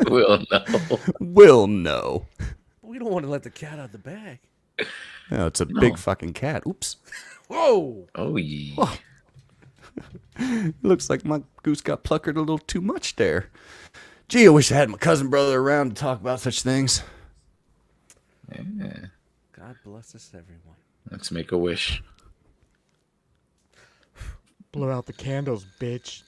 We'll know. Will know. We don't want to let the cat out of the bag. No, it's a big fucking cat. Oops. Whoa! Oh, yeah. Whoa. Looks like my goose got pluckered a little too much there. Gee, I wish I had my cousin brother around to talk about such things. Yeah. God bless us, everyone. Let's make a wish. Blow out the candles, bitch.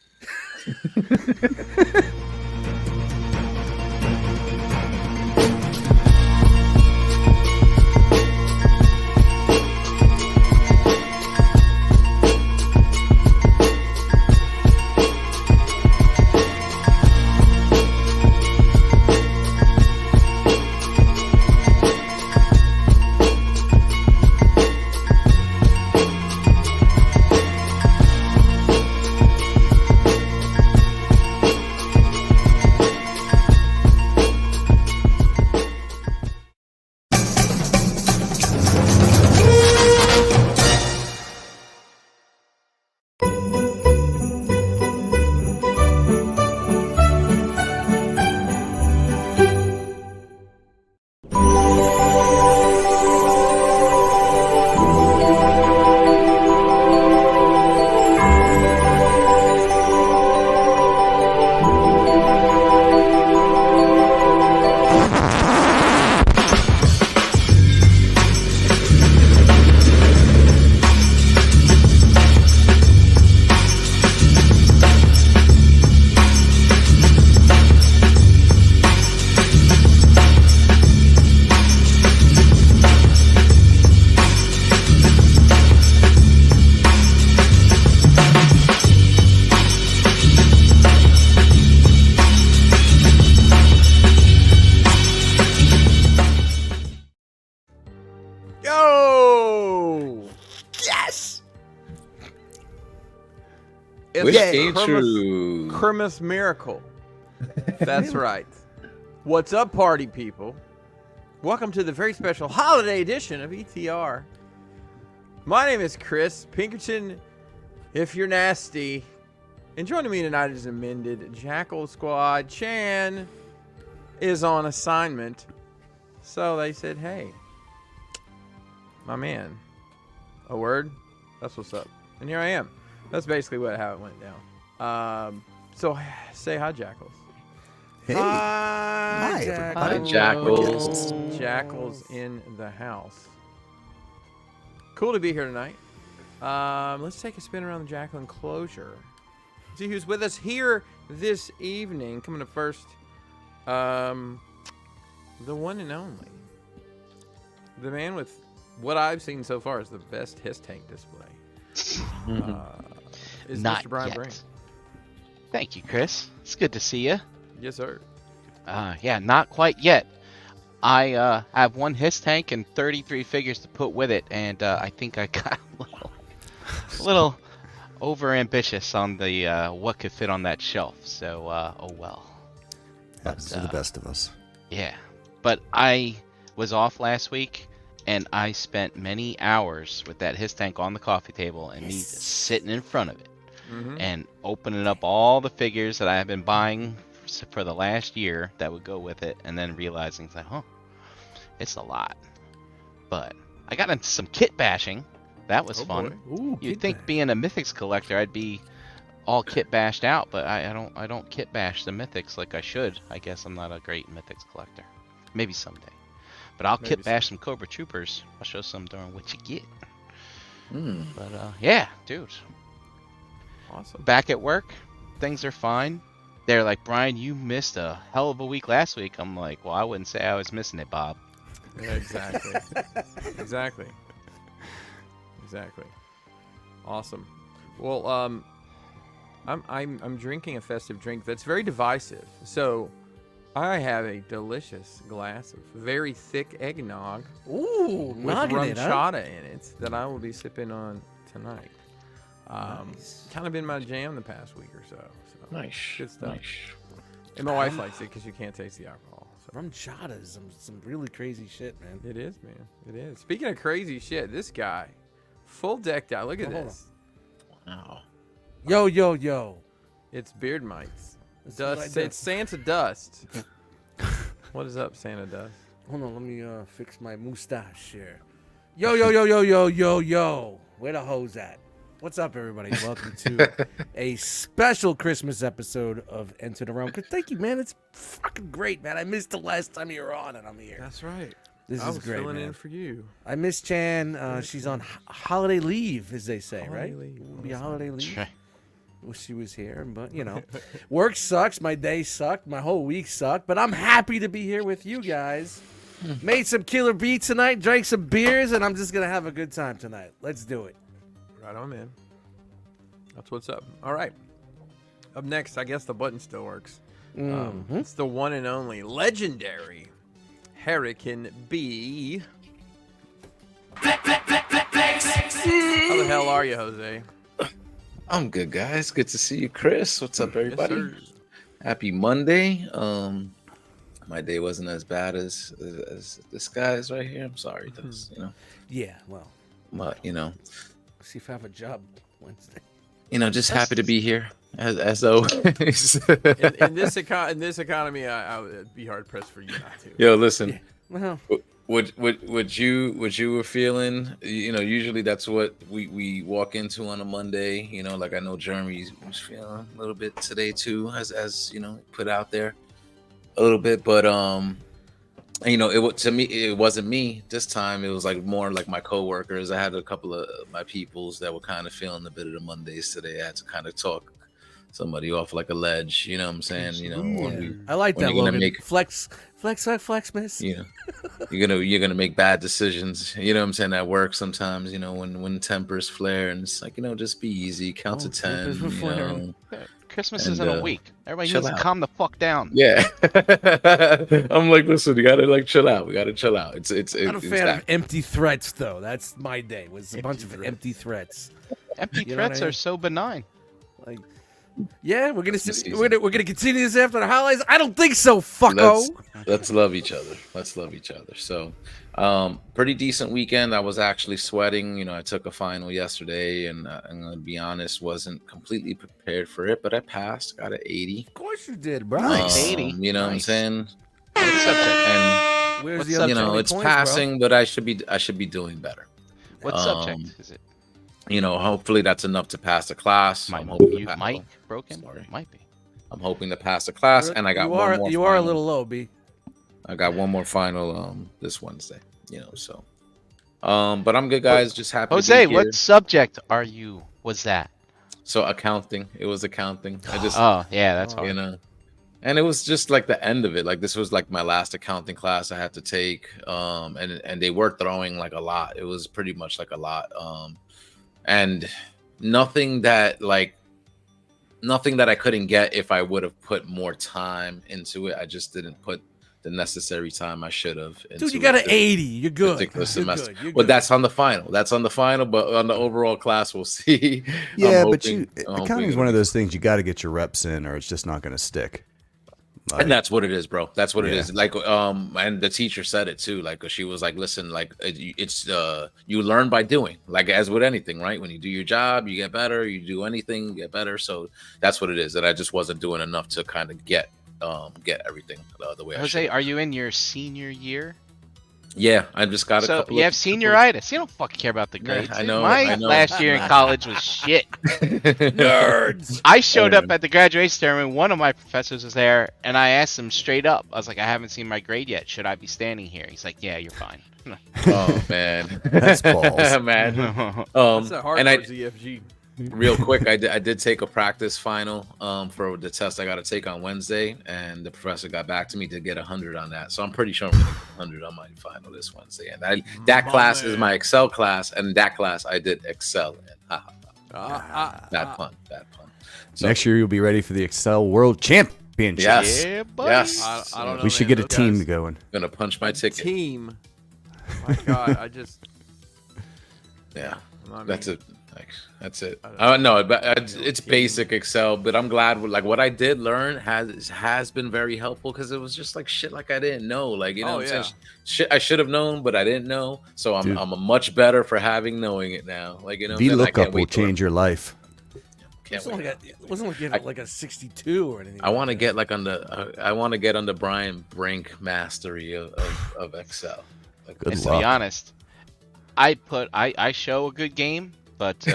Yo! Yes! It's Wish the came Christmas- true. Christmas miracle. That's right. What's up, party people? Welcome to the very special holiday edition of ETR. My name is Chris Pinkerton, if you're nasty. And joining me tonight is amended Jackal Squad. Chan is on assignment. So they said, hey, my man, a word? That's what's up. And here I am. That's basically how it went down. So say hi, Jackals. Hey. Hi, everybody. Hi, Jackals. Jackals in the house. Cool to be here tonight. Let's take a spin around the Jackal enclosure. See who's with us here this evening. Coming up first, the one and only. The man with what I've seen so far is the best Hiss tank display. Is Not Mr. Brian yet. Brain. Thank you, Chris. It's good to see you. Yes, sir. Yeah, not quite yet. I have one Hiss tank and 33 figures to put with it, and I think I got a little over ambitious on the what could fit on that shelf. So, oh well. Happens to the best of us. Yeah, but I was off last week, and I spent many hours with that Hiss tank on the coffee table and me just sitting in front of it and opening up all the figures that I have been buying for the last year that would go with it, and then realizing that, it's a lot. But I got into some kit bashing. That was fun. Ooh, You'd think being a Mythics collector, I'd be all kit bashed out, but I don't kit bash the Mythics like I should. I guess I'm not a great Mythics collector. Maybe someday. But I'll kit bash some Cobra Troopers. I'll show some during what you get. But yeah, dude. Awesome. Back at work, things are fine. They're like, Brian, you missed a hell of a week last week. I'm like, well, I wouldn't say I was missing it, Bob. Yeah, exactly. Exactly. Awesome. Well, I'm drinking a festive drink that's very divisive. So I have a delicious glass of very thick eggnog Ooh, with noggin rum it, huh? chata in it that I will be sipping on tonight. Nice. Kind of been my jam the past week or so. Nice. Good stuff. Nice. And my wife likes it because you can't taste the alcohol. So. Rum chata is some really crazy shit, man. It is, man. It is. Speaking of crazy shit, this guy, full decked out. Look at Hold on. this. Wow. Yo. It's Beardmightz. That's what I Dust. do. It's Santa Dust. What is up, Santa Dust? Hold on, let me fix my mustache here. Yo, yo, yo, yo, yo, yo, yo. Where the hoes at? What's up, everybody? Welcome to a special Christmas episode of Enter the Realm. Thank you, man. It's fucking great, man. I missed the last time you were on, and I'm here. That's right. This I is was great, filling man. in for you. I miss Chan. She's on holiday leave, as they say, Holiday right? leave. It would be a holiday leave. Sure. Wish she was here, but you know, work sucks. My day sucked. My whole week sucked. But I'm happy to be here with you guys. Made some killer beats tonight, drank some beers, and I'm just gonna have a good time tonight. Let's do it. Right on, man. That's what's up. All right. Up next, I guess the button still works. It's the one and only legendary Hurricane B. How the hell are you, Jose? I'm good, guys. Good to see you, Chris. What's up, everybody? Yes, sir. Happy Monday. My day wasn't as bad as this guy's right here. I'm sorry, Dust, Yeah, well, but see if I have a job Wednesday. just happy to be here as always. In this economy, I would be hard pressed for you not to. Yo, listen. Well, What you were feeling, usually that's what we walk into on a Monday, like I know Jeremy was feeling a little bit today too, as put out there a little bit, but to me it wasn't me this time. It was like more like my coworkers. I had a couple of my peoples that were kind of feeling a bit of the Mondays today. I had to kind of talk somebody off like a ledge, you know what I'm saying? I like when that. you're gonna Logan. make- Flex, miss. You're gonna make bad decisions, you know what I'm saying, at work sometimes, when tempers flare, and it's like, just be easy, count to 10, tempers were flaring. Christmas And, is in a week. Everybody chill needs to out. calm the fuck down. Yeah. I'm like, listen, you gotta chill out. We gotta chill out. It's I'm not a it's fan that. of empty threats, though. That's my day. Was a bunch of empty threats. Empty You know what threats I mean? are so benign. Like, yeah, we're gonna This we're gonna continue this after the holidays. I don't think so, fucko. Let's love each other. Let's love each other. So, pretty decent weekend. I was actually sweating. I took a final yesterday, and I'm gonna be honest, wasn't completely prepared for it, but I passed. Got an 80. Of course you did, bro. Nice. 80. You know what I'm Nice. saying? What subject? And Where's What's the up, other 20 it's points, bro? passing, but I should be doing better. What subject is it? Hopefully that's enough to pass the class. My I'm hoping to mute pa- mic broken? sorry. Might be. I'm hoping to pass the class, and I got one more. You are a final. little low, B. I got one more final this Wednesday. So, but I'm good, guys. Just happy. Jose, to be here. what subject was that? So accounting. It was accounting. I just Oh, yeah, that's hard. and it was just like the end of it. Like this was like my last accounting class I had to take. And they were throwing like a lot. It was pretty much like a lot. And nothing that I couldn't get if I would have put more time into it. I just didn't put the necessary time I should have. Dude, you got an 80. You're good. Particular You're semester. good. You're Well, good. that's on the final. But on the overall class, we'll see. Yeah, I'm but hoping- I'm accounting hoping is one of those things you got to get your reps in, or it's just not going to stick. And that's what it is, bro. That's what it Yeah. is. Like, and the teacher said it too. Like, she was like, "Listen, like, it's you learn by doing. Like, as with anything, right? When you do your job, you get better. You do anything, you get better. So that's what it is. And I just wasn't doing enough to kind of get everything the way I Jose, should. are you in your senior year? Yeah, I just got a So couple. you of- have senioritis. You don't fucking care about the Yeah, grades. I dude. know, My I know. last year in college was shit. Nerds. I showed up at the graduation ceremony. One of my professors was there, and I asked him straight up. I was like, "I haven't seen my grade yet. Should I be standing here?" He's like, "Yeah, you're fine." Oh man, That's balls. Imagine. That's a hard And I ZFG. real quick, I did take a practice final for the test I got to take on Wednesday, and the professor got back to me to get 100 on that. So I'm pretty sure I'm going to get 100 on my final this Wednesday. And that class is my Excel class, and that class I did excel in. Ha, ha, ha. Bad pun. So, Next year, you'll be ready for the Excel World Championship. Yes. Yeah, buddy. Yes. I don't know. We should man. get a Those team guys- going. Gonna punch my ticket. Team. My God, Yeah, I'm that's mean, it. Like, that's it. I don't No, but it's team. basic Excel. But I'm glad. Like what I did learn has been very helpful because it was just like shit. Like I didn't know. Like Oh, what I'm saying? yeah. Shit I should have known, but I didn't know. So I'm a much better for having knowing it now. Like V I can't lookup will wait to learn. change your life. can't It wait. wasn't like you had like a 62 or anything. I want to get like on the. I want to get on the Brian Brink mastery of Excel. Like, Good And to luck. be honest, I show a good game, but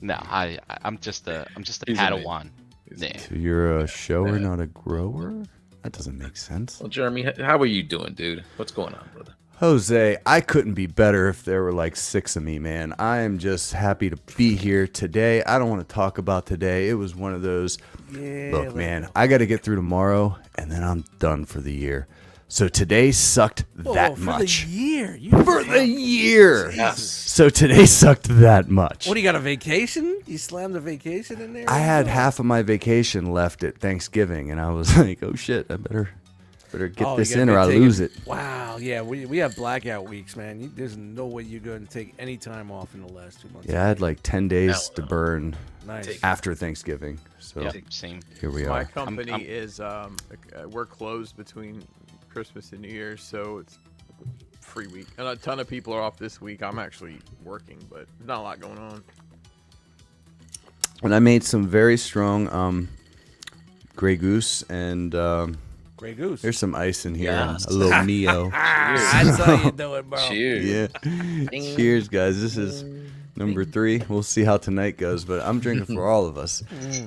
no, I'm just a He's Padawan. amazing. Yeah. So you're a shower, not a grower? That doesn't make sense. Well, Jeremy, how are you doing, dude? What's going on, brother? Jose, I couldn't be better if there were like 6 of me, man. I am just happy to be here today. I don't want to talk about today. It was one of those, look, man, I got to get through tomorrow, and then I'm done for the year. So today sucked that much. For the year. For the year. Yes. So today sucked that much. What, do you got a vacation? You slammed a vacation in there? I had half of my vacation left at Thanksgiving, and I was like, oh, shit, I better get this in or I lose it. Wow, yeah, we have blackout weeks, man. There's no way you're going to take any time off in the last 2 months. Yeah, I had like 10 days to burn Nice. after Thanksgiving. So Yep, same. here we My are. company I'm- is we're closed between Christmas and New Year's, so it's free week. And a ton of people are off this week. I'm actually working, but not a lot going on. And I made some very strong Grey Goose, and Grey Goose. there's some ice in here, Yes. and a little Neo. That's how you do it, bro. Cheers. Yeah. Cheers, guys. This is number 3. We'll see how tonight goes, but I'm drinking for all of us.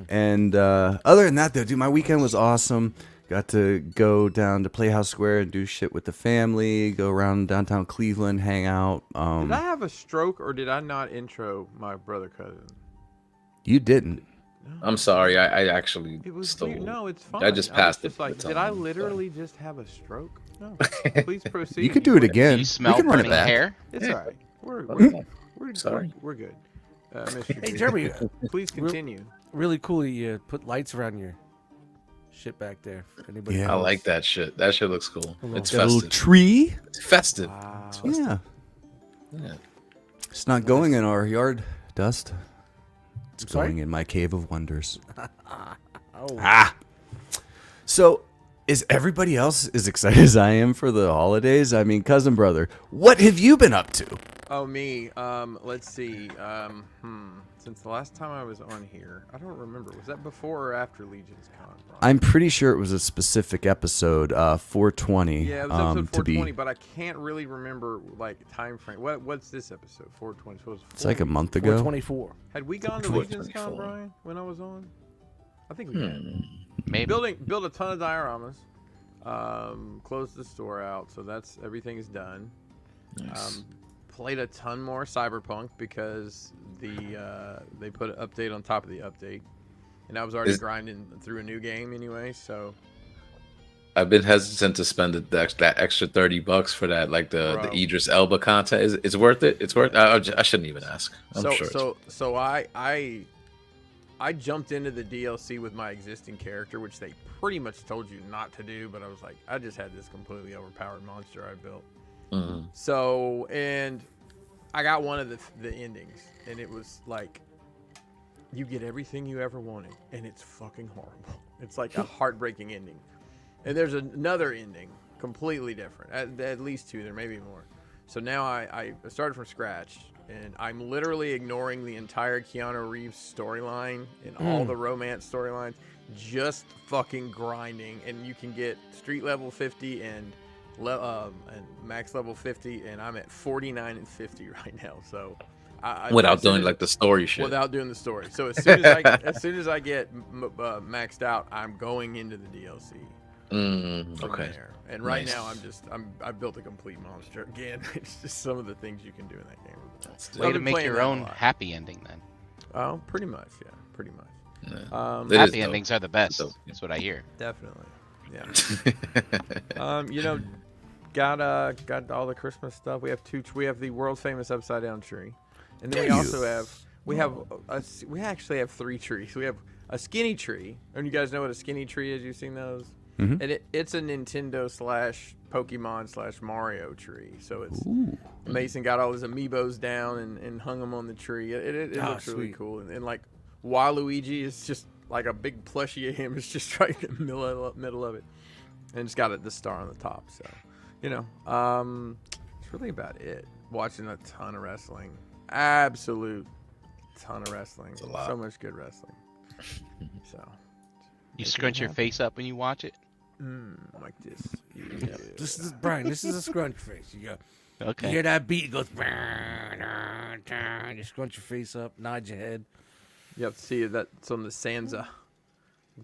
And other than that, though, dude, my weekend was awesome. Got to go down to Playhouse Square and do shit with the family, go around downtown Cleveland, hang out. Did I have a stroke or did I not intro my brother cousin? You didn't. I'm sorry. I actually It was stole. weird. No, it's fine. I just was passed just it. like, did I literally just have a stroke? No. Please proceed. You could do it again. You smell we can run it burning back. hair? It's all right. We're Sorry. We're good. Mr. Hey, G. Jeremy, Please continue. really cool you put lights around your shit back there. If anybody Yeah. I knows. like that shit. That shit looks cool. It's Got a little festive. tree. It's festive. Wow. It's festive. Yeah. Yeah. It's not going in our yard, Dust. It's sorry? going in my cave of wonders. Oh, Ah. So, is everybody else as excited as I am for the holidays? I mean, cousin brother, what have you been up to? Oh, me. Let's see. Since the last time I was on here, I don't remember. Was that before or after Legion's Con? Brian? I'm pretty sure it was a specific episode, 420. Yeah, it was episode to be. 420, but I can't really remember like time frame. What's this episode? 420. So It's like a month ago. 424. Had we gone to Legion's 424. Con, Brian, when I was on? I think we had. Maybe. Built a ton of dioramas. Closed the store out, so that's everything is done. Nice. Played a ton more Cyberpunk because they put an update on top of the update, and I was already grinding through a new game anyway. So I've been hesitant to spend that extra $30 for that, like the Bro. Idris Elba content. It's worth it. It's worth. I shouldn't even ask. I'm sure. So I jumped into the DLC with my existing character, which they pretty much told you not to do, but I was like, I just had this completely overpowered monster I built. Mhm. So, and I got one of the endings, and it was like, you get everything you ever wanted, and it's fucking horrible. It's like a heartbreaking ending. And there's another ending, completely different. At least 2, there may be more. So now I started from scratch, and I'm literally ignoring the entire Keanu Reeves storyline and all the romance storylines, just fucking grinding. And you can get street level 50 and max level 50, and I'm at 49 and 50 right now. So Without doing like the story shit. without doing the story. So as soon as I get maxed out, I'm going into the DLC. From Okay. there. And right Nice. now I built a complete monster again. It's just some of the things you can do in that game. That's Way I've to been make playing your that a own lot. happy ending then. Oh, pretty much, yeah, pretty much. Yeah. It is Happy dope. endings are the best. dope. That's what I hear. Definitely, yeah. Got all the Christmas stuff. We have the world famous upside down tree, and then we also have we actually have 3 trees. We have a skinny tree, and you guys know what a skinny tree is. You've seen those. Mhm. And it's a Nintendo / Pokemon / Mario tree. So it's Ooh. Mason got all his amiibos down and hung them on the tree. It Ah, looks really sweet. cool. And like Waluigi is just like a big plushie of him. It's just right in the middle of it, and it's got the star on the top. So it's really about it. Watching a ton of wrestling, absolute ton of wrestling. a lot. So much good wrestling. So You scrunch your face up when you watch it. like this. Yeah. This is Brian. This is a scrunch face. You go. You Okay. hear that beat? It goes. You scrunch your face up, nod your head. You have to see that's on the Sansa.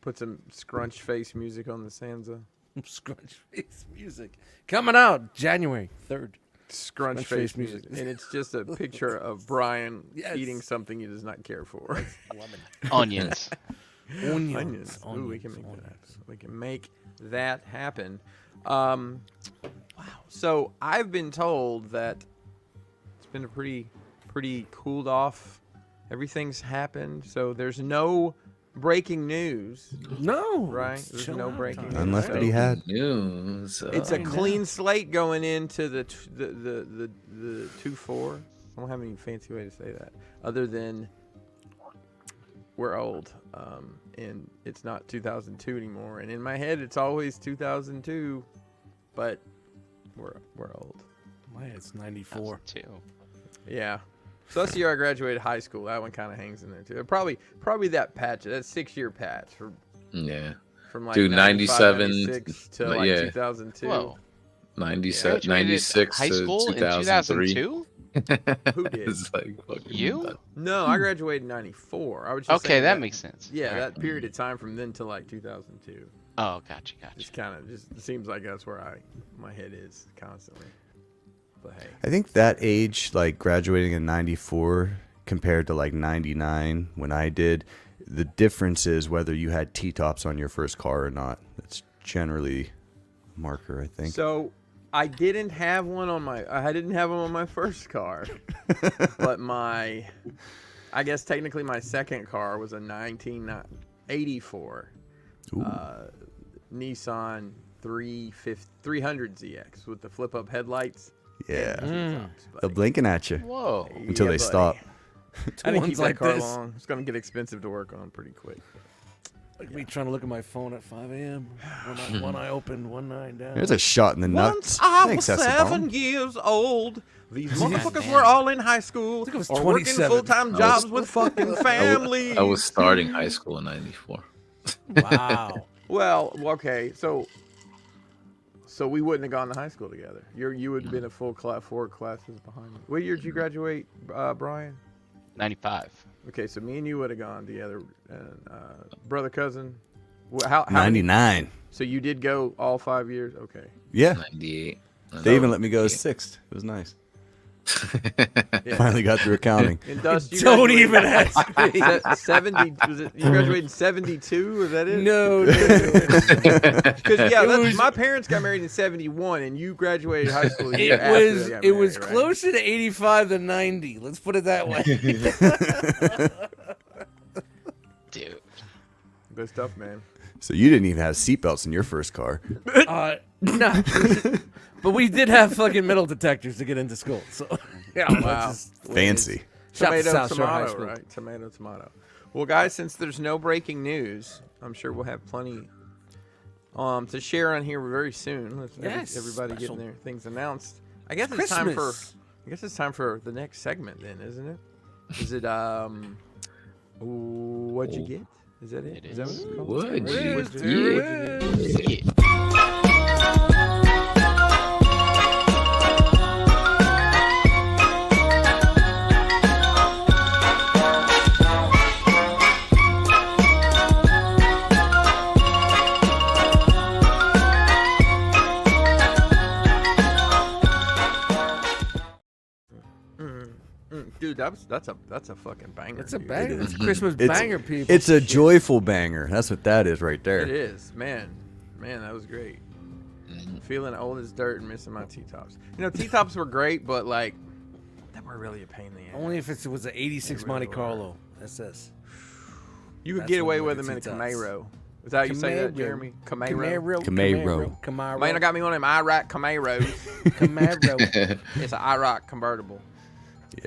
Put some scrunch face music on the Sansa. Scrunch face music coming out January 3rd. Scrunch face music. And it's just a picture of Brian Yes. eating something he does not care for. Onions. Onions. Ooh, we can make that happen. We can make that happen. Wow. So I've been told that it's been a pretty cooled off. Everything's happened. So there's no breaking news, No, right? it's There's chill no out breaking time. news. Unless what he had. News. It's a I know. clean slate going into the 2-4. I don't have any fancy way to say that other than we're old, and it's not 2002 anymore. And in my head, it's always 2002, but we're old. My head's 94. Too. Yeah. So that's the year I graduated high school. That one kind of hangs in there too. Probably that patch, that 6-year patch Yeah. from like Dude, 97, 97 96 to like yeah. 2002. Whoa. 97, Graduated 96 high to school in 2003. 2002? Who did? It's like fucking You? No, I graduated in 94. I was just Okay, saying that makes sense. Yeah, Alright. that period of time from then to like 2002. Oh, gotcha. Just kind of just seems like that's where my head is constantly. But hey, I think that age, like graduating in 94 compared to like 99 when I did, the difference is whether you had T-tops on your first car or not. That's generally a marker, I think. so I didn't have one on I didn't have them on my first car, but I guess technically my second car was a 1984 Nissan 300ZX with the flip-up headlights. Yeah. T-tops, They're buddy. blinking at you Whoa. until Yeah, they buddy. stop. I didn't keep Ones like that car this. long. It's gonna get expensive to work on pretty quick. Like me trying to look at my phone at 5 a.m. One eye open, one eye down. There's a shot in the Once nuts. I Thanks, was Esteban. 7 years old. These motherfuckers man. were all in high school think it was or working 27. full-time I jobs was- with fucking families. I was starting high school in 94. Wow. Well, okay, so we wouldn't have gone to high school together. You would have been a full class, 4 classes behind me. What year did you graduate, Brian? 95. Okay, so me and you would have gone together. Brother, cousin. How many- 99. So you did go all 5 years? Okay. Yeah. 98. They even let me go as 6th. It was nice. Finally got through accounting. And Dust, you Don't graduated- even ask me. 70, was it, you graduated in 72, was that it? No. Because, yeah, It was- my parents got married in 71, and you graduated high school the year after they got It was married, right? closer to 85 than 90. Let's put it that way. Dude. Good stuff, man. So you didn't even have seatbelts in your first car. No. But we did have fucking metal detectors to get into school. So yeah, Wow. Fancy. Shout out to Tomato, South Shore High tomato, School. right? Tomato, tomato. Well, guys, since there's no breaking news, I'm sure we'll have plenty to share on here very soon. Let's Yes, everybody special. getting their things announced. I guess it's time for. Christmas. I guess it's time for the next segment, then, isn't it? Is it what'd you get? Is that it? It Is that is. what it's called? What'd you What'd get? you get? Yeah. Dude, that's a fucking banger. It's a dude. banger. It's a Christmas It's- banger, people. It's a joyful banger. That's what that is right It there. is, man. Man, that was great. Feeling old as dirt and missing my T-tops. You know, T-tops were great, but like, they were really a pain in the ass. Only if it was an 86 They really Monte Carlo SS. You could That's get away when we with look them at in a T-tops. Camaro. Is that how you say that, Camaro. Jeremy? Camaro. Camaro. Man, I got me on them Iraq Camaros. Camaro. It's an Iraq convertible.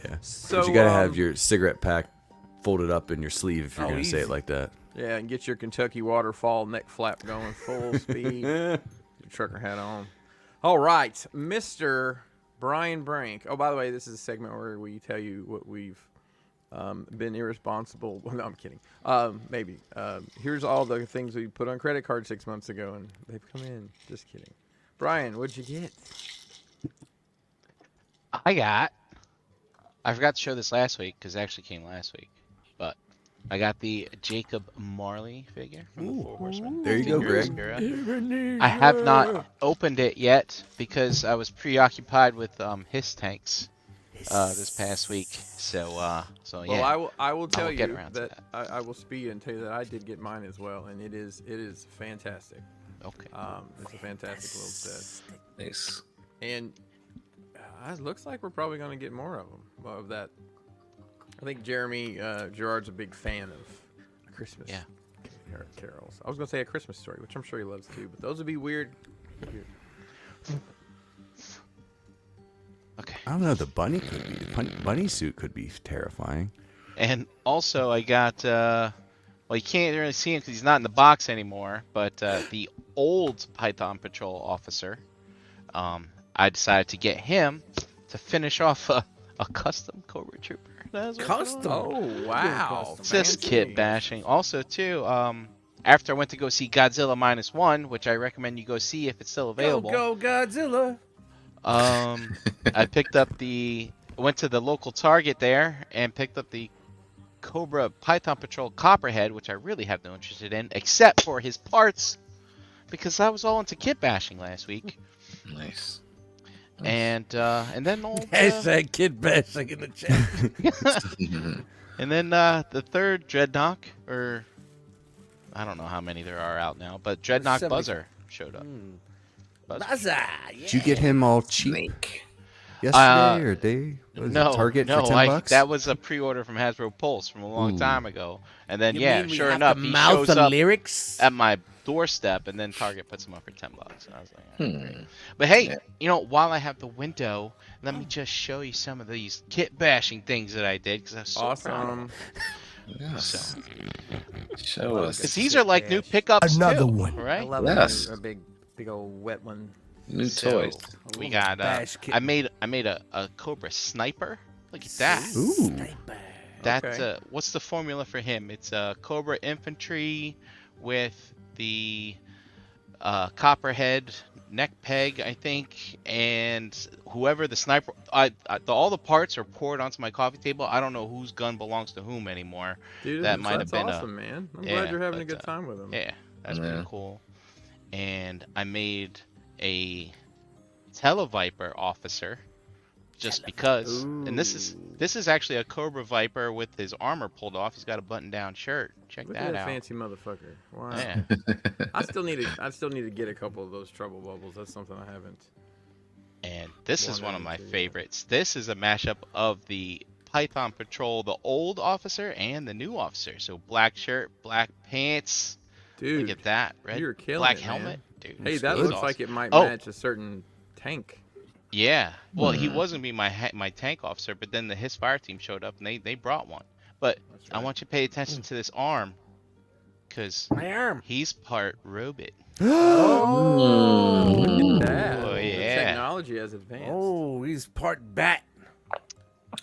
Yeah. So But you gotta have your cigarette pack folded up in your sleeve if you're Oh, gonna say easy. it like that. Yeah, and get your Kentucky waterfall neck flap going full speed. Your trucker hat on. All right, Mr. Brian Brink. Oh, by the way, this is a segment where we tell you what we've been irresponsible. Well, no, I'm kidding. Maybe. Here's all the things we put on credit card 6 months ago, and they've come in. Just kidding. Brian, what'd you get? I forgot to show this last week because it actually came last week, but I got the Jacob Marley figure from the Four Horsemen. There you go, Figures Greg. era. I have not opened it yet because I was preoccupied with his tanks this past week. So yeah. Well, I will tell get you around to that I will speak and tell you that I did get mine as well, and it is fantastic. Okay. It's a fantastic little set, Nice. and it looks like we're probably going to get more of them of that. I think Jeremy Gerard's a big fan of Christmas carols. I was going to say A Christmas Story, which I'm sure he loves too, but those would be weird. Okay. I don't know. The bunny bunny suit could be terrifying. And also I got well, you can't really see him because he's not in the box anymore, but the old Python Patrol officer, I decided to get him to finish off a custom Cobra Trooper. Custom. Oh wow! Just kit bashing. Also too, after I went to go see Godzilla -1, which I recommend you go see if it's still available. Go Godzilla. I picked up went to the local Target there and picked up the Cobra Python Patrol Copperhead, which I really have no interest in, except for his parts, because I was all into kit bashing last week. Nice. And then old, Hashtag kid bashing in the chat. and then the third Dreadnought, or I don't know how many there are out now, but Dreadnought 70. Buzzer showed up. Buzzer. Buzzer, yeah. Did you get him all cheap Snake. yesterday or day? Was it No, Target no, for $10? that was a pre-order from Hasbro Pulse from a long time ago. And then You yeah, mean we sure have enough, to he mouth shows the up lyrics? at my doorstep, and then Target puts them up for $10. And I was like, all right, great. But hey, while I have the window, let me just show you some of these kit bashing things that I did because I was so proud of them. Awesome. Yes. So, Show us. because these are like new pickups Another too, one. I right? love Yes. a big old wet one. New So, toys. We got. bash kit. I made a Cobra Sniper. Look at that. Ooh. Sniper. That's Okay. what's the formula for him? It's a Cobra Infantry with the Copperhead neck peg, I think, and whoever the sniper. All the parts are poured onto my coffee table. I don't know whose gun belongs to whom anymore. Dude, That might have that's been awesome, man. I'm yeah, glad you're having a but, good time with them. Yeah, that's Yeah. pretty cool. And I made a Televiper officer just because. And this is actually a Cobra Viper with his armor pulled off. He's got a button-down shirt. Check Look that at that out. fancy motherfucker. Wow. Yeah. I still need to get a couple of those trouble bubbles. That's something I haven't. And this is one of my Wonderful, yeah. favorites. This is a mashup of the Python Patrol, the old officer, and the new officer. So black shirt, black pants. Dude, Look at that. Red, you're killing black it, helmet. man. Dude, Hey, this that is looks awesome. like it might Oh. match a certain tank. Yeah. Well, he was gonna be my tank officer, but then his fire team showed up and they brought one. But That's I right. want you to pay attention to this arm, because My arm. he's part robot. Oh, look at that. Oh, The yeah. technology has advanced. Oh, he's part bat.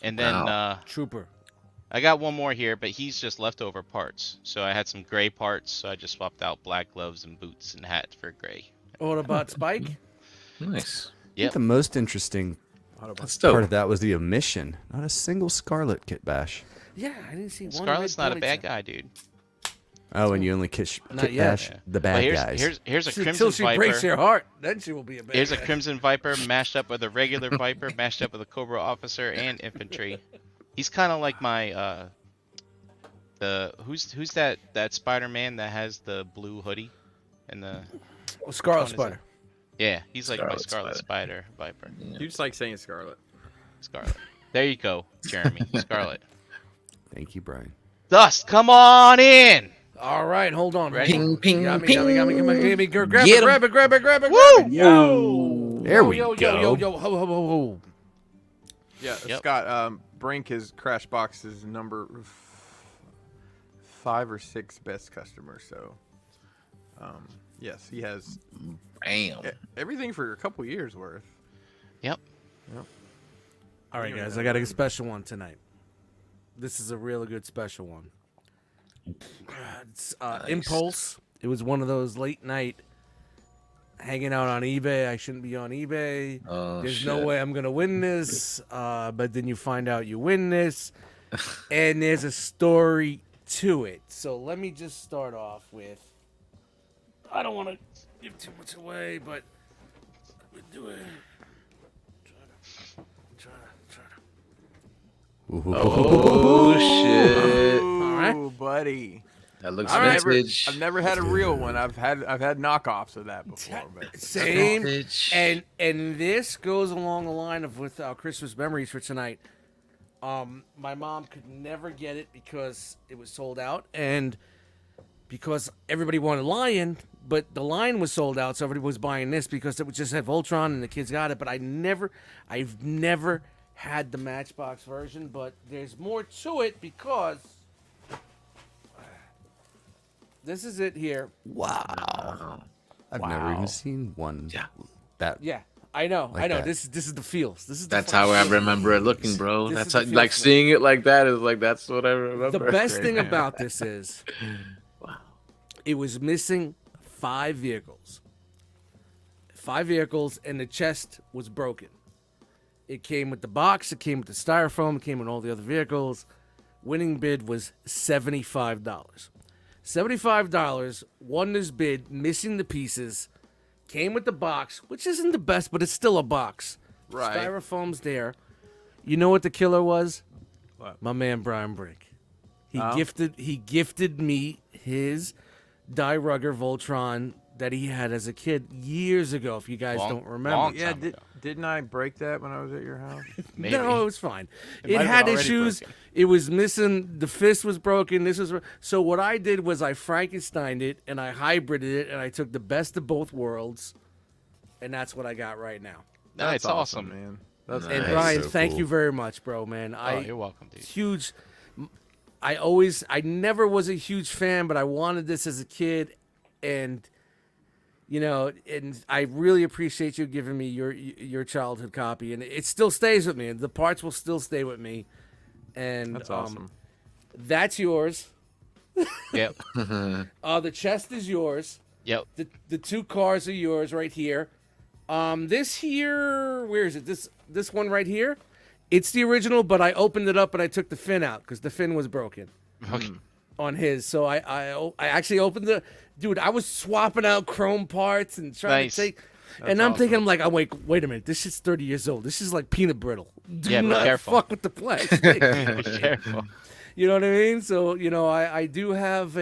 And then Trooper. I got one more here, but he's just leftover parts. So I had some gray parts, so I just swapped out black gloves and boots and hat for gray. What about Spike? Nice. I think the most interesting That's part dope. of that was the omission. Not a single Scarlet kit bash. Yeah, I didn't see one. Scarlet's red not a ponytail. bad guy, dude. Oh, and you only kit Not yet. bash Yeah. the But bad guys. here's a Until Crimson she Viper. breaks your heart, then she will be a bad Here's a guy. Crimson Viper mashed up with a regular Viper, mashed up with a Cobra officer and infantry. He's kind of like my who's that Spider-Man that has the blue hoodie and the Oh, Scarlet Which one is Spider. yeah, he's like my Scarlet Scarlet Spider Viper. You just like saying Scarlet. Scarlet. There you go, Jeremy. Scarlet. Thank you, Brian. Dust, come on in. All right, hold on. Ready? Ping, ping, Got me, ping. got me, got me, got me, got me. Grab Get it, 'em. grab it, grab it, grab it, Woo! grab it. Yo! There we yo, go. Yo, ho, ho, ho, ho. Yeah, Yep. Scott. Brink is Crashbox's number 5 or 6 best customer. So, yes, he has Bam. everything for a couple years worth. Yep. All right, guys, I got a special one tonight. this is a really good special one. It's Impulse. It was one of those late night hanging out on eBay. I shouldn't be on eBay. Oh, There's shit. no way I'm gonna win this. But then you find out you win this, and there's a story to it. So let me just start off with. I don't want to give too much away, but we do it. Try to. Oh shit! Ooh, right. buddy. That looks All right. vintage. I've never had a real one. I've had knockoffs of that before. But Same. Vintage. And this goes along the line of with our Christmas memories for tonight. My mom could never get it because it was sold out, and because everybody wanted Lion, but the Lion was sold out, so everybody was buying this because it would just have Voltron and the kids got it. But I've never had the Matchbox version, but there's more to it because this is it here. Wow. I've never even seen one. Yeah. That. Yeah, I know. Like that. This is the feels. This is the That's fucking how I feels. remember it looking, bro. This That's is how, the like feels, seeing it like that is like that's what I remember. The best thing about this is Wow. it was missing 5 vehicles. 5 vehicles, and the chest was broken. It came with the box, it came with the styrofoam, it came with all the other vehicles. Winning bid was $75. $75 won this bid, missing the pieces. Came with the box, which isn't the best, but it's still a box. Right. Styrofoam's there. You know what the killer was? What? My man Brian Brick. He Oh. gifted me his Die Rugger Voltron that he had as a kid years ago. If you guys Long- don't remember, long yeah, time ago. didn't I break that when I was at your house? Maybe. no, it was fine. It It might have had been already issues. broken. It was missing. The fist was broken. This was so. What I did was I Frankensteined it and I hybrided it and I took the best of both worlds, and that's what I got right now. That's awesome. man. That's And Nice. Brian, So thank cool. you very much, bro, man. Oh, you're welcome, dude. Huge. I never was a huge fan, but I wanted this as a kid, and and I really appreciate you giving me your childhood copy, and it still stays with me. The parts will still stay with me, and That's awesome. That's yours. Yep. The chest is yours. Yep. The 2 cars are yours right here. This here, where is it? This one right here. It's the original, but I opened it up and I took the fin out because the fin was broken Okay. on his. So I actually opened the. Dude, I was swapping out chrome parts and trying Nice. to take. That's and I'm awesome. thinking, I'm like, wait a minute. This shit's 30 years old. This is like peanut brittle. Do Yeah, be not careful. fuck with the plastic. Be careful. You know what I mean? So I do have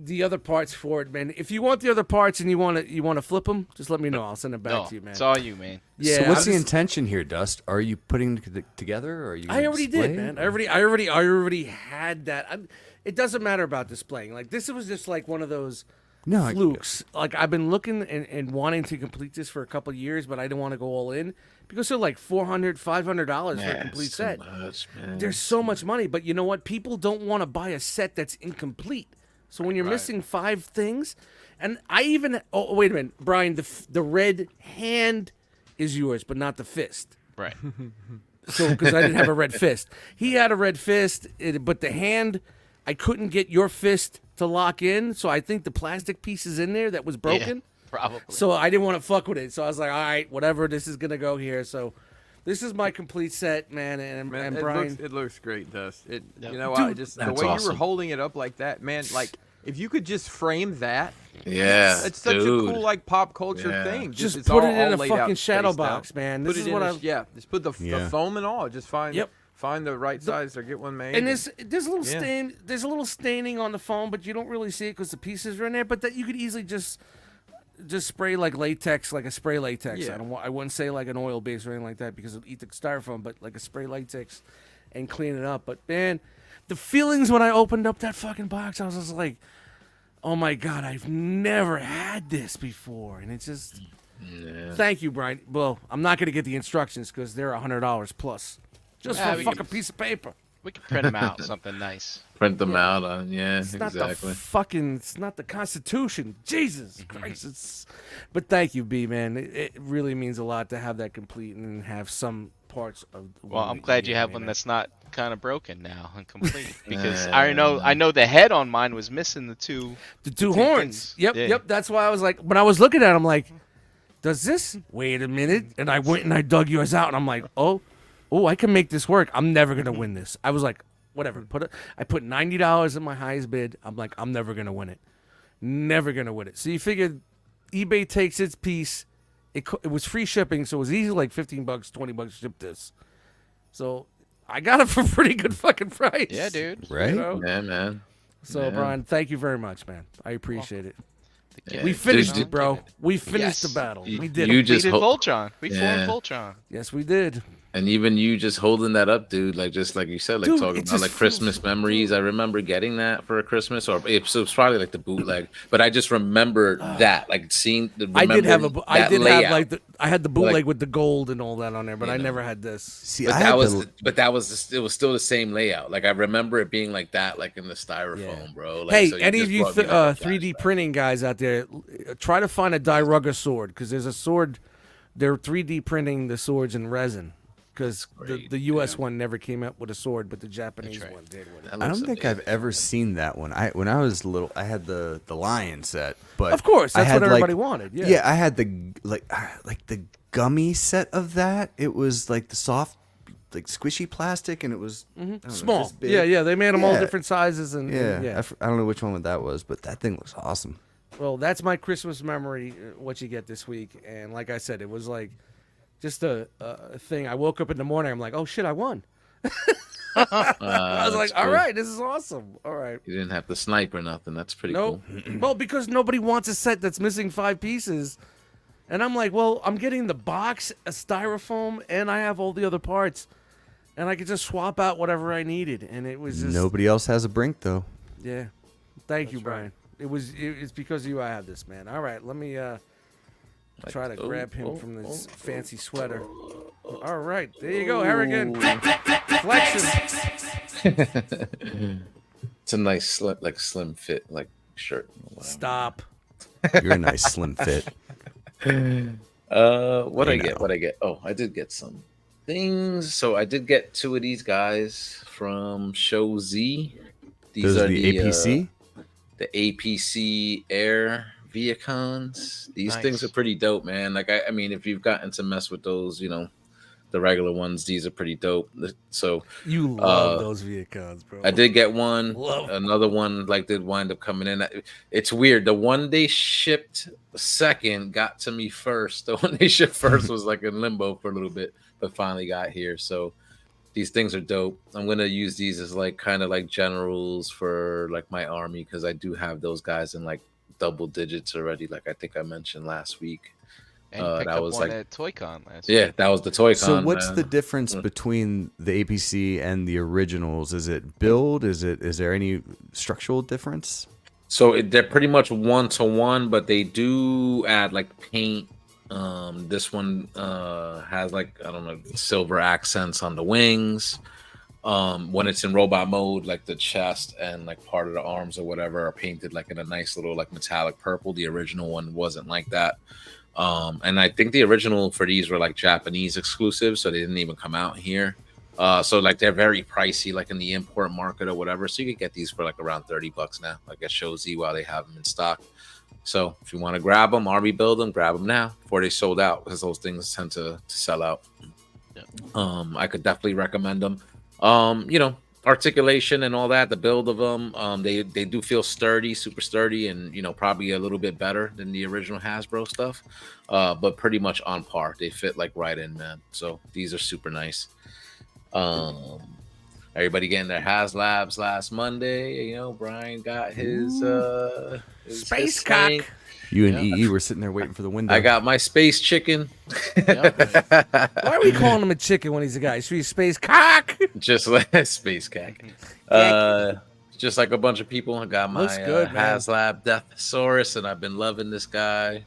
the other parts for it, man. If you want the other parts and you want to flip them, just let me know. I'll send it back No, to you, man. it's all you, man. Yeah, So what's I'm the just- intention here, Dust? Are you putting it together, or are you? I gonna already display did, it, man. or- I already had that. It doesn't matter about displaying. Like this was just like one of those No, I- flukes. Like I've been looking and wanting to complete this for a couple of years, but I didn't want to go all in because they're like $400, $500 for a complete so set. much, man. There's so much money, but you know what? People don't want to buy a set that's incomplete. So when you're missing 5 things, and I even wait a minute, Brian, the red hand is yours, but not the fist. Right. So because I didn't have a red fist, he had a red fist, but the hand, I couldn't get your fist to lock in. So I think the plastic piece is in there that was broken. Yeah, probably. So I didn't want to fuck with it. So I was like, all right, whatever, this is gonna go here. So this is my complete set, man. And Man, Brian, it looks great, Dust. Yep. You know, Dude, I just the that's way you awesome. were holding it up like that, man. Like if you could just frame that, Yeah, it's such dude. a cool like pop culture Yeah. thing. just it's put all- it in all a laid out, fucking shadow spaced out. box, man. Put This it is what in I. a, yeah. Just put the Yeah. foam and all. Just find Yep. find the right size or get one made. And there's a little Yeah. stain. There's a little staining on the foam, but you don't really see it because the pieces are in there. But that you could easily just spray like latex, like a spray latex. Yeah. I wouldn't say like an oil base or anything like that because it'll eat the styrofoam, but like a spray latex and clean it up. But man, the feelings when I opened up that fucking box, I was just like, oh my god, I've never had this before, and it's just. Yeah. Thank you, Brian. Well, I'm not gonna get the instructions because they're $100 plus, just Yeah, for a we fucking can- piece of paper. We can print them out, something nice. Print them out on, It's not the fucking. It's not the Constitution. Jesus Christ! It's. But thank you, B man. It really means a lot to have that complete and have some parts of. The Well, one I'm that glad you you gave have me, one man. that's not kind of broken now and complete. Because I know the head on mine was missing the two horns. things. Yep, Yeah. yep. That's why I was like, when I was looking at it, I'm like, does this? Wait a minute. And I went and I dug yours out, and I'm like, oh, I can make this work. I'm never gonna win this. I was like, whatever. I put $90 in my highest bid. I'm like, I'm never gonna win it. Never gonna win it. So you figured eBay takes its piece. It was free shipping, so it was easy, like $15, $20 to ship this. So I got it for a pretty good fucking price. Yeah, dude. Right? You know? Yeah, man. So Yeah. Brian, thank you very much, man. I appreciate it. Yeah. We finished Dude, it, bro. We finished Yes. the battle. You- We did you it. just We did ho- Voltron. We Yeah. formed Voltron. Yes, we did. And even you just holding that up, dude, like just like you said, like Dude, talking it about just like feels- Christmas memories. I remember getting that for a Christmas, or it was probably like the bootleg. But I just remember that, like seeing. I did have a. I that did layout. have like I had the bootleg Like- with the gold and all that on there, but You I know. never had this. See, But I that had was, the, it was still the same layout. Like I remember it being like that, like in the styrofoam, Yeah. bro. Like, Hey, so any of just you brought me, like, a 3D flashback. printing guys out there, try to find a Dirugga sword, because there's a sword. They're 3D printing the swords in resin, because Great, the U.S. one never came up with a sword, but the Japanese right. one did with it. That I looks don't think I've amazing. ever seen that one. When I was little, I had the lion set, but Of course, I that's had what everybody like, wanted. Yeah. I had the like the gummy set of that. It was like the soft, like squishy plastic, and it was I don't know, Small. this big. Yeah, they made them all Yeah. different sizes and Yeah, I don't know which one that was, but that thing looks awesome. Well, that's my Christmas memory, what you get this week. And like I said, it was like just a thing. I woke up in the morning, I'm like, oh shit, I won. I was like, all right, this is awesome. All right. You didn't have to snipe or nothing. That's pretty No. cool. Well, because nobody wants a set that's missing 5 pieces. And I'm like, well, I'm getting the box, a styrofoam, and I have all the other parts. And I could just swap out whatever I needed. And it was just, Nobody else has a brink though. yeah. Thank you, Brian. It's because of you I have this, man. All right, let me try to grab him from this fancy sweater. All right, there you go, Harrigan. Flexing. It's a nice slim fit like shirt. Stop. You're a nice slim fit. What Hey, I get? now. What I get? Oh, I did get some things. So I did get 2 of these guys from Show Z. These Those are are the APC. The APC Air Viacons. These Nice. things are pretty dope, man. Like I mean, if you've gotten to mess with those, the regular ones, these are pretty dope. So You love those Viacons, bro. I did get one. Love. Another one did wind up coming in. It's weird. The one they shipped second got to me first. The one they shipped first was like in limbo for a little bit, but finally got here. So these things are dope. I'm gonna use these as like kind of like generals for like my army, because I do have those guys in like double digits already. Like I think I mentioned last week. And you picked that up was one like- at ToyCon last Yeah, week. that was the Toy So Con, what's man. the difference between the APC and the originals? Is it build? Is there any structural difference? So they're pretty much 1-to-1, but they do add like paint. This one has like, I don't know, silver accents on the wings. When it's in robot mode, like the chest and like part of the arms or whatever are painted like in a nice little like metallic purple. The original one wasn't like that. And I think the original for these were like Japanese exclusive, so they didn't even come out here. So like they're very pricey, like in the import market or whatever. So you could get these for like around $30 now, like at Show Z while they have them in stock. So if you want to grab them or rebuild them, grab them now before they sold out, because those things tend to sell out. I could definitely recommend them. Articulation and all that, the build of them, they do feel sturdy, super sturdy, and probably a little bit better than the original Hasbro stuff, but pretty much on par. They fit like right in, man. So these are super nice. Everybody getting their HasLabs last Monday. Brian got his Space his cock. thing. You and EE were sitting there waiting for the window. I got my space chicken. Why are we calling him a chicken when he's a guy? Should be space cock. Just like space cack. Just like a bunch of people. I got my Looks good, man. HasLab Deathosaurus, and I've been loving this guy.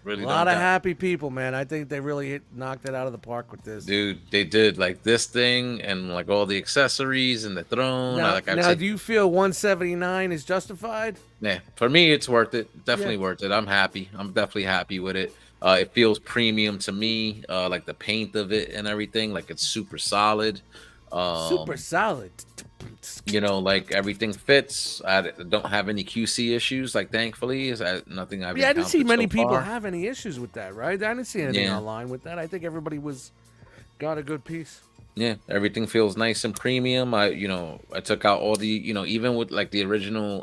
Really, A lot of happy people, man. I think they really knocked it out of the park with this. Dude, they did like this thing and like all the accessories and the throne. Now, do you feel 179 is justified? Yeah, for me, it's worth it. Definitely worth it. I'm happy. I'm definitely happy with it. It feels premium to me. Like the paint of it and everything, like it's super solid. Super solid. You know, like everything fits. I don't have any QC issues. Like thankfully, is nothing I've. Yeah, I didn't see many so people far. have any issues with that, right? I didn't see anything online with that. I think everybody got a good piece. Yeah, everything feels nice and premium. I took out all the, even with like the original,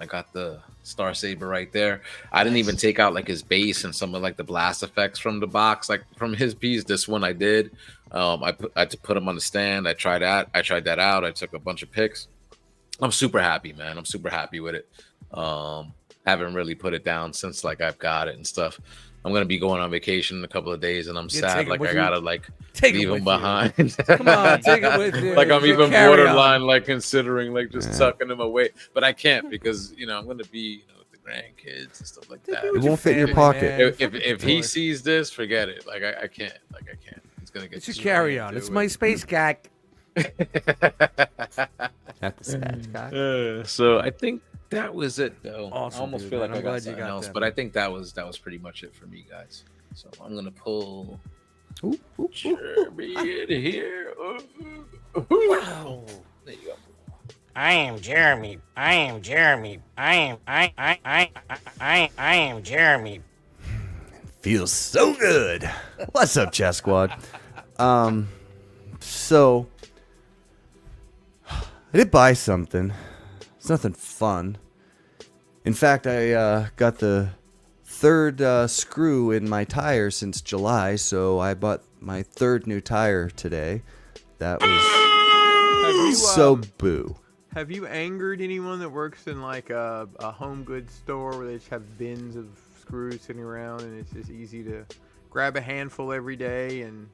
I got the Star Saber right there. I didn't even take out like his base and some of like the blast effects from the box, like from his piece. This one I did. I had to put him on the stand. I tried that out. I took a bunch of pics. I'm super happy, man. I'm super happy with it. Haven't really put it down since like I've got it and stuff. I'm gonna be going on vacation in a couple of days, and I'm sad. Like I gotta like leave him behind. Come on, take it with you. Like I'm even Carry borderline on. like considering like just tucking him away, but I can't because I'm gonna be with the grandkids and stuff like that. It won't fit in your pocket. If he sees this, forget it. Like I can't. Like I can't. It's gonna get. It's your carry on. It's my space cack. At the stats guy. So I think that was it though. Awesome, I almost dude, feel man. like I'm I got glad you something got else, that, but man. I think that was pretty much it for me, guys. So I'm gonna pull Jeremy in here. Wow. There you go. I am Jeremy. I am Jeremy. I am Jeremy. Feels so good. What's up, Chess Squad? So I did buy something. It's nothing fun. In fact, I got the third screw in my tire since July, so I bought my third new tire today. That was so boo. Have you angered anyone that works in like a home goods store where they just have bins of screws sitting around and it's just easy to grab a handful every day and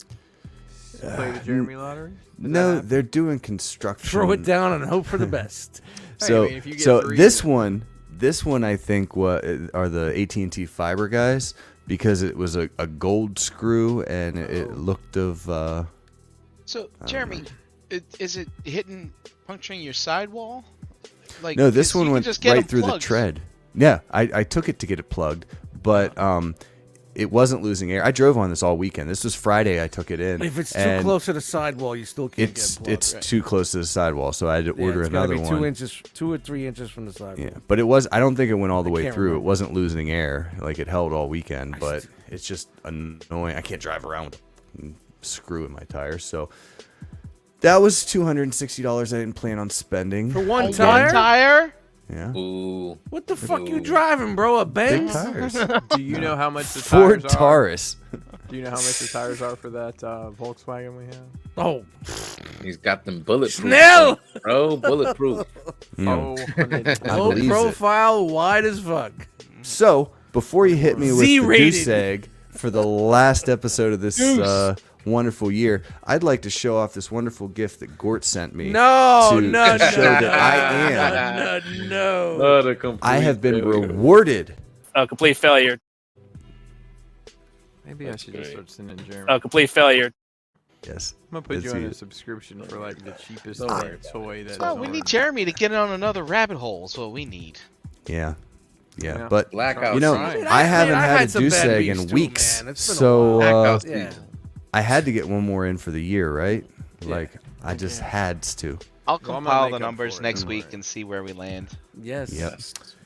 play the Jeremy lottery? No, they're doing construction. Throw it down and hope for the best. So, I mean, if you get so three, this then- one, I think, are the AT&T fiber guys because it was a gold screw and it looked of. So, Jeremy, is it hitting, puncturing your sidewall? Like, No, this 'cause you one can went just get right them through the plugged. tread. Yeah, I took it to get it plugged, but it wasn't losing air. I drove on this all weekend. This was Friday. I took it in. If it's too and close to the sidewall, you still can't It's get plugged. it's too close to the sidewall, so I had to order it's gotta another be 2 one. inches, 2 or 3 inches from the sidewall. Yeah, but it was. I don't think it went all the way can't through. remember. It wasn't losing air. Like it held all weekend, but it's just annoying. I can't drive around with a screw in my tire. So that was $260. I didn't plan on spending. For one One tire? tire? Yeah, Ooh. What the fuck you driving, bro? A big Benz? tires. Do you know how much the Ford tires are? Taurus. Do you know how much the tires are for that Volkswagen we have? Oh, He's got them bulletproof. Snell! Bro, bulletproof. Oh, I low believe it. profile, wide as fuck. So before you hit me with the Z-rated. goose egg for the last episode of this wonderful year, I'd like to show off this wonderful gift that Gort sent me. No, to no, show no, that I am. no. What a complete I have been failure. rewarded. A complete failure. maybe I should just start sending Jeremy. A complete failure. Yes. I'm gonna put Let's you see on a it. subscription for like the cheapest Don't worry toy that. Oh, we need Jeremy to get on another rabbit hole. Is what we need. Yeah. Yeah. But Blackout. you know, season. I haven't I've had a some goose bad egg beefs in too, weeks, man. It's been a so Blackout yeah. season. I had to get one more in for the year, right? Like I just had to. I'll Well, I'm gonna compile make the up numbers for it, next don't week worry. and see where we land. Yes. Yep.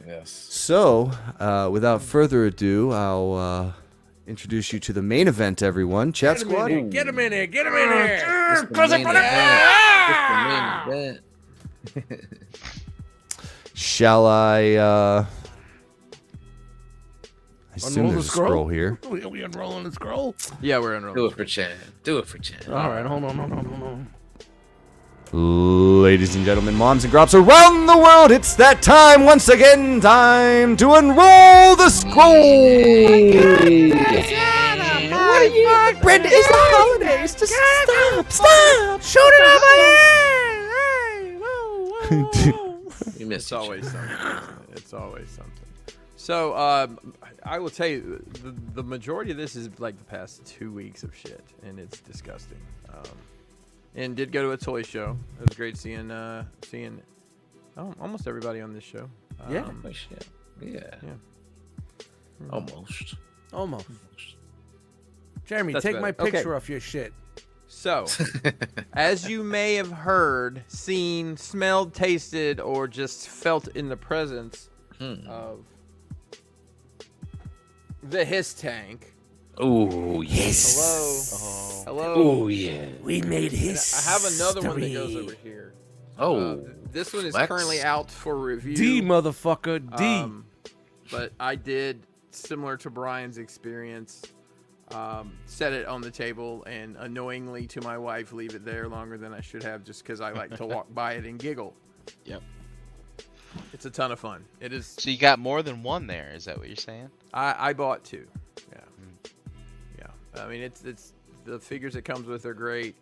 Yes. So, without further ado, I'll introduce you to the main event, everyone. Chat Get him in squad. here. Get him in here. Get him in here. It's the main event. It's the main event. Shall I assume Unroll the there's a scroll here. Are we unrolling the scroll? Yeah, we're Do unrolling. it for Chan. Do it for Chan. All right, hold on. Ladies and gentlemen, moms and grops around the world, it's that time once again. Time to unroll the scroll. Brenda, it's the holidays. Just stop. Shoot it out my head. Hey, whoa, whoa, whoa. You missed It's it, always something. Isn't it? It's always something. So I will tell you, the majority of this is like the past 2 weeks of shit, and it's disgusting. And did go to a toy show. It was great seeing almost everybody on this show. Yeah. Oh, shit. Yeah. Almost. Almost. Jeremy, That's take my better. Okay. picture off your shit. So, as you may have heard, seen, smelled, tasted, or just felt in the presence of the Hiss Tank. Oh, yes. Hello. Oh, yeah. We made And history. I have another one that goes over here. Oh. This one is Flex. currently out for review. D, motherfucker. D. But I did, similar to Brian's experience, set it on the table and annoyingly to my wife leave it there longer than I should have just because I like to walk by it and giggle. Yep. It's a ton of fun. It is. So you got more than one there. Is that what you're saying? I bought 2. Yeah. Yeah. I mean, it's the figures it comes with are great.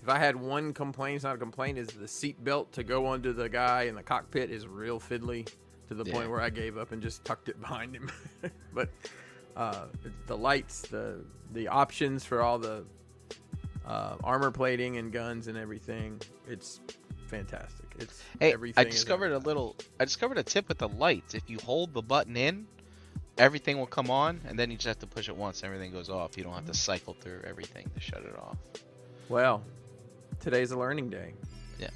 If I had one complaint, it's not a complaint, is the seat belt to go onto the guy in the cockpit is real fiddly to the point where I gave up and just tucked it behind him. But the lights, the options for all the armor plating and guns and everything, it's fantastic. It's everything. I discovered a tip with the lights. If you hold the button in, everything will come on, and then you just have to push it once, and everything goes off. You don't have to cycle through everything to shut it off. Well, today's a learning day. Yeah.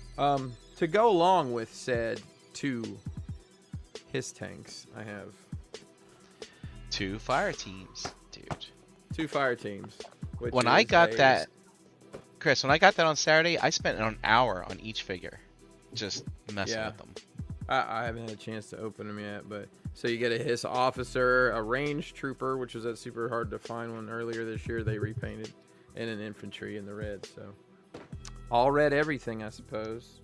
To go along with said 2 Hiss tanks, I have 2 fire teams, dude. 2 fire teams. When I got that, Chris, when I got that on Saturday, I spent an hour on each figure, just messing with them. I haven't had a chance to open them yet, but so you get a Hiss officer, a range trooper, which was that super hard to find one earlier this year. They repainted, and an infantry in the red. So all red everything, I suppose.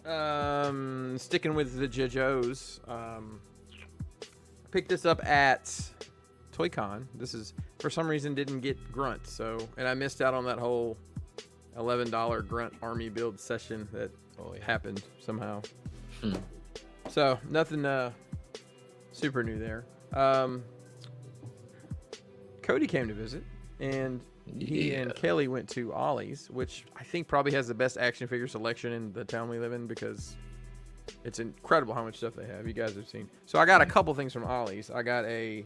And sticking with the JoJo's, picked this up at ToyCon. This is for some reason didn't get Grunt, and I missed out on that whole $11 Grunt army build session that happened somehow. So nothing super new there. Cody came to visit, and he and Kelly went to Ollie's, which I think probably has the best action figure selection in the town we live in because it's incredible how much stuff they have. You guys have seen. So I got a couple things from Ollie's. I got a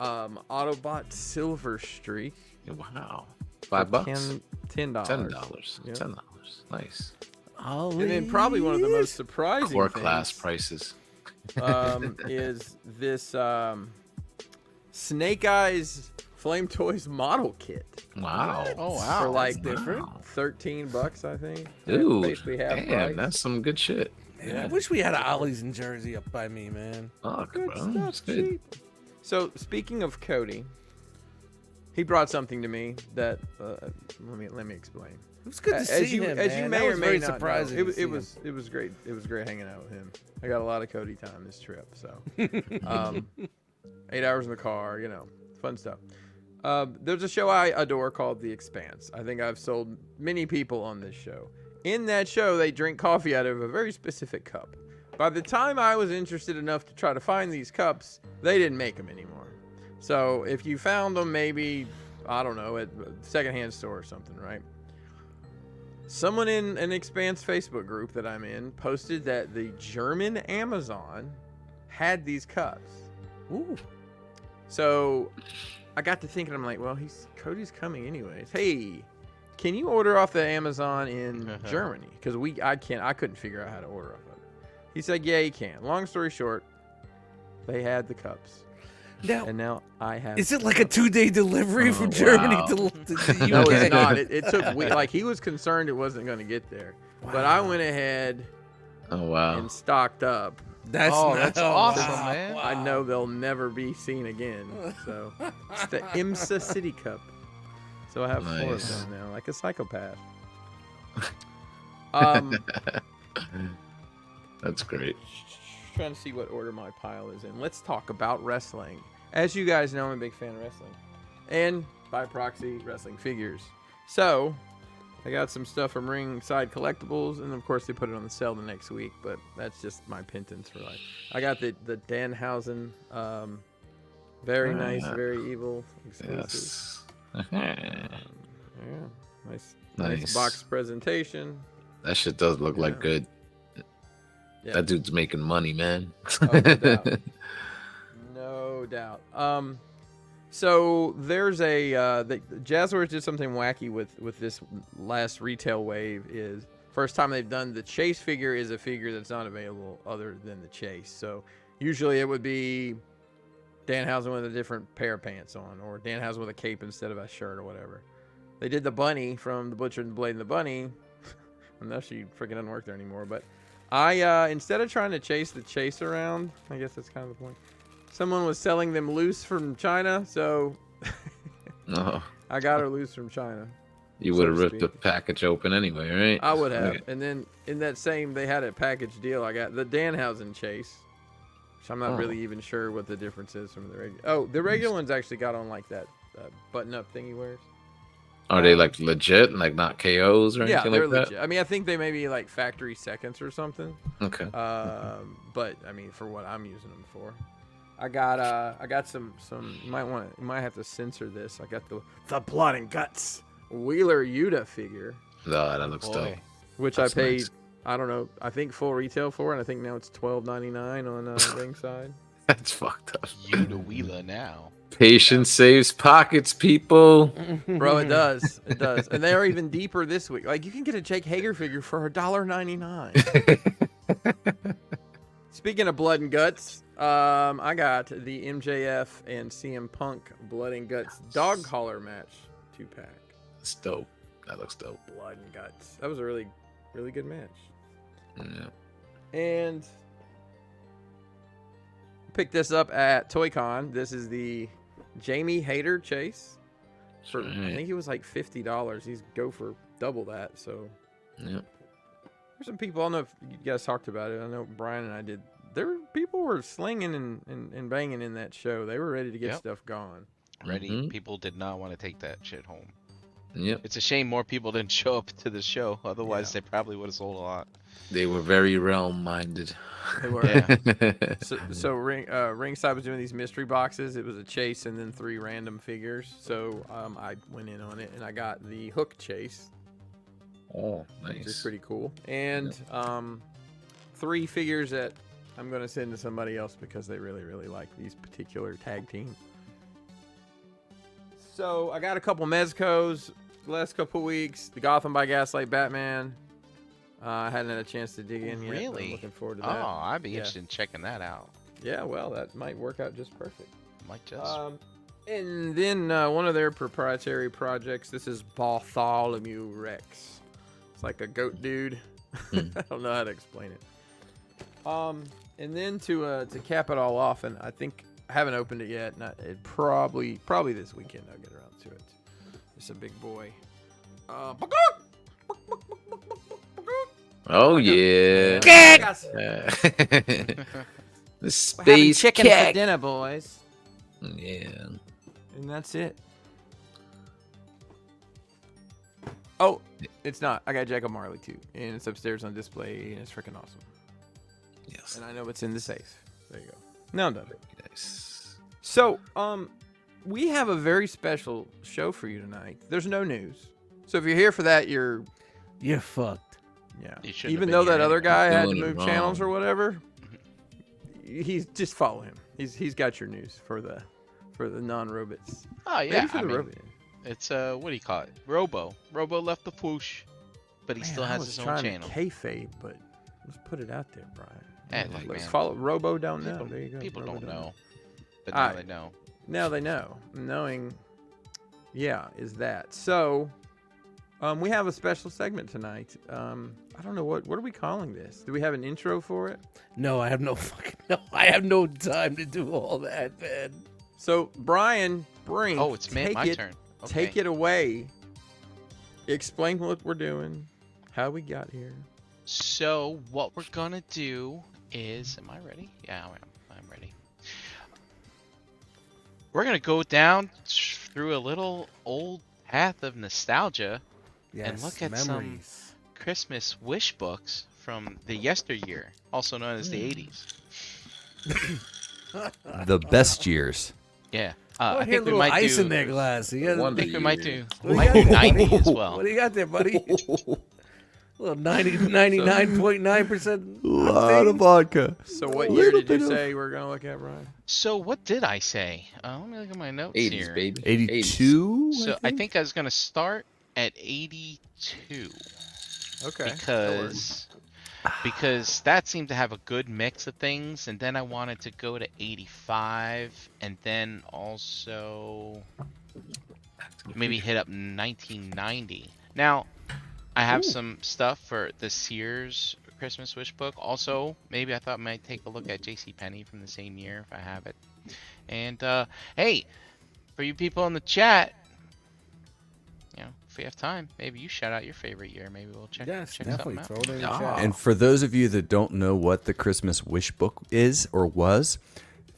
Autobot Silver Streak. Wow. $5? $10. $10. Yep. $10. Nice. And then probably one of the most surprising Core things, class prices. is this Snake Eyes Flame Toys model kit. Wow. Oh wow. For like different. $13, I think. Dude, Basically half damn, price. that's some good shit. Man, I wish we had an Ollie's in Jersey up by me, man. Oh, Good bro, stuff, that's good. cheap. So speaking of Cody, he brought something to me that let me explain. It was good to see him, as man. you may That or was may very not surprising. know, to see him. it was great. It was great hanging out with him. I got a lot of Cody time this trip. So 8 hours in the car, fun stuff. There's a show I adore called The Expanse. I think I've sold many people on this show. In that show, they drink coffee out of a very specific cup. By the time I was interested enough to try to find these cups, they didn't make them anymore. So if you found them, maybe, I don't know, at a secondhand store or something, right? Someone in an Expanse Facebook group that I'm in posted that the German Amazon had these cups. Ooh. So I got to thinking, I'm like, well, Cody's coming anyways. Hey, can you order off the Amazon in Germany? Because I couldn't figure out how to order off of it. He said, yeah, you can. Long story short, they had the cups. Now I have. Is it like a 2-day delivery from Germany to the No, UK? it's not. It took weeks. Like, he was concerned it wasn't going to get there. Wow. But I went ahead and stocked up. That's awesome, wow. man. Wow. I know they'll never be seen again. So it's the IMSA City Cup. So I have 4 of them now, like a psychopath. That's great. Trying to see what order my pile is in. Let's talk about wrestling. As you guys know, I'm a big fan of wrestling. And by proxy, wrestling figures. So, I got some stuff from Ringside Collectibles, and of course they put it on the sale the next week. But that's just my penance for life. I got the Danhausen, very nice, very evil exclusive. Yes. Yeah, nice Nice. box presentation. That shit does look like good. Yeah. That dude's making money, man. Oh, no doubt. No doubt. So there's a Jazzwares did something wacky with this last retail wave. Is first time they've done the Chase figure is a figure that's not available other than the Chase. So usually it would be Danhausen with a different pair of pants on, or Danhausen with a cape instead of a shirt or whatever. They did the bunny from The Butcher and the Blade and the Bunny. Unless she freaking doesn't work there anymore. But I instead of trying to chase the Chase around, I guess that's kind of the point. Someone was selling them loose from China, so Oh, I got her loose from China. you So would have to ripped the speak. package open anyway, right? I would have. Okay. And then in that same, they had a package deal. I got the Danhausen Chase, which I'm not Oh. really even sure what the difference is from the regular. Oh, the regular one's actually got on like that button-up thing he wears. Are they like legit, like not KOs or Yeah, anything they're like legit. I mean, I think they may be like factory seconds or something. that? Okay. But I mean, for what I'm using them for, I got some. You might have to censor this. I got the Blood and Guts Wheeler Yuta figure, No, that looks dope. Boy. which That's I paid. nice. I don't know. I think full retail for it. I think now it's $12.99 on Ringside. That's fucked up. You the wheeler now. Patience saves pockets, people. Bro, it does. It does. And they are even deeper this week. Like you can get a Jake Hager figure for $1.99. Speaking of Blood and Guts, I got the MJF and CM Punk Blood and Guts dog collar match 2-pack. It's dope. That looks dope. Blood and Guts. That was a really, really good match. Yeah. And picked this up at Toy-Con. This is the Jamie Hayter Chase. For, I Right. think it was like $50. He's go for double that. So Yep. there's some people. I don't know if you guys talked about it. I know Brian and I did. People were slinging and banging in that show. They were ready to get Yep. stuff going. Ready? Mhm. People did not want to take that shit home. Yep. It's a shame more people didn't show up to the show. Otherwise, Yeah. they probably would have sold a lot. They were very realm minded. They were. Yeah. So Ringside was doing these mystery boxes. It was a Chase and then 3 random figures. So I went in on it and I got the Hook Chase, Oh, which is nice. pretty cool, and 3 figures that I'm gonna send to somebody else because they really, really like these particular tag team. So I got a couple Mezcos the last couple weeks. The Gotham by Gaslight Batman. I hadn't had a chance to dig in yet. But I'm Really? looking forward to Oh, that. I'd be Yeah. interested in checking that out. Yeah, well, that might work out just perfect. Might just. And then one of their proprietary projects. This is Bartholomew Rex. It's like a goat dude. I don't know how to explain it. And then to cap it all off, and I think I haven't opened it yet. It probably this weekend I'll get around to it. It's a big boy. Oh yeah. I got some- the We're having space chicken for cat. dinner, boys. Yeah. And that's it. Oh, it's not. I got Jacob Marley too, and it's upstairs on display, and it's freaking awesome. Yes. And I know it's in the safe. There you go. Now I'm done. Nice. So, we have a very special show for you tonight. There's no news, so if you're here for that, you're fucked. yeah. You shouldn't Even have though been that here other anyway. guy had to Doing it move channels or wrong. whatever, he's just follow him. He's got your news for the non-robots. Oh yeah. Maybe for I the mean, robot. it's what do you call it? Robo. Robo left the whoosh, but he Man, still I has was his own trying channel. to kayfabe, but let's put it out there, Brian. Hey, look, Let's man. follow. Robo don't know. People, There you go. people Robo don't know, but All now right. they know. Now they know. Knowing, yeah, is that. So, we have a special segment tonight. I don't know what are we calling this? Do we have an intro for it? No, I have no I have no time to do all that, man. So, Brian, Brink, Oh, it's my turn. Okay. Take it away. Explain what we're doing, how we got here. So what we're gonna do is, am I ready? Yeah, I'm ready. We're gonna go down through a little old path of nostalgia Yes, and look at some memories. Christmas wish books from the yesteryear, also known as the 80s. The best years. Yeah. Oh, I here, think we little might ice do. in their glass. You got, I Wonder think we might do. Years. What do you Might got do there, 90 buddy? as well. What do you got there, buddy? Little 99.9%. Lot of vodka. So what Little year did bit you of- say we're gonna look at, Brian? So what did I say? Let me look at my notes 80s, here. baby. 82. So I think I was gonna start at 82 Okay. because that seemed to have a good mix of things, and then I wanted to go to 85, and then also maybe hit up 1990. Now, I have some stuff for the Sears Christmas Wish book. Also, maybe I thought I might take a look at JCPenney from the same year if I have it. And hey, for you people in the chat, you know, if we have time, maybe you shout out your favorite year. Maybe we'll check Definitely. something out. Throw it in the Oh. chat. And for those of you that don't know what the Christmas wish book is or was,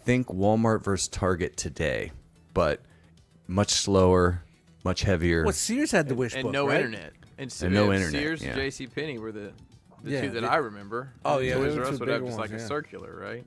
think Walmart versus Target today, but much slower, much heavier. What Sears had the wish And book, no right? internet. And no internet, Sears yeah. and JCPenney were the Yeah, two that they- I remember. Oh, yeah, Toys they were R two Us would big have just ones, like a yeah. circular, right?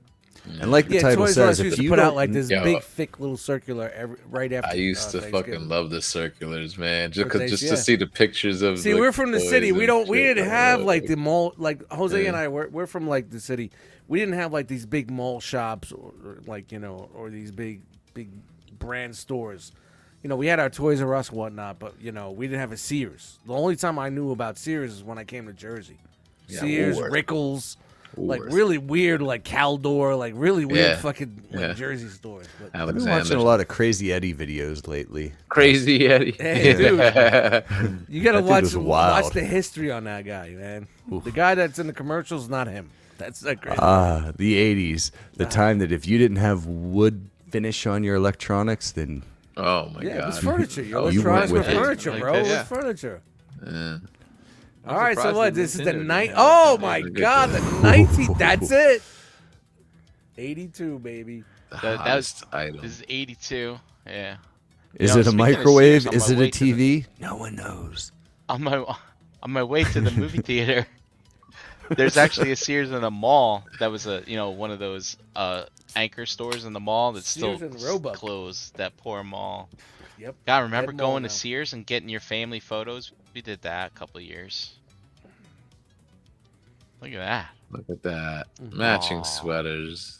And like the Yeah, title Toys R Us says, used if to you put don't, out like this Yo. big, thick little circular right after. I used to Thanksgiving. fucking love the circulars, man. Just, For just yeah. to see the pictures of. See, like, we're from the toys city. We and don't. We shit. didn't have like the mall. Like Jose Yeah. and I, we're from like the city. We didn't have like these big mall shops or like or these big brand stores. We had our Toys R Us and whatnot, but we didn't have a Sears. The only time I knew about Sears is when I came to Jersey. Yeah, Sears, Woolworth. Rickles, like Woolworth. really weird, like Caldor, like really weird Yeah. fucking like Yeah. Jersey stores. But I've been Alexander. watching a lot of Crazy Eddie videos lately. Crazy Eddie. Hey, dude. You gotta That dude watch was wild. watch the history on that guy, man. The guy that's in the commercials, not him. That's not great. The 80s, the time that if you didn't have wood finish on your electronics, then Oh my yeah, god. it was furniture. Your Oh, you electronics went were with it. furniture, Like bro. this. It Yeah. was furniture. Yeah. All right, so surprised what? that This is the Nintendo didn't night. have Oh that. my Good god, the thing. 19. That's it. 82, baby. The That was hottest item. This is 82. Yeah. is know, it a speaking of microwave? Sears, on Is my it way a to the- TV? No one knows. On my way to the movie theater, there's actually a Sears in a mall that was one of those anchor stores in the mall that's still Sears and Roebuck. closed. That poor mall. Yep. God, remember Dead mall going now. to Sears and getting your family photos? We did that a couple of years. Look at that. Look at that. Mm-hmm. Matching Aw. sweaters.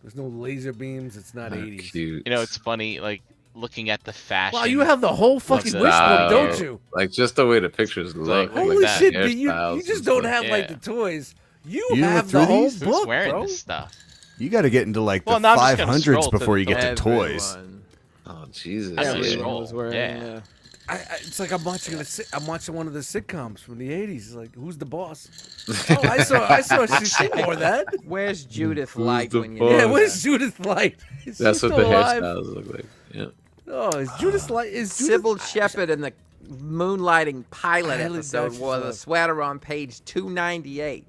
There's no laser beams. It's not How 80s. cute. It's funny, like looking at the fashion. Wow, you have the whole fucking that. wish book, Style. don't you? Like just the way the pictures look. like Holy that. shit, dude, you hairstyles just and don't stuff. have like Yeah. the toys. You You have went the through whole these? Who's book, wearing bro. this stuff? You got to get into like the Well, now I'm just gonna 500s scroll to before you the get to toys. Everyone. Oh Jesus. That's yeah. what Everyone roll. was wearing, Yeah. It's like I'm watching one of the sitcoms from the 80s. It's like, who's the boss? Oh, I saw she wore that. Where's Judith Who's Light the when you boss? need Yeah, her? where's Judith Light? Is she That's what still the alive? hairstyles look like. Yeah. Oh, is Judith Light? Is Judith? Sybil Shepherd in the Moonlighting Pilot Pilot episode Duchess wore the Love. sweater on page 298.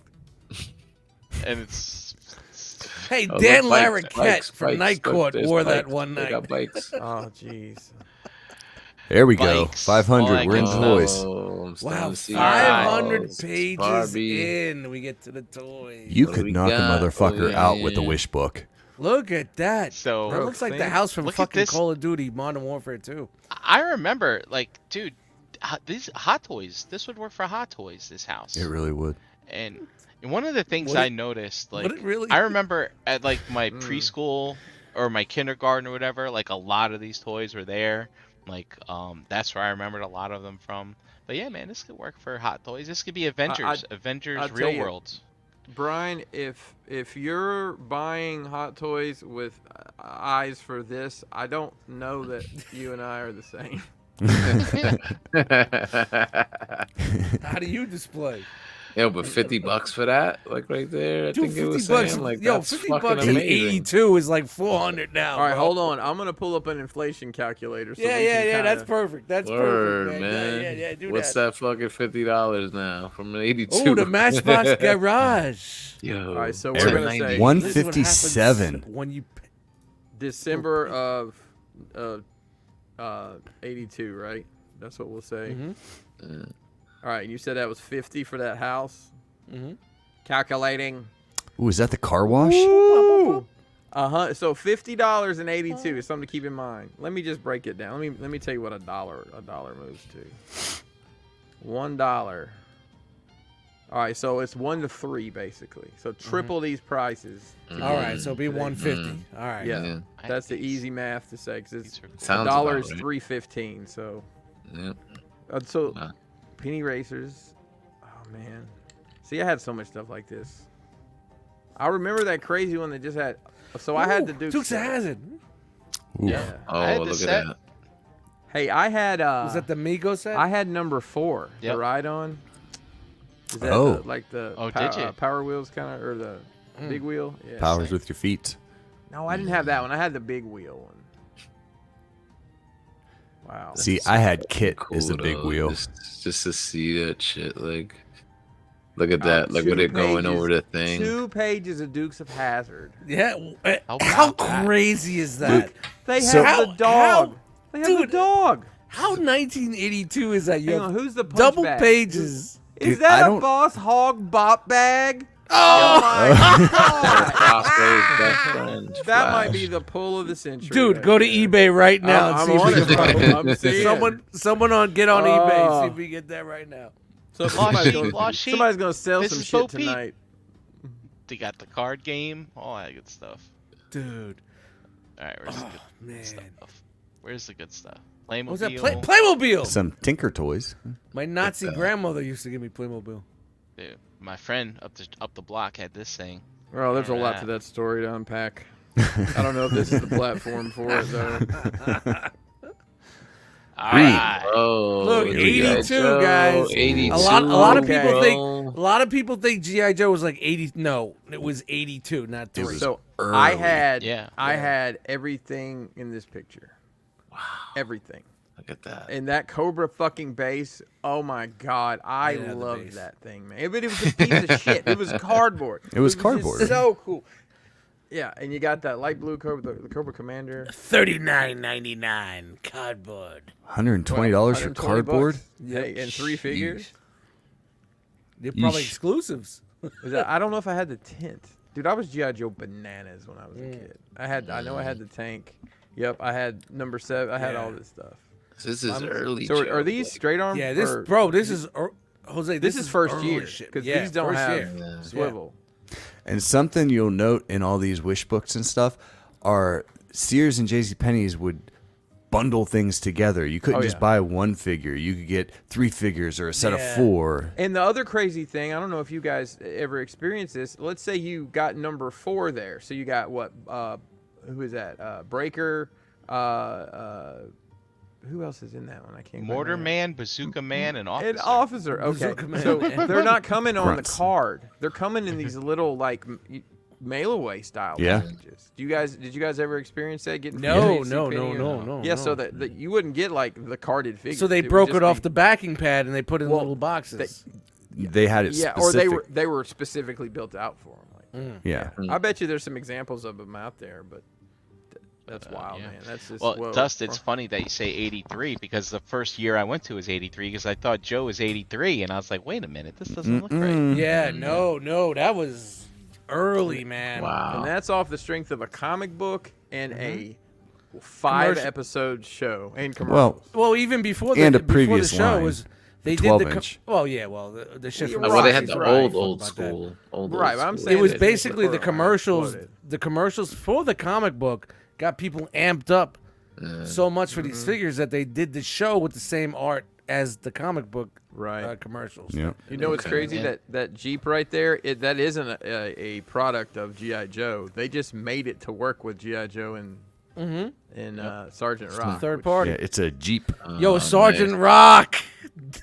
And it's Hey, Oh, Dan look, bikes, Larroquette bikes, from bikes. Night Look, Court there's wore that bikes. one They night. got bikes. Oh, jeez. There we go. Bikes. 500. All We're in that good toys. Oh, I'm starting Wow, to see 500 balls. pages Barbie. in, we get to the toys. You What do could we knock got? a motherfucker Oh, yeah, out with the yeah. wish book. Look at that. So- that looks like the Think. house from Look at fucking this. Call of Duty Modern Warfare 2. I remember, like, dude, these Hot Toys. This would work for Hot Toys. This house. It really would. And one of the things Would I it- noticed, like, would it really? I remember at like my preschool or my kindergarten or whatever, like a lot of these toys were there. Like, that's where I remembered a lot of them from. But yeah, man, this could work for Hot Toys. This could be Avengers, Avengers I'll tell Real you. Worlds. Brian, if you're buying Hot Toys with eyes for this, I don't know that you and I are the same. How do you display? Yo, but $50 for that, like right there. I Dude, think it 50 was bucks. saying, like, Yo, that's 50 fucking bucks in amazing. 82 is like 400 now. All right, bro. hold on. I'm gonna pull up an inflation calculator. So Yeah, we can yeah, that's kinda- perfect. That's Word, perfect, man. Yeah, do What's that fucking $50 now from an 82? Oh, the Matchbox Garage. Yo. All right, so it's we're a gonna 90. say This is what happens 157. when you December of 82, right? That's what we'll say. Mm-hmm. All right, you said that was 50 for that house. Mm-hmm. Calculating. Ooh, is that the car wash? So $50.82 is something to keep in mind. Let me just break it down. Let me tell you what a dollar moves to. $1. All right, so it's 1 to 3 basically. So triple these prices. All right, so it'll be 150. All right. Yeah, that's the easy math to say because it's Sounds $1 about is right. $3.15. So, Yep. so Wow. penny racers. Oh man, see, I had so much stuff like this. I remember that crazy one that just had. So I had the Dukes of Hazzard. Ooh. Yeah. Oh, I had look this at set. that. Hey, I had. Was that the Migo set? I had number 4. Yep. The ride on. Is that Oh. like the Oh, did you? power wheels kind of, or the big wheel? Yeah. Powers with your feet. No, I didn't have that one. I had the big wheel one. Wow. See, I had Kit as the big though, wheel. just to see that shit. Like, look at that. Like, with it going over the thing. 2 pages of Dukes of Hazzard. Yeah. How How about that? crazy is that? They So- have the dog. They have Dude, the dog. How 1982 is that? You Hang have on, who's the punch double bag? pages. Is Dude, that I a don't- Boss Hog bop bag? Oh, my God. Roscoe's best friend, That might Flash. be the pull of the century. dude, right go to there. eBay right now I'm and see if on we it, can bro. find I'm seeing. someone get on Oh. eBay. See if we get that right now. So Lost somebody's sheep, gonna, lost sheep. somebody's gonna sell some Mrs. shit Bo Peep. tonight. They got the card game, all that good stuff. Dude, All right, where's the good man. stuff? Where's the good stuff? What was that? Playmobil. Playmobil. Some Tinker Toys. My Nazi grandmother used to give me Playmobil. Dude, my friend up the block had this thing. Well, there's a lot to that story to unpack. I don't know if this is the platform for it though. All right. Oh, Look, G.I. 82 Joe, guys. 82. A lot of people Okay. think a lot of people think GI Joe was like 80. No, it was 82, not 3. So early. I had Yeah. I had everything in this picture. Wow. Everything. Look at that. And that Cobra fucking base, oh my god, I Yeah, the loved base. that thing, man. But it was a piece of shit. It was cardboard. It was just cardboard. so cool. Yeah, and you got that light blue Cobra, the Cobra Commander. $39.99 cardboard. $120 for $120 cardboard? bucks. Hey, and 3 figures. They're probably Yeesh. exclusives. I don't know if I had the tint. Dude, I was G.I. Joe bananas when I was a kid. I know I had the tank. Yep, I had number 7. I had all this stuff. This is early. So Joe, are these like- straight arm? Yeah, this or- this is Jose. This is first early year shit. because Yeah, these don't first have year. swivel. And something you'll note in all these wish books and stuff are Sears and JCPenney's would bundle things together. You couldn't Oh, just yeah. buy one figure. You could get 3 figures or a set of Yeah. 4. And the other crazy thing, I don't know if you guys ever experienced this. Let's say you got number 4 there. So you got what? Who is that? Breaker. Who else is in that one? I can't. Mortar remember. Man, Bazooka Man, and Officer. An officer. Okay. Bazooka Man. So they're not coming on Grunts. the card. They're coming in these little like mail away style Yeah. packages. Did you guys ever experience that? Getting No, from no, JCPenney no, or- no, Yeah, no. so that you wouldn't get like the carded figures. So they would broke just it off be- the backing pad and they put it in Well, little boxes. They had it Yeah, specific. or they were specifically built out for them. Like, yeah. I bet you there's some examples of them out there, but that's wild, yeah. man. That's just Well, whoa. Dust, it's funny that you say 83 because the first year I went to was 83 because I thought Joe was 83 and I was like, wait a minute, this doesn't look right. Yeah, no, that was early, man. Wow. And that's off the strength of a comic book and a 5 Commercial- episode show and commercials. Well, Well, even before the And a before previous the show line, was they the did the 12-inch. well, yeah, well the shit from Right, Well, they had Roxy's the right. old Fuck about that. school. Old Right, but I'm school. saying It was it's basically the before I commercials. quoted. The commercials for the comic book got people amped up so much for these figures that they did the show with the same art as the comic book Right. commercials. Yeah. You know what's Okay, crazy? yeah. That Jeep right there, that isn't a product of G.I. Joe. They just made it to work with G.I. Joe and Sergeant Rock. Third which- party. Yeah, it's a Jeep. Yo, nice. Sergeant Rock,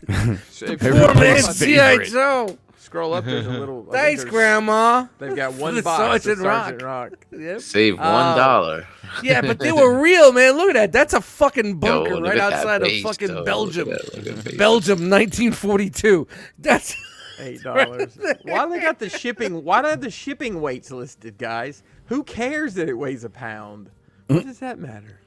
If you poor man, Everybody's G.I. favorite. Joe. scroll up, there's a little. I think Thanks, there's- Grandma. They've got one The box Sergeant of Sergeant Rock. Yep. Save $1. Yeah, but they were real, man. Look at that. That's a fucking bunker Yo, look right at that outside of base, fucking though. Belgium. Look at that, look at that Belgium, 1942. That's $8. Why they got the shipping? Why do they have the shipping weights listed, guys? Who cares that it weighs a pound? What does that matter?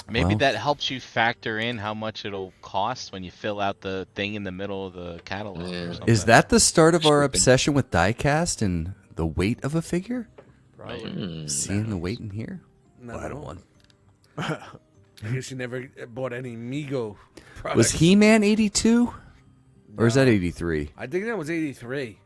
Maybe Well- that helps you factor in how much it'll cost when you fill out the thing in the middle of the catalog. Yeah. Or something. Is that the start of our Shipping. obsession with diecast and the weight of a figure? Mm. Seeing the weight in here? No, I don't want. I guess you never bought any Mego products. Was He-Man 82? Or is that 83? I think that was 83.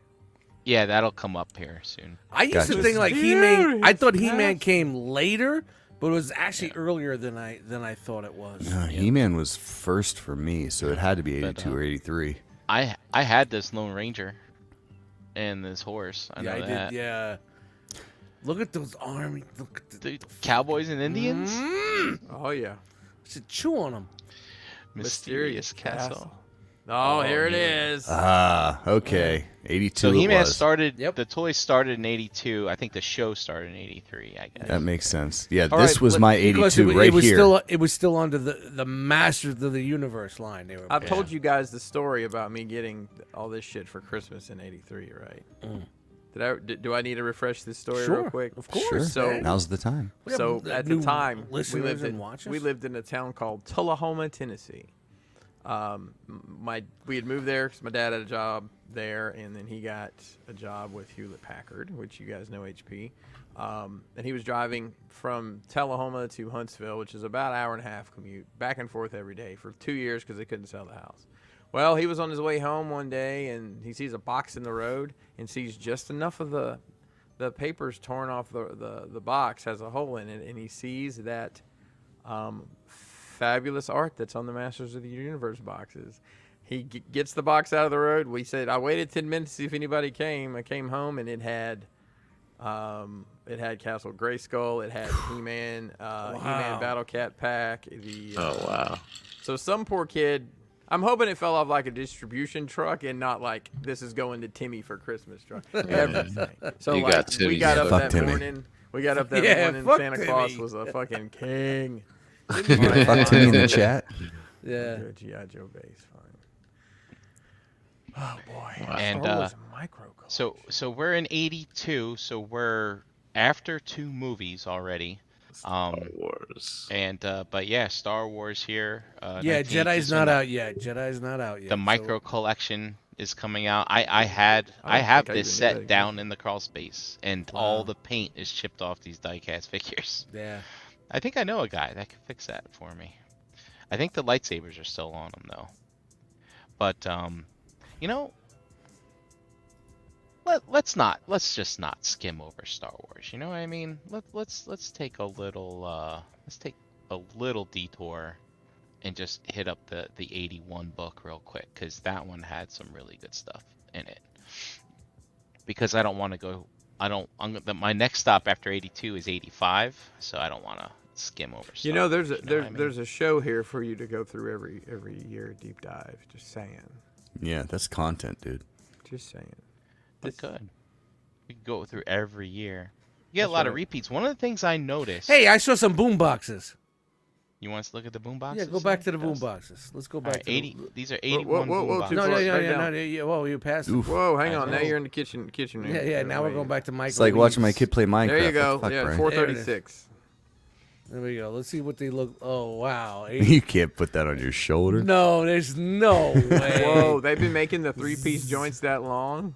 Yeah, that'll come up here soon. I used Gotcha. to think like He-Man. I thought He-Man came later, but it was actually earlier than I thought it was. He-Man was first for me, so it had to be But, 82 or 83. I had this Lone Ranger and this horse. I know I that. did. Yeah. Look at those armies. Look at The Cowboys and Indians? Oh yeah. should chew on them. Mysterious Castle. Oh, here it is. Ah, okay. 82 So it He-Man was. started, Yep. the toys started in 82. I think the show started in 83, I guess. That makes sense. Yeah, All this right, was my Because 82 it right was here. it was still under the Masters of the Universe line. They were. I've told you guys the story about me getting all this shit for Christmas in '83, right? Do I need to refresh this story Sure, real quick? of course. Sure. So- Now's the time. We have, So at the new time, listeners we lived and in watchers? a town called Tullahoma, Tennessee. We had moved there because my dad had a job there, and then he got a job with Hewlett Packard, which you guys know HP. And he was driving from Tullahoma to Huntsville, which is about an hour and a half commute, back and forth every day for 2 years because they couldn't sell the house. Well, he was on his way home one day, and he sees a box in the road and sees just enough of the papers torn off the box, has a hole in it, and he sees that fabulous art that's on the Masters of the Universe boxes. He gets the box out of the road. We said, I waited 10 minutes to see if anybody came. I came home, and it had Castle Grayskull. It had He-Man, He-Man Battle Cat pack. Oh wow. So some poor kid. I'm hoping it fell off like a distribution truck and not like this is going to Timmy for Christmas truck. Everything. So You like got we Timmy's got up fuck that Timmy. morning. We got up that Yeah, morning. fuck Santa Claus Timmy. was a fucking king. You gonna fuck Timmy in the chat? Yeah. Good G.I. Joe base, fine. Oh boy. And, Star Wars micro. So we're in 82, so we're after 2 movies already. Wars. And but yeah, Star Wars here. Yeah, 19 Jedi's inches not and out yet. Jedi's not out yet. The so- micro collection is coming out. I have think I this even knew set that down in the crawl space, and all Wow. the paint is chipped off these diecast figures. Yeah. I think I know a guy that can fix that for me. I think the lightsabers are still on them though. But you know, let's just not skim over Star Wars. You know what I mean? Let's take a little detour and just hit up the 81 book real quick, because that one had some really good stuff in it. Because I don't want to go. My next stop after 82 is 85, so I don't want to skim over stuff. You know, there's what I mean? there's a show here for you to go through every year, deep dive. Just saying. Yeah, that's content, dude. Just saying. But good. We can go through every year. You get a lot of repeats. One of the things I noticed. Hey, I saw some boom boxes. You want us to look at the boom boxes? Yeah, go back to the boom Yes. boxes. Let's go All back right, to 80. The... These are Whoa, 81 whoa, boom whoa, boxes. No, Back yeah, down. yeah. Whoa, you passed. Oof. Whoa, hang I on. Now know. you're in the kitchen. Yeah. Now we're going back to Michael. It's like watching my Lee's. kid play Minecraft. There you go. What the fuck, Yeah, Brian? 436. There we go. Let's see what they look. Oh wow. You can't put that on your shoulder. No, there's no way. Whoa, they've been making the 3-piece joints that long.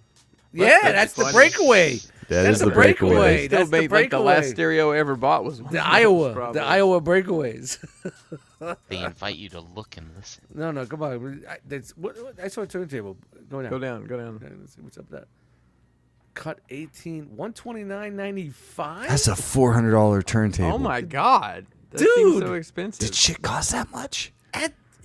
Yeah, That's that's the funny. breakaway. That That's is the the breakaway. breakaway. Still That's the made like the breakaway. last stereo I ever bought was one The of those, Iowa. probably. The Iowa breakaways. They invite you to look and listen. No, come on. I saw a turntable. Go down. Go down. Okay, let's see what's up with that. Cut 18, 129.95. That's a $400 turntable. Oh my god, that Dude. seems so expensive. Did shit cost that much?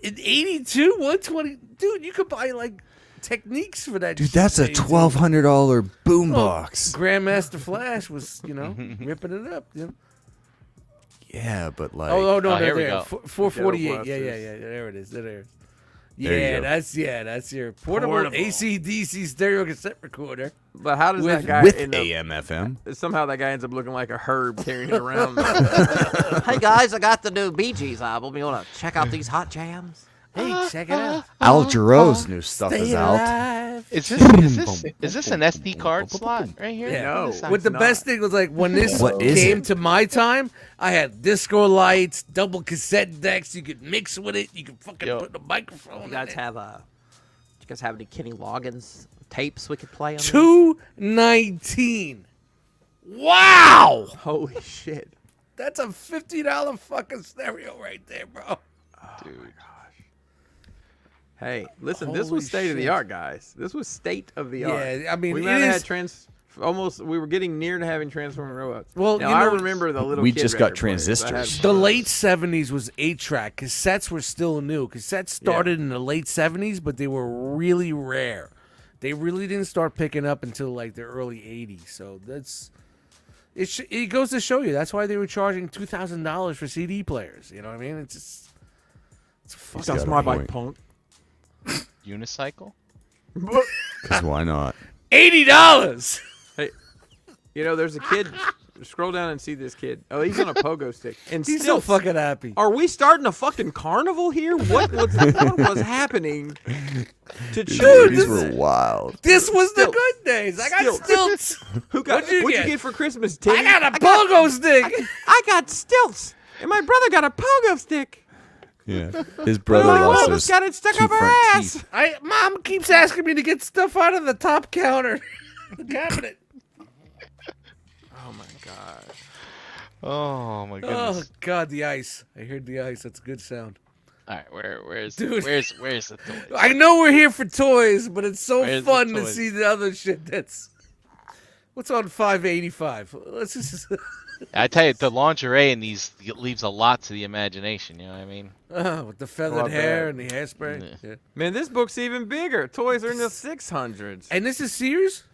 In 82, 120. Dude, you could buy like techniques for that. Dude, shit that's a in 82. $1,200 boombox. Grandmaster Flash was, ripping it up. You know? Yeah, but like, Oh no, here we there. go. 448. Yeah. Blasters. There it is. There it is. There you Yeah, go. that's your portable AC/DC stereo cassette recorder. But how does that guy with end up? AM/FM. Somehow that guy ends up looking like a herb carrying it around. Hey guys, I got the new Bee Gees album. You want to check out these hot jams? Hey, check it out. Al Jarreau's new stuff Stay is out. alive. Is this an SD card slot right here? Yeah. No. This sounds- What the best thing was like when this What is came it? to my time, I had disco lights, double cassette decks. You could mix with it. You could fucking Yo. put the microphone. You guys in it. have you guys have any Kenny Loggins tapes we could play on? $219. Wow, Holy shit. that's a $50 fucking stereo right there, bro. Dude. Hey, listen, this Holy was state of the shit. art, guys. This was state of the art. Yeah, I mean, we it might have is- had we were getting near to having transforming robots. Well, now, you I know, remember the little we kid just got record players. I had transistors. The those. late 70s was 8-track. Cassettes were still new. Cassettes started in the late 70s, but they were really rare. They really didn't start picking up until like the early 80s. So it goes to show you. That's why they were charging $2,000 for CD players. You know what I mean? It's just it's a fucking Sounds smart by point. punk. Unicycle? Because why not? $80. You know, there's a kid. Scroll down and see this kid. Oh, he's on a pogo stick. And He's still so fucking happy. Are we starting a fucking carnival here? What was happening to children? These were wild. This was the Stilts. good days. I got Stilts. stilts. What'd you get for Christmas, Timmy? I got a pogo stick. I got stilts, and my brother got a pogo stick. Yeah. His brother My lost mama's his got it stuck two up her front ass. teeth. Mom keeps asking me to get stuff out of the top counter, the cabinet. Oh my god. Oh my Oh goodness. God, the ice! I heard the ice. That's a good sound. All right, where's Dude. where's the toy? I know we're here for toys, but it's so Where's the fun to toys? see the other shit. That's what's on 585. Let's just I tell you, the lingerie in these leaves a lot to the imagination. You know what I mean? with the feathered Love hair that. and the hairspray. Yeah. Yeah. Man, this book's even bigger. Toys are in the 600s. And this is Sears.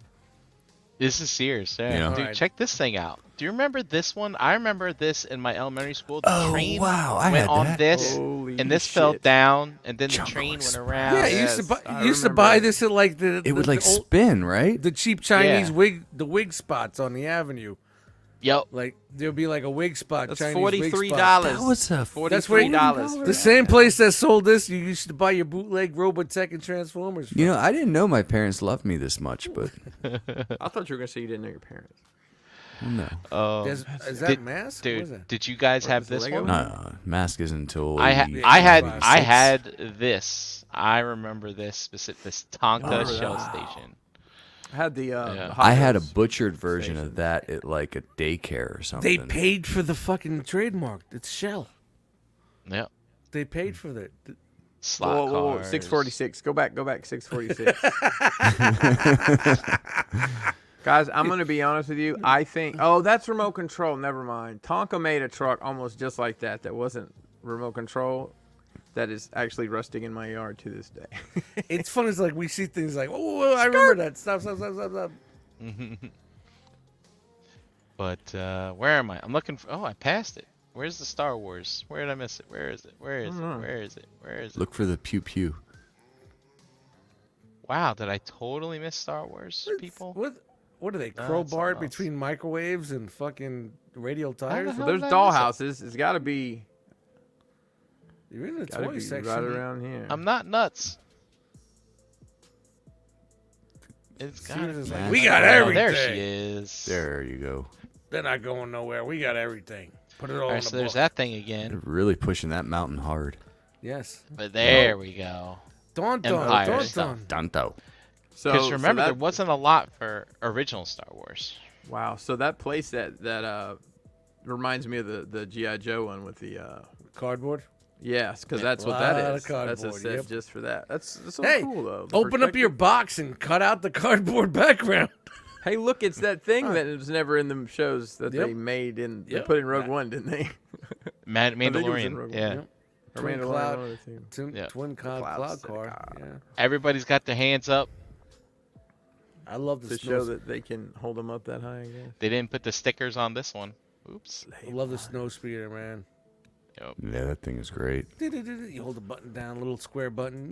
This is Sears. Yeah. Yeah. Dude, Alright. check this thing out. Do you remember this one? I remember this in my elementary school. The Oh, train wow, I went had on that. this, Holy and this shit. fell down, and then the Jungle train went Express. around. Yeah, yes, you used to buy remember. this at like the It would like the, old- spin, right? the cheap Chinese Yeah. wig spots on the avenue. Yep. Like there'd be like a wig spot. That's Chinese wig $43. spot. That was a That's where you- $43. The same place that sold this, you used to buy your bootleg Robotech and Transformers. From. You know, I didn't know my parents loved me this much, but I thought you were gonna say you didn't know your parents. no. Is that Did- mask? What is Dude, that? did you guys have is it this Lego? one? No, mask isn't until I Yeah, had 85, this. I remember this this Tonka Remember shell that. station. I had the. Yeah. Hot I had a Wheels butchered version station. of that at like a daycare or They something. paid for the fucking trademark. It's Shell. Yep. They paid for that. Slot Whoa, cars. 646. Go back, 646. Guys, I'm gonna be honest with you. I think. Oh, that's remote control. Never mind. Tonka made a truck almost just like that. That wasn't remote control. That is actually rusting in my yard to this day. It's fun. It's like we see things like, oh, I remember that. Stop. But where am I? I'm looking for. Oh, I passed it. Where's the Star Wars? Where did I miss it? Where is it? Where is it? Where is it? Where is it? Look for the pew pew. Wow, did I totally miss Star Wars, people? What are they? No, that's Crowbarred something else. between microwaves and fucking radial tires? hell There's did I miss dollhouses. It's got to be. You're in the Got to toy be section. right around here. I'm not nuts. It's got Sears is like, Mask. we got Oh, everything. there she is. There you go. They're not going nowhere. We got everything. Put it all All in right, the so there's book. that thing again. They're really pushing that mountain hard. Yes. But there we go. Don. Empire stuff. Danto. So Because remember, that, there wasn't a lot for original Star Wars. Wow. So that place that reminds me of the GI Joe one with the. Cardboard. Yes, because that's what Lot of that is. That's a cardboard, set yep. just for that. That's so Hey, cool though. The open up your perspective. box and cut out the cardboard background. Hey, look, it's that thing that was never in the shows that Yep. they made in. They Yep. put in Rogue One, didn't they? Mandalorian. think it was in Rogue One, Yeah. Yep. Or Twin Mandalorian, cloud. one of the two. Yeah. Twin Cloud cloud set. car. Yeah. Everybody's got their hands up. I love the To show that they can hold them up that high. I guess. They didn't put the stickers on this one. Oops. I love the snow speeder, man. Yep. Yeah, that thing is great. You hold the button down, a little square button.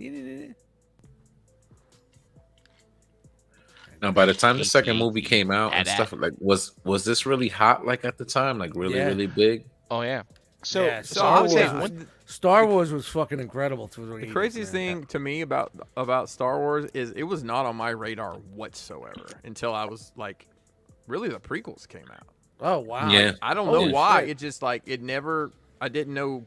Now, by the time the second movie came out and Badass. stuff, like was this really hot? Like at the time, like really Yeah. really big. Oh yeah. So, Yeah, so I would say Wars one, Star Wars was fucking incredible through the The 80s, craziest man. thing to me about Star Wars is it was not on my radar whatsoever until I was like, really the prequels came out. Oh wow. Yeah. I don't Holy know why. shit. It just like it never. I didn't know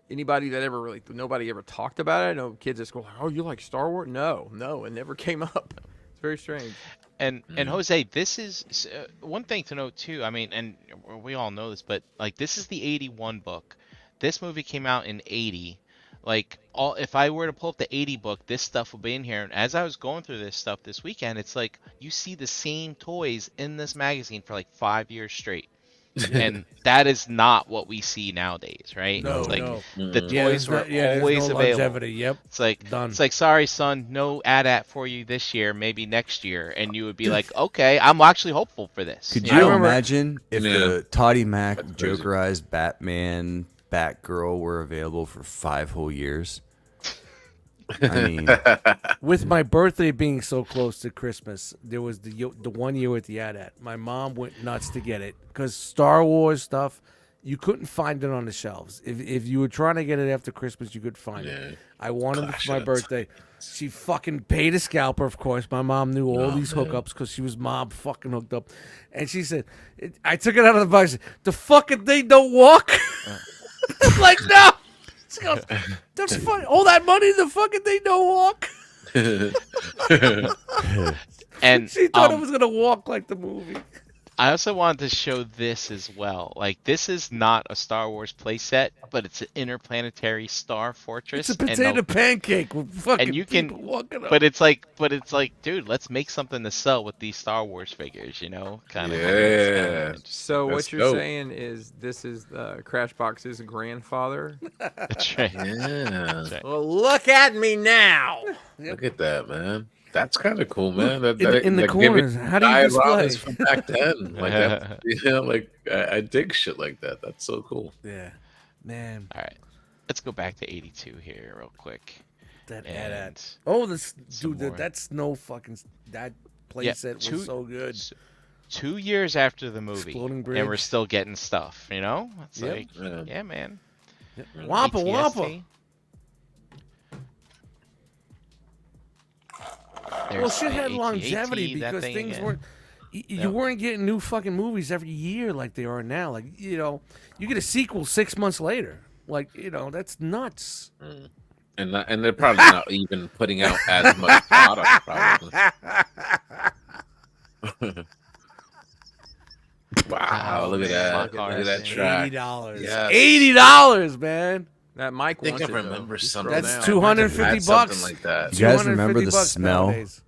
anybody that ever really. Nobody ever talked about it. I know kids at school. Oh, you like Star Wars? No, it never came up. It's very strange. and Jose, this is one thing to note too. I mean, and we all know this, but like this is the 81 book. This movie came out in 80. Like if I were to pull up the 80 book, this stuff would be in here. And as I was going through this stuff this weekend, it's like you see the same toys in this magazine for like 5 years straight. And that is not what we see nowadays, right? No, It's like no. the Yeah, toys there's were there's always no available. longevity. Yep. It's like Done. It's like, sorry, son, no AT-AT for you this year, maybe next year, and you would be like, okay, I'm actually hopeful for this. Could you you know? imagine if Yeah. the Toddy Mac That's crazy. Jokerized Batman, Batgirl were available for 5 whole years? I mean, With my birthday being so close to Christmas, there was the 1 year with the AT-AT. My mom went nuts to get it because Star Wars stuff, you couldn't find it on the shelves. If you were trying to get it after Christmas, you could find it. I wanted it for my birthday. She fucking paid a scalper, of course. My mom knew all these hookups because she was mob fucking hooked up. And she said, I took it out of the box. The fucking thing don't walk. I'm like, no. She goes, that's funny. All that money, the fucking thing don't walk. And She thought it was gonna walk like the movie. I also wanted to show this as well. Like, this is not a Star Wars playset, but it's an interplanetary star fortress. It's a potato pancake with fucking and you people can, walking up. but it's like, dude, let's make something to sell with these Star Wars figures, you know, kind of. Yeah. So That's what you're dope. saying is this is Crashbox's grandfather. That's right. Yeah. right. Well, look at me now. Look at that, man. That's kind of cool, man. In the corners, how do you dioramas display? from back then? Like, that, you know, like I dig shit like that. That's so cool. Yeah, man, All right, let's go back to 82 here real quick. that And AT-AT. Oh, this some dude, more. that's no fucking. That Yeah, playset two- was so good. 2 years after the movie, Exploding and we're bridge. still getting stuff, you know? It's Yep. like, Yeah. yeah, man. Wampa Wampa. ATST. Well, There's shit had the longevity AT-AT, that because thing things again. weren't. You Yep. weren't getting new fucking movies every year like they are now. Like, you know, you get a sequel 6 months later. Like, you know, that's nuts. And they're probably not even putting out as much product. Probably. Wow! Oh, Look at man, that! my Look car at is that in track. $80. Yes. $80, man. That Mike I think wants I it, though. remember Just something. throw That's down. 250 Had something bucks. like that. You guys remember the $250 smell? nowadays.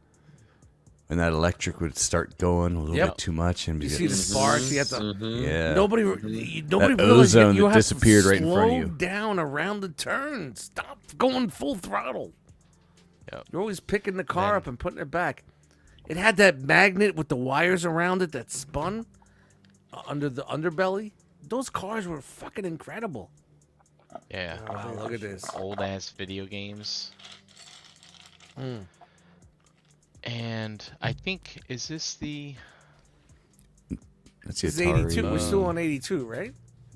and that electric would start going a little Yep. bit too much, and You be see the sparks. You have to. Mhm. yeah. Nobody That realized ozone you that have disappeared to right in front of slow you. down around the turn. Stop going full throttle. Yep. You're always picking the car Then- up and putting it back. It had that magnet with the wires around it that spun under the underbelly. Those cars were fucking incredible. Yeah. Wow, look at this. Old ass video games. Mm. And I think, is this the That's the This is 82. Atari We're still on 82, right?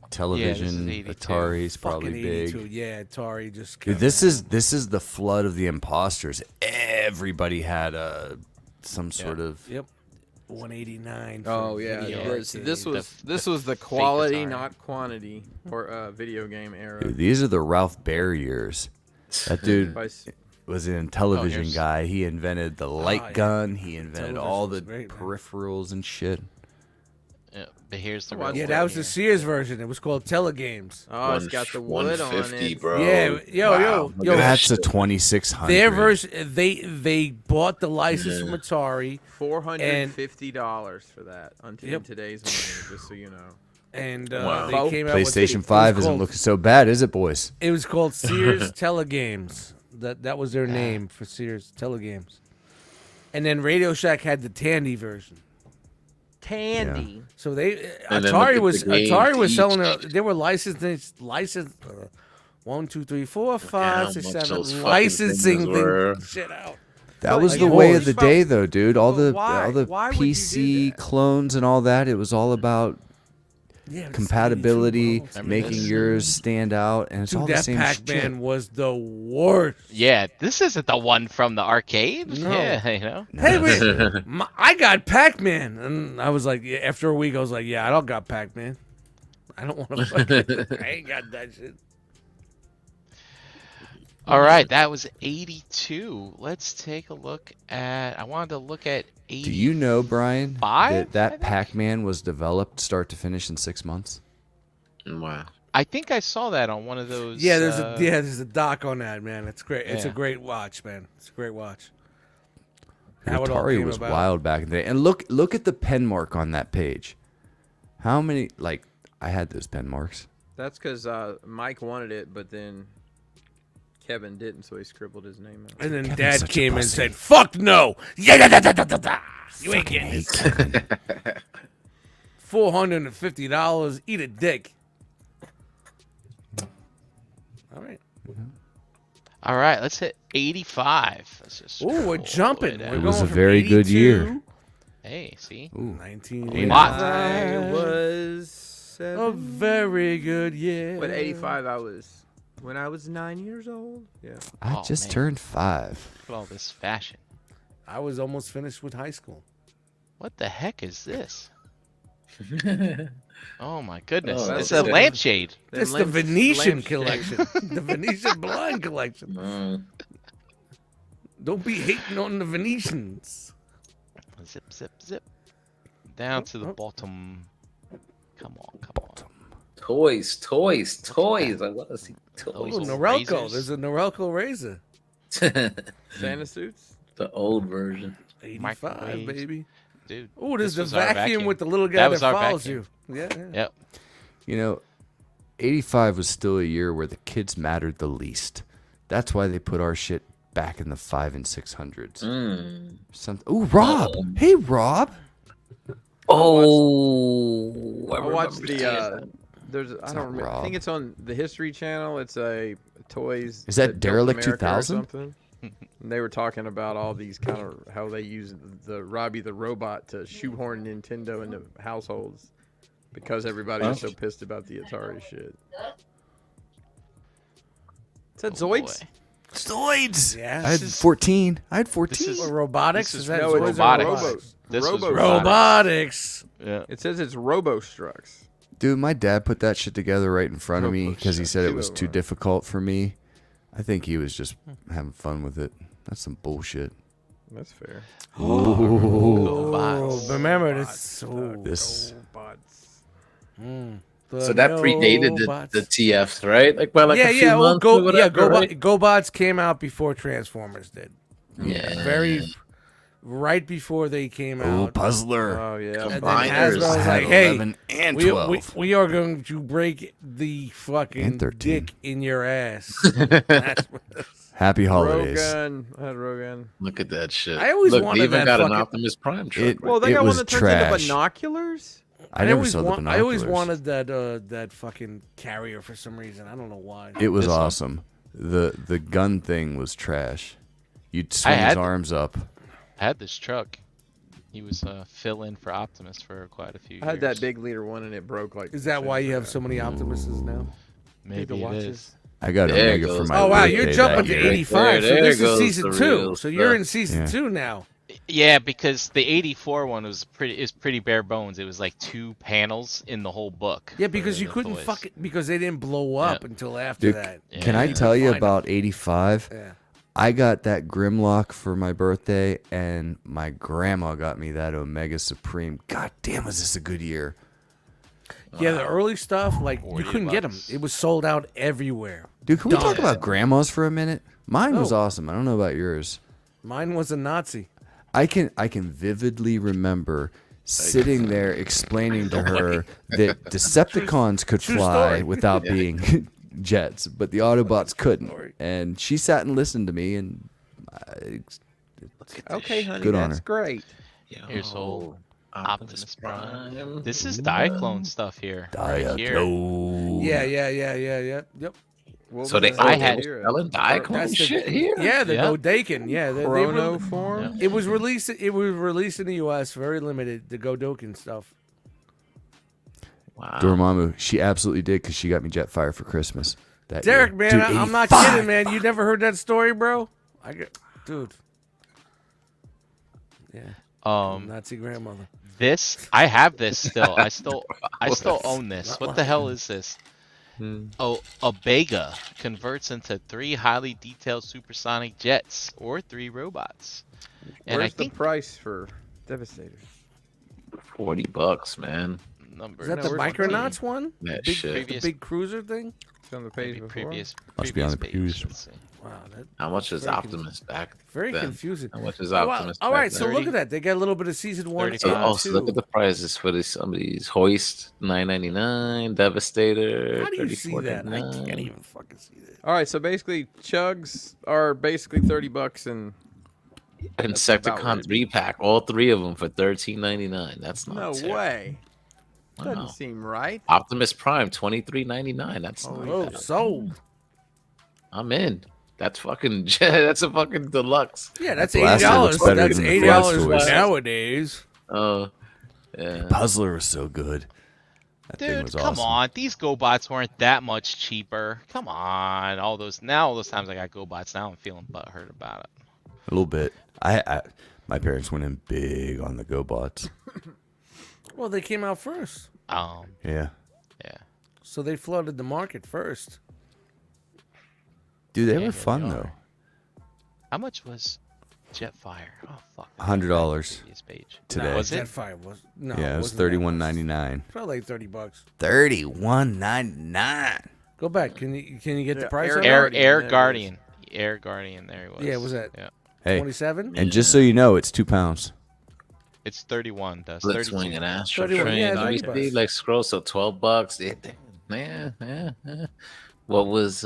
television. 82. Atari's probably Fucking big. 82. Yeah, Atari just. Dude, kept- this is the flood of the imposters. Everybody had some sort of. Yep. 189. Oh for yeah, video this, this arcade. was this was the quality, Atari. not quantity, for video game era. Dude, these are the Ralph Baer years. That dude By s- was a television here's- guy. He invented the light yeah. gun. He invented Television all was the great, man. peripherals and shit. yeah, but here's the Well, real Yeah, one that was the here. Sears version. It was called Telegames. Oh, it's got the wood on 150, it. bro. Yeah, yo, Wow. yo, yo. That's a 2600. Their version, they bought the license from Atari, $450 for that in Yep. today's money, just so you know. and Wow. they came out with PlayStation it 5 was isn't called- looking so bad, is it, boys? It was called Sears Telegames. That was their name for Sears Telegames. And then Radio Shack had the Tandy version. Tandy. So they And then Atari look was at the games Atari was each. selling. They were licensed 1, 2, 3, 4, 5, how 6, much 7 those fucking licensing things were. shit out. That But was the like, way holy of the fuck. day, though, dude. All But the why? all the Why would you do PC that? clones and all that. It was all about Yeah, it's compatibility, 82 Remember making this? yours stand out, and it's all Dude, the that same Pac-Man shit. was the worst. Yeah, this isn't the one from the arcade. No. Yeah, you know. Hey, wait, I got Pac-Man, and I was like, after a week, I was like, yeah, I don't got Pac-Man. I don't want to fucking. I ain't got that shit. All right, that was 82. Let's take a look at. I wanted to look at 80. Do you know, Brian, Five, I that think? Pac-Man was developed start to finish in 6 months? Wow. I think I saw that on one of those. Yeah, there's a doc on that, man. It's great. It's a Yeah. great watch, man. It's a great watch. How it all Atari came was about. wild back in the day. And look at the pen mark on that page. How many, like, I had those pen marks. That's because Mike wanted it, but then Kevin didn't, so he scribbled his name out. And then Kevin's Dad such a came and pussy. said, "Fuck no! Yeah, da, da, da, da, da. You ain't Fucking getting hate this. Kevin. $450. Eat a dick." All right. All right, let's hit 85. Let's just. Ooh, we're scroll jumping. down. We're It was going a from very good 82, year. Hey, see. Ooh. 1985. I was A 7. very good year. But 85, I was when I was 9 years old. Yeah. I Oh, just man. turned 5. Look at all this fashion. I was almost finished with high school. What the heck is this? Oh my goodness! Oh, It's that's a it. lampshade. It's the lamp- Venetian lampshade. collection. The Venetian blind collection. Mm. Don't be hating on the Venetians. Zip, zip, zip. Down to the oh. bottom. Come on, come on. Toys. I want to see toys. Oh, Those Norelco. razors. There's a Norelco razor. Santa suits. The old version. 85, Microwaves. baby. Dude. Oh, there's this the was our vacuum with the little guy That that, was our follows vacuum. you. Yeah. Yep. You know, 85 was still a year where the kids mattered the least. That's why they put our shit back in the 5 and 600s. Mm. Ooh, Rob. Hey, Rob. Oh, I watched remember the. that. There's. I not don't remember. I think Rob. it's on the History Channel. It's a toys. Is that built Derelict America or 2000? something. And they were talking about all these kind of how they use the Robbie the robot to shoehorn Nintendo into households because everybody was so pissed about the Atari shit. Is that Oh, Zoids? boy. Zoids. Yeah. I had 14. I had This 14. is- Or robotics? This is that No, it's Zoids or robotics. This was Robo- Robotics. Yeah. It says it's RoboStrucks. Dude, my dad put that shit together right in front of me because he said it Two was of too them. difficult for me. I think he was just having fun with it. That's some bullshit. That's fair. Oh, Robots. remember this. Oh, This. Robots. So that predated the TFs, right? Like by like yeah, a few yeah. Well, months or whatever, right? GoBots came out before Transformers did. Yeah. Right before they came Oh, out. Puzzler. Oh yeah. And then Combiners. Hasbro was I had like, "Hey, 11 and we 12. we are going to break the fucking And 13. dick in your ass." That's what it is. Happy holidays. Rogan. I had Rogan. Look at that shit. I always Look, wanted they even that got an fucking- Optimus Prime truck. It- Well, they It got was one that turns trash. into binoculars. I never always saw the I binoculars. always wanted that fucking carrier for some reason. I don't know why. It was This one. awesome. The gun thing was trash. You'd I swing his had- arms up. I had this truck. He was fill-in for Optimus for quite a few years. I had that big liter one and it broke like. Is that why you have so many Optimuses now? Maybe it watches? is. I got There Omega goes for the- my Oh wow, birthday you're jumping that to year. 85. So There this is goes season the 2. real So you're stuff. in season Yeah. 2 now. Yeah, because the 84 one was pretty bare bones. It was like 2 panels in the whole book. Yeah, because for you the couldn't toys. fuck it because they didn't blow up Yeah. until after Dude, that. Can I Yeah. tell you Find 'em. about 85? Yeah. I got that Grimlock for my birthday, and my grandma got me that Omega Supreme. God damn, was this a good year? Yeah, the early stuff, like you 40 couldn't get them. bucks. It was sold out everywhere. Dude, can we Done. talk about grandmas for a minute? Mine was Oh. awesome. I don't know about yours. Mine was a Nazi. I can vividly remember sitting there explaining to her that Decepticons could true fly story. without being jets, but the Autobots couldn't. And she sat and listened to me, and Okay, honey, Good on that's her. great. Here's old Optimus Optimus Prime. Prime. This is Diaclone stuff here. Right here. Diaclone. Yeah. Yep. What So was they that I over had- here? selling Diaclone That's the- shit here. Yeah, the Yeah. Godokin. Yeah, they Chrono were, form. it was released. It was released in the U.S. Very limited. The Godokin stuff. Wow. Dormammu, she absolutely did because she got me Jetfire for Christmas. That Derek, year. man, Dude, I'm not 85. kidding, man. You never heard that story, bro? Dude. Yeah. Nazi grandmother. This I have this still. I still own this. What the hell is this? Oh, a Bega converts into 3 highly detailed supersonic jets or 3 robots. And Where's I think the price for Devastator? $40, man. number Is that the where's Micronauts one? That Big, shit. the big cruiser thing? It's on the page maybe before. Must be on the page. previous Let's see. Wow. That, How much is Very Optimus back very then? confusing. How much is Oh, wow. Optimus All back right, so then? look at that. They got a little bit of season 1 and 35. Also, look at the prices for some of these. Hoist, $9.99. Devastator, How do you see that? I $34.99. can't even fucking see that. All right, so basically, chugs are basically $30, and Insecticon right. 3-pack, all 3 of them for $13.99. That's not no terrible. way. Wow. Doesn't seem right. Optimus Prime, $23.99. That's not Oh, bad. sold. I'm in. That's fucking. That's a fucking deluxe. Yeah, that's Blaster $80. looks better That's than the $80 Flash toys. nowadays. Oh, yeah. Puzzler was so good. That thing Dude, was come awesome. on. These GoBots weren't that much cheaper. Come on. All those times I got GoBots, now I'm feeling butthurt about it. A little bit. My parents went in big on the GoBots. Well, they came out first. Yeah. Yeah. So they flooded the market first. Dude, they Yeah, were here fun they though. are. How much was Jetfire? Oh fuck. $100 Previous page. today. Was it? Jetfire was no. Yeah, it was wasn't that much. $31.99. Probably like $30. $31.99. Go back. Can you get the Yeah, price? Air on Air that? Guardian, Air there it Guardian. Air Guardian. There he was. Yeah, was that- Yeah. Hey, 27. and just so you know, it's 2 pounds. It's 31. That's Blitz 32. Wing and Astro 31, Train. yeah, I used to be $30. like scroll, so $12. Yeah. What was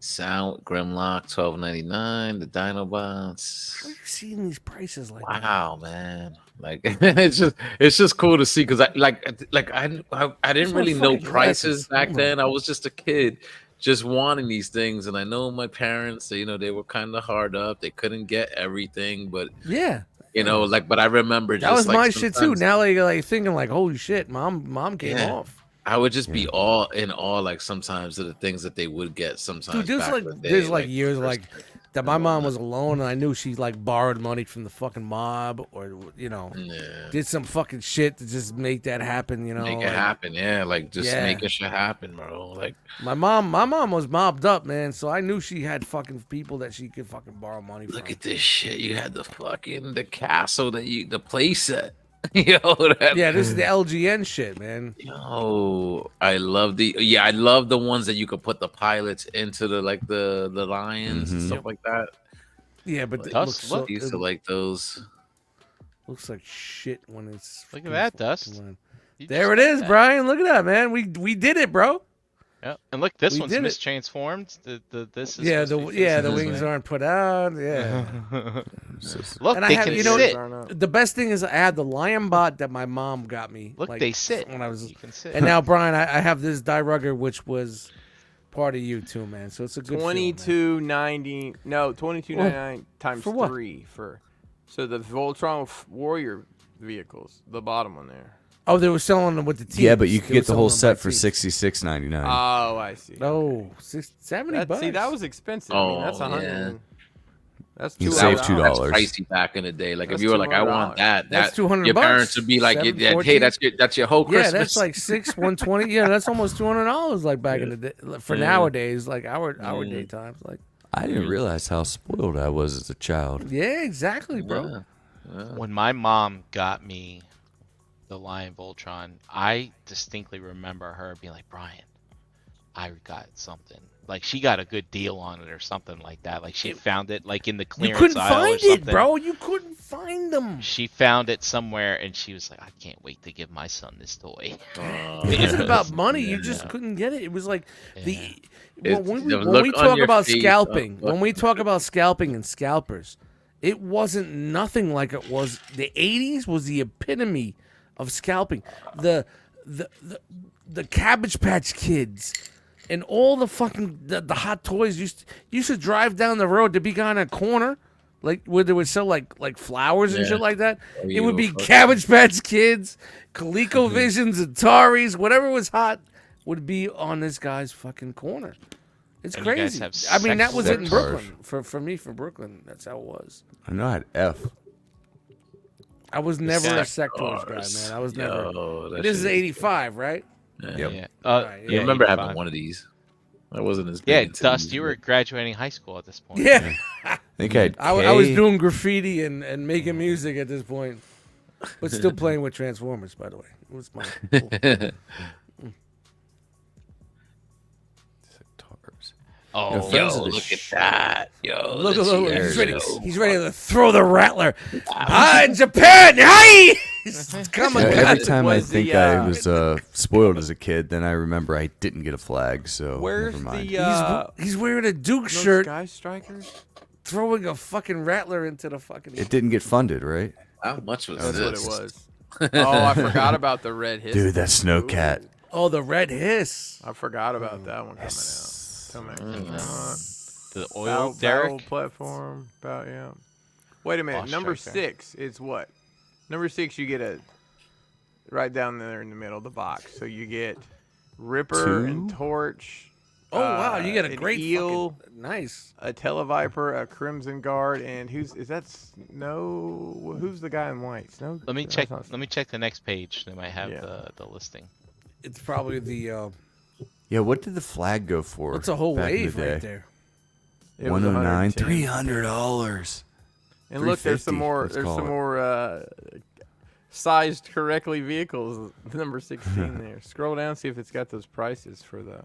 Sound Grimlock $12.99? The Dinobots. Where are you seeing these prices like that? Wow, man! Like it's just cool to see because I didn't really know fucking prices glasses. back Oh my then. I was just a kid, just wanting these things, and I know my parents. They were kind of hard up. They couldn't get everything, but Yeah, but I remember that was just, my shit too. sometimes Now they like thinking like, holy shit, mom came Yeah. off. I would just be in awe, like sometimes of the things that they would get. Sometimes, Dude, there's back like in the day, there's like years first like time. that my mom was alone and I knew she like borrowed money from the fucking mob or Yeah. did some fucking shit to just make that happen. Make like, it happen, yeah. Like just Yeah. making shit happen, bro. Like My mom was mobbed up, man. So I knew she had fucking people that she could fucking borrow money from. look at this shit. You had the castle the playset. Yo, that, Yeah, this is the LGN shit, man. Yo, I love the ones that you could put the pilots into the lions and stuff like that. Yeah, but Like, it Dust, looks I used to like those. looks like shit when it's. Look at fucking that, fucking Dust. line. You There it just got is, that. Brian. Look at that, man. We did it, bro. Yeah. And look, this We one's did it. mistransformed. This is Yeah, supposed to be the facing this wings way. aren't put out. Yeah. Look, And I they have- can you know, sit. The best thing is I had the lion bot that my mom got me. Look, like, they sit. when I was. You can sit. And now, Brian, I have this Die Rugger, which was part of you too, man. So it's a good. $22.90. No, $22.99 times for what? 3 for. So the Voltron Warrior vehicles, the bottom one there. Oh, they were selling them with the teams. Yeah, but you could They were get the whole selling them set by for teams. $66.99. Oh, I see. Oh, $70. See, that was expensive. I mean, that's Oh, 100. yeah. That's You $200. save That's $2. pricey back in the day. Like That's if you were like, I want $200. that. That's $200. Your parents would be like, Seven, hey, 14. that's your whole Christmas. Yeah, that's like $120. Yeah, that's almost $200 like back in the day. For nowadays, like our day times, like. I didn't realize how spoiled I was as a child. Yeah, exactly, bro. When my mom got me the Lion Voltron, I distinctly remember her being like, Brian, I got something. Like she got a good deal on it or something like that. Like she found it like in the You clearance couldn't aisle or find something. it, bro. You couldn't find them. She found it somewhere and she was like, I can't wait to give my son this toy. It wasn't about money. You just couldn't get it. It was like Yeah. when we look on talk your about face, scalping, what- when we talk about scalping and scalpers, it wasn't nothing like it was. The 80s was the epitome of scalping. The Cabbage Patch Kids and all the fucking the hot toys used to drive down the road to be on a corner like where they would sell like flowers and Yeah. shit like that. Oh, It would be fuck. Cabbage Patch Kids, ColecoVisions, Ataris, whatever was hot would be on this guy's fucking corner. It's And you guys crazy. have I mean, that was it in sectors. Brooklyn. For me, for Brooklyn, that's how it was. I know I had F. I was never a Sectors. Sectors guy, man. I was never. Yo, that This is shit 85, right? Yeah. Yep. Yeah. Right, I yeah, remember 85. having one of these. I wasn't as big Yeah, into Dust, these, you were but- graduating high school at this point. Yeah. I think I had I was K. doing graffiti and making music at this point, but still playing with Transformers. By the way, it was fun. Cool. Sectors. Oh, Yo, Yo, Friends of the look at that. Yo, Look, this look, year, he's ready. yo. He's ready to throw the rattler. Hi, Japan. Hi. Come on, Yeah, every guys. time I Was the, think I was spoiled as a kid, then I remember I didn't get a flag, so Where's never mind. the He's wearing a Duke no shirt, Sky Strikers? throwing a fucking rattler into the fucking. It didn't get funded, right? How much was That's what this? it was. Oh, I forgot about the red hiss. Dude, that snowcat. Oh, the red hiss. I forgot about that one coming out. the oil Battle derrick. platform. Yeah. Wait a minute. Boss Number striker. 6 is what? Number 6, you get a right down there in the middle of the box. So you get Ripper and Torch. Oh wow, you get a an great eel, fucking, nice. a Televiper, a Crimson Guard, and who's the guy in white? Snow? Let me that's check. not- Let me check the next page. They might have Yeah. the listing. It's probably the. Yeah, what did the flag go for? It's a whole back in the wave right day? there. It was 109, 110. $300. And look, there's some 350, more. let's There's call some it. more sized correctly vehicles. Number 16 there. Scroll down, see if it's got those prices for the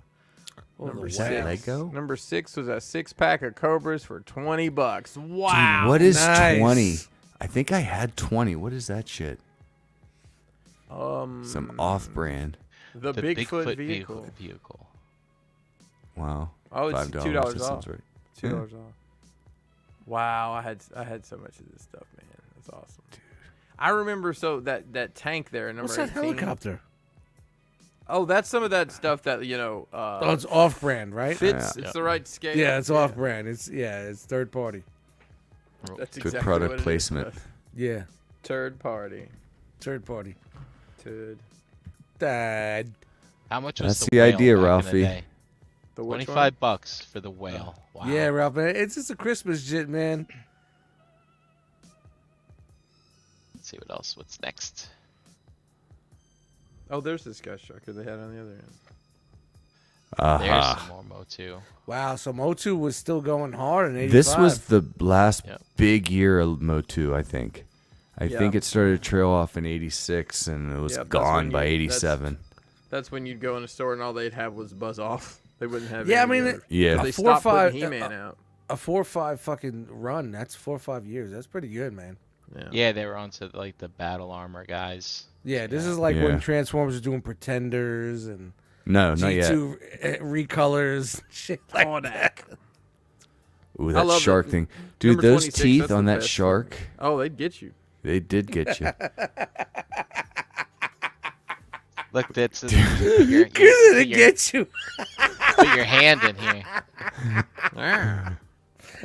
number Is that 6. Lego? Number 6 was a 6-pack of Cobras for $20. Wow. Dude, what is nice. 20? I think I had 20. What is that shit? Some Some off-brand. the The Bigfoot vehicle. vehicle. Wow. Oh, it's $5. $2 That off. sounds right. $2 off. Wow, I had so much of this stuff, man. That's awesome. I remember that tank there, number What's that 18. helicopter? Oh, that's some of that stuff that Oh, it's off-brand, right? fits. Yeah. It's the right scale. Yeah, it's off-brand. It's third party. That's Good exactly product what it is. placement. Yeah, Third party. third party. Tud. Dad. How much was That's the the whale idea, back in the Ralphie. day? The which one? $25 for the whale. Wow. Yeah, Ralph, man. It's just a Christmas shit, man. Let's see what else. What's next? Oh, there's this Sky Striker they had on the other end. There's Aha. some more Mo2. Wow, so Motu was still going hard in '85. This was the last Yep. big year of Motu, I think. I Yeah. think it started to trail off in 86 and it was Yep, that's gone when by you- 87. That's when you'd go in a store and all they'd have was Buzz Off. They wouldn't have. Yeah, I any mean, other- Yeah. They 4 or stopped 5 putting He-Man out. a 4 or 5 fucking run. That's 4 or 5 years. That's pretty good, man. Yeah. Yeah, they were onto like the battle armor guys. Yeah, this is like Yeah. when Transformers was doing Pretenders and No, not yet. G2 recolors, shit like that. Ooh, I that love shark it. thing. Dude, Number those 26, teeth that's on the that best shark, Oh, they'd get you. they did get you. Look, that's Chris didn't get you. put your hand in here.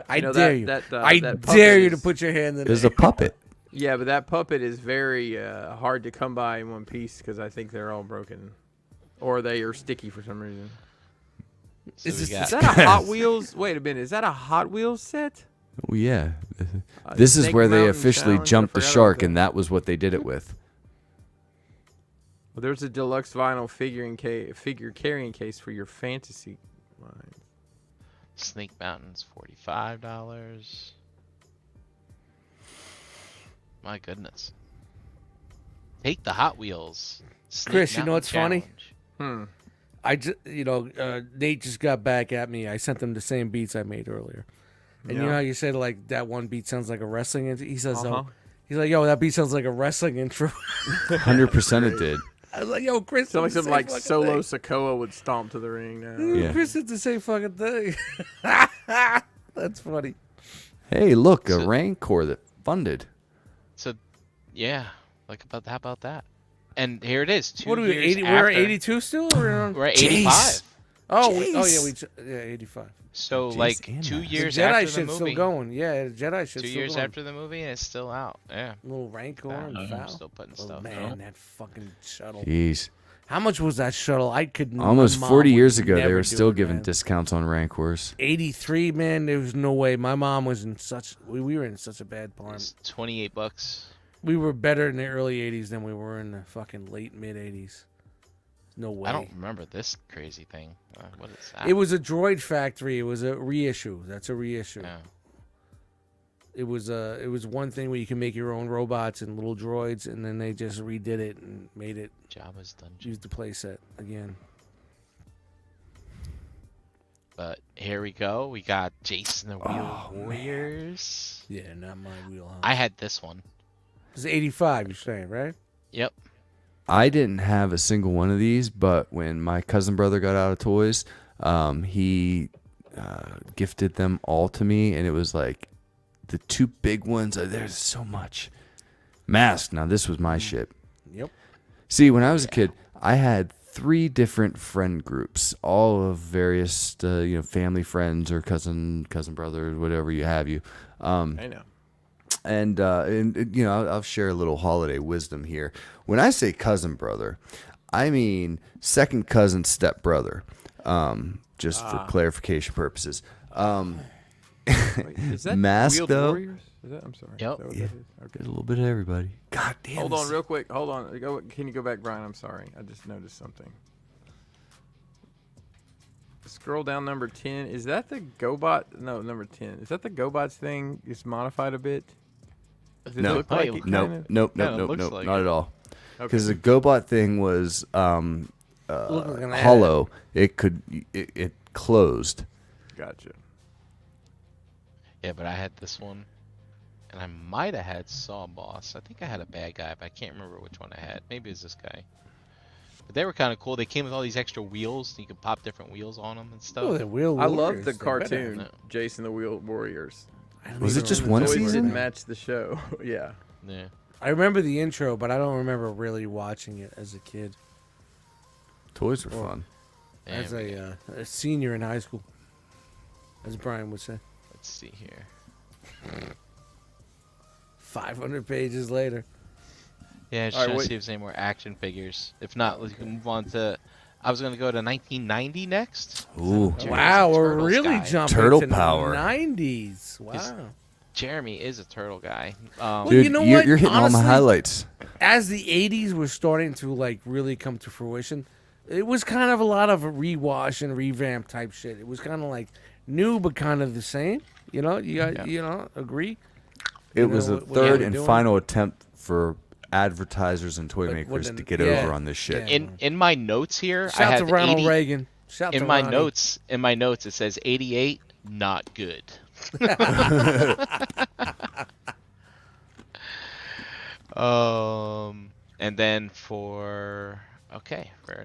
I You know, dare that- you. that, I that dare puppet you to is- put your hand in There's it. a puppet. Yeah, but that puppet is very hard to come by in one piece because I think they're all broken, or they are sticky for some reason. So Is we this- got Is that a Hot Wheels? Wait a minute. Is that a Hot Wheels set? Oh, yeah. This is Snake where they Mountain officially Challenge? I jumped the forgot about shark, that. and that was what they did it with. Well, there's a deluxe vinyl figure carrying case for your fantasy line. Snake Mountain's $45. My goodness. Take the Hot Wheels. Snake Chris, you know Mountain what's funny? Challenge. I just, Nate just got back at me. I sent him the same beats I made earlier. And you know how you said like that one beat sounds like a wrestling intro? He says, Uh-huh. he's like, yo, that beat sounds like a wrestling intro. 100% it did. I was like, yo, Chris. Sounds like did the something like same fucking Solo thing. Sokoa would stomp to the ring now. Yeah. Chris did the same fucking thing. That's funny. Hey, look, a So- Rancor that funded. So, yeah. How about that? And here it is. 2 What are we, years 80? We're after. at 82 still? Or we're on- We're at Jeez. 85. Oh, Jeez. yeah, 85. So Jeez, like and 2 that. years The Jedi after the shit's movie. still going. Yeah, the Jedi shit's 2 still years going. after the movie, and it's still out. Yeah. Little Rancor and I'm Foul. still putting Oh stuff. man, that fucking shuttle. Jeez. How much was that shuttle? I couldn't. Almost my mom 40 would years ago, they never were do still it, giving man. discounts on Rancors. 83, man. There was no way. My mom was in such. We were in such a bad part. It's $28. We were better in the early 80s than we were in the fucking late mid 80s. No way. I don't remember this crazy thing. What is that? It was a droid factory. It was a reissue. That's a reissue. Yeah. It was one thing where you can make your own robots and little droids, and then they just redid it and made it Jabba's Dungeon. use the playset again. But here we go. We got Jason the Wheel Warriors. Yeah, not my wheelhouse. I had this one. It's 85. You're saying, right? Yep. I didn't have a single one of these, but when my cousin brother got out of toys, he gifted them all to me, and it was like the two big ones. There's so much. Mask. Now this was my shit. Yep. See, when I was a kid, I had 3 different friend groups, all of various, family friends or cousin brothers, whatever you have. I know. And I'll share a little holiday wisdom here. When I say cousin brother, I mean second cousin step brother. Just for clarification purposes. Wait, is that Mask, Wheeled though? Warriors? Is that? I'm sorry. Yep. Is that what Yeah. that is? Okay. There's a little bit of everybody. God damn. Hold on, real quick. Hold on. Can you go back, Brian? I'm sorry. I just noticed something. Scroll down number 10. Is that the GoBot? No, number 10. Is that the GoBots thing? It's modified a bit. Does it No. look like Nope. it kinda? Nope, Kinda looks like not it. at all. Okay. Because the GoBot thing was Looked like an ad. hollow. It closed. Gotcha. Yeah, but I had this one. And I might have had Saw Boss. I think I had a bad guy, but I can't remember which one I had. Maybe it's this guy. But they were kind of cool. They came with all these extra wheels. You could pop different wheels on them and stuff. Oh, the Wheel I Warriors, love the they're better. cartoon, No. Jason the Wheeled Warriors. I don't Was it even just remember one the Toys toys. season? didn't match the show. Yeah. Yeah. I remember the intro, but I don't remember really watching it as a kid. Toys were Well, fun. As And a senior in high school, as Brian would say. let's see here. 500 pages later. Yeah, just All right, trying to wait. see if there's any more action figures. If not, we can move on to. I was gonna go to 1990 next. Ooh. Jeremy's Wow, a we're Turtles really guy. jumping Turtle into power. the 90s. Wow. Jeremy is a turtle guy. Well, Dude, you know you're, what? you're hitting all Honestly, my highlights. As the 80s were starting to like really come to fruition, it was kind of a lot of rewash and revamp type shit. It was kind of like new but kind of the same. You know, agree? It You was know, the what third they were and doing? final attempt for advertisers and toy But makers wouldn't- to get yeah, over on this shit. yeah. in my notes here, I Shout have to Ronald 80, Reagan. Shout to in my Ronnie. notes. In my notes, it says 88, not good. And then for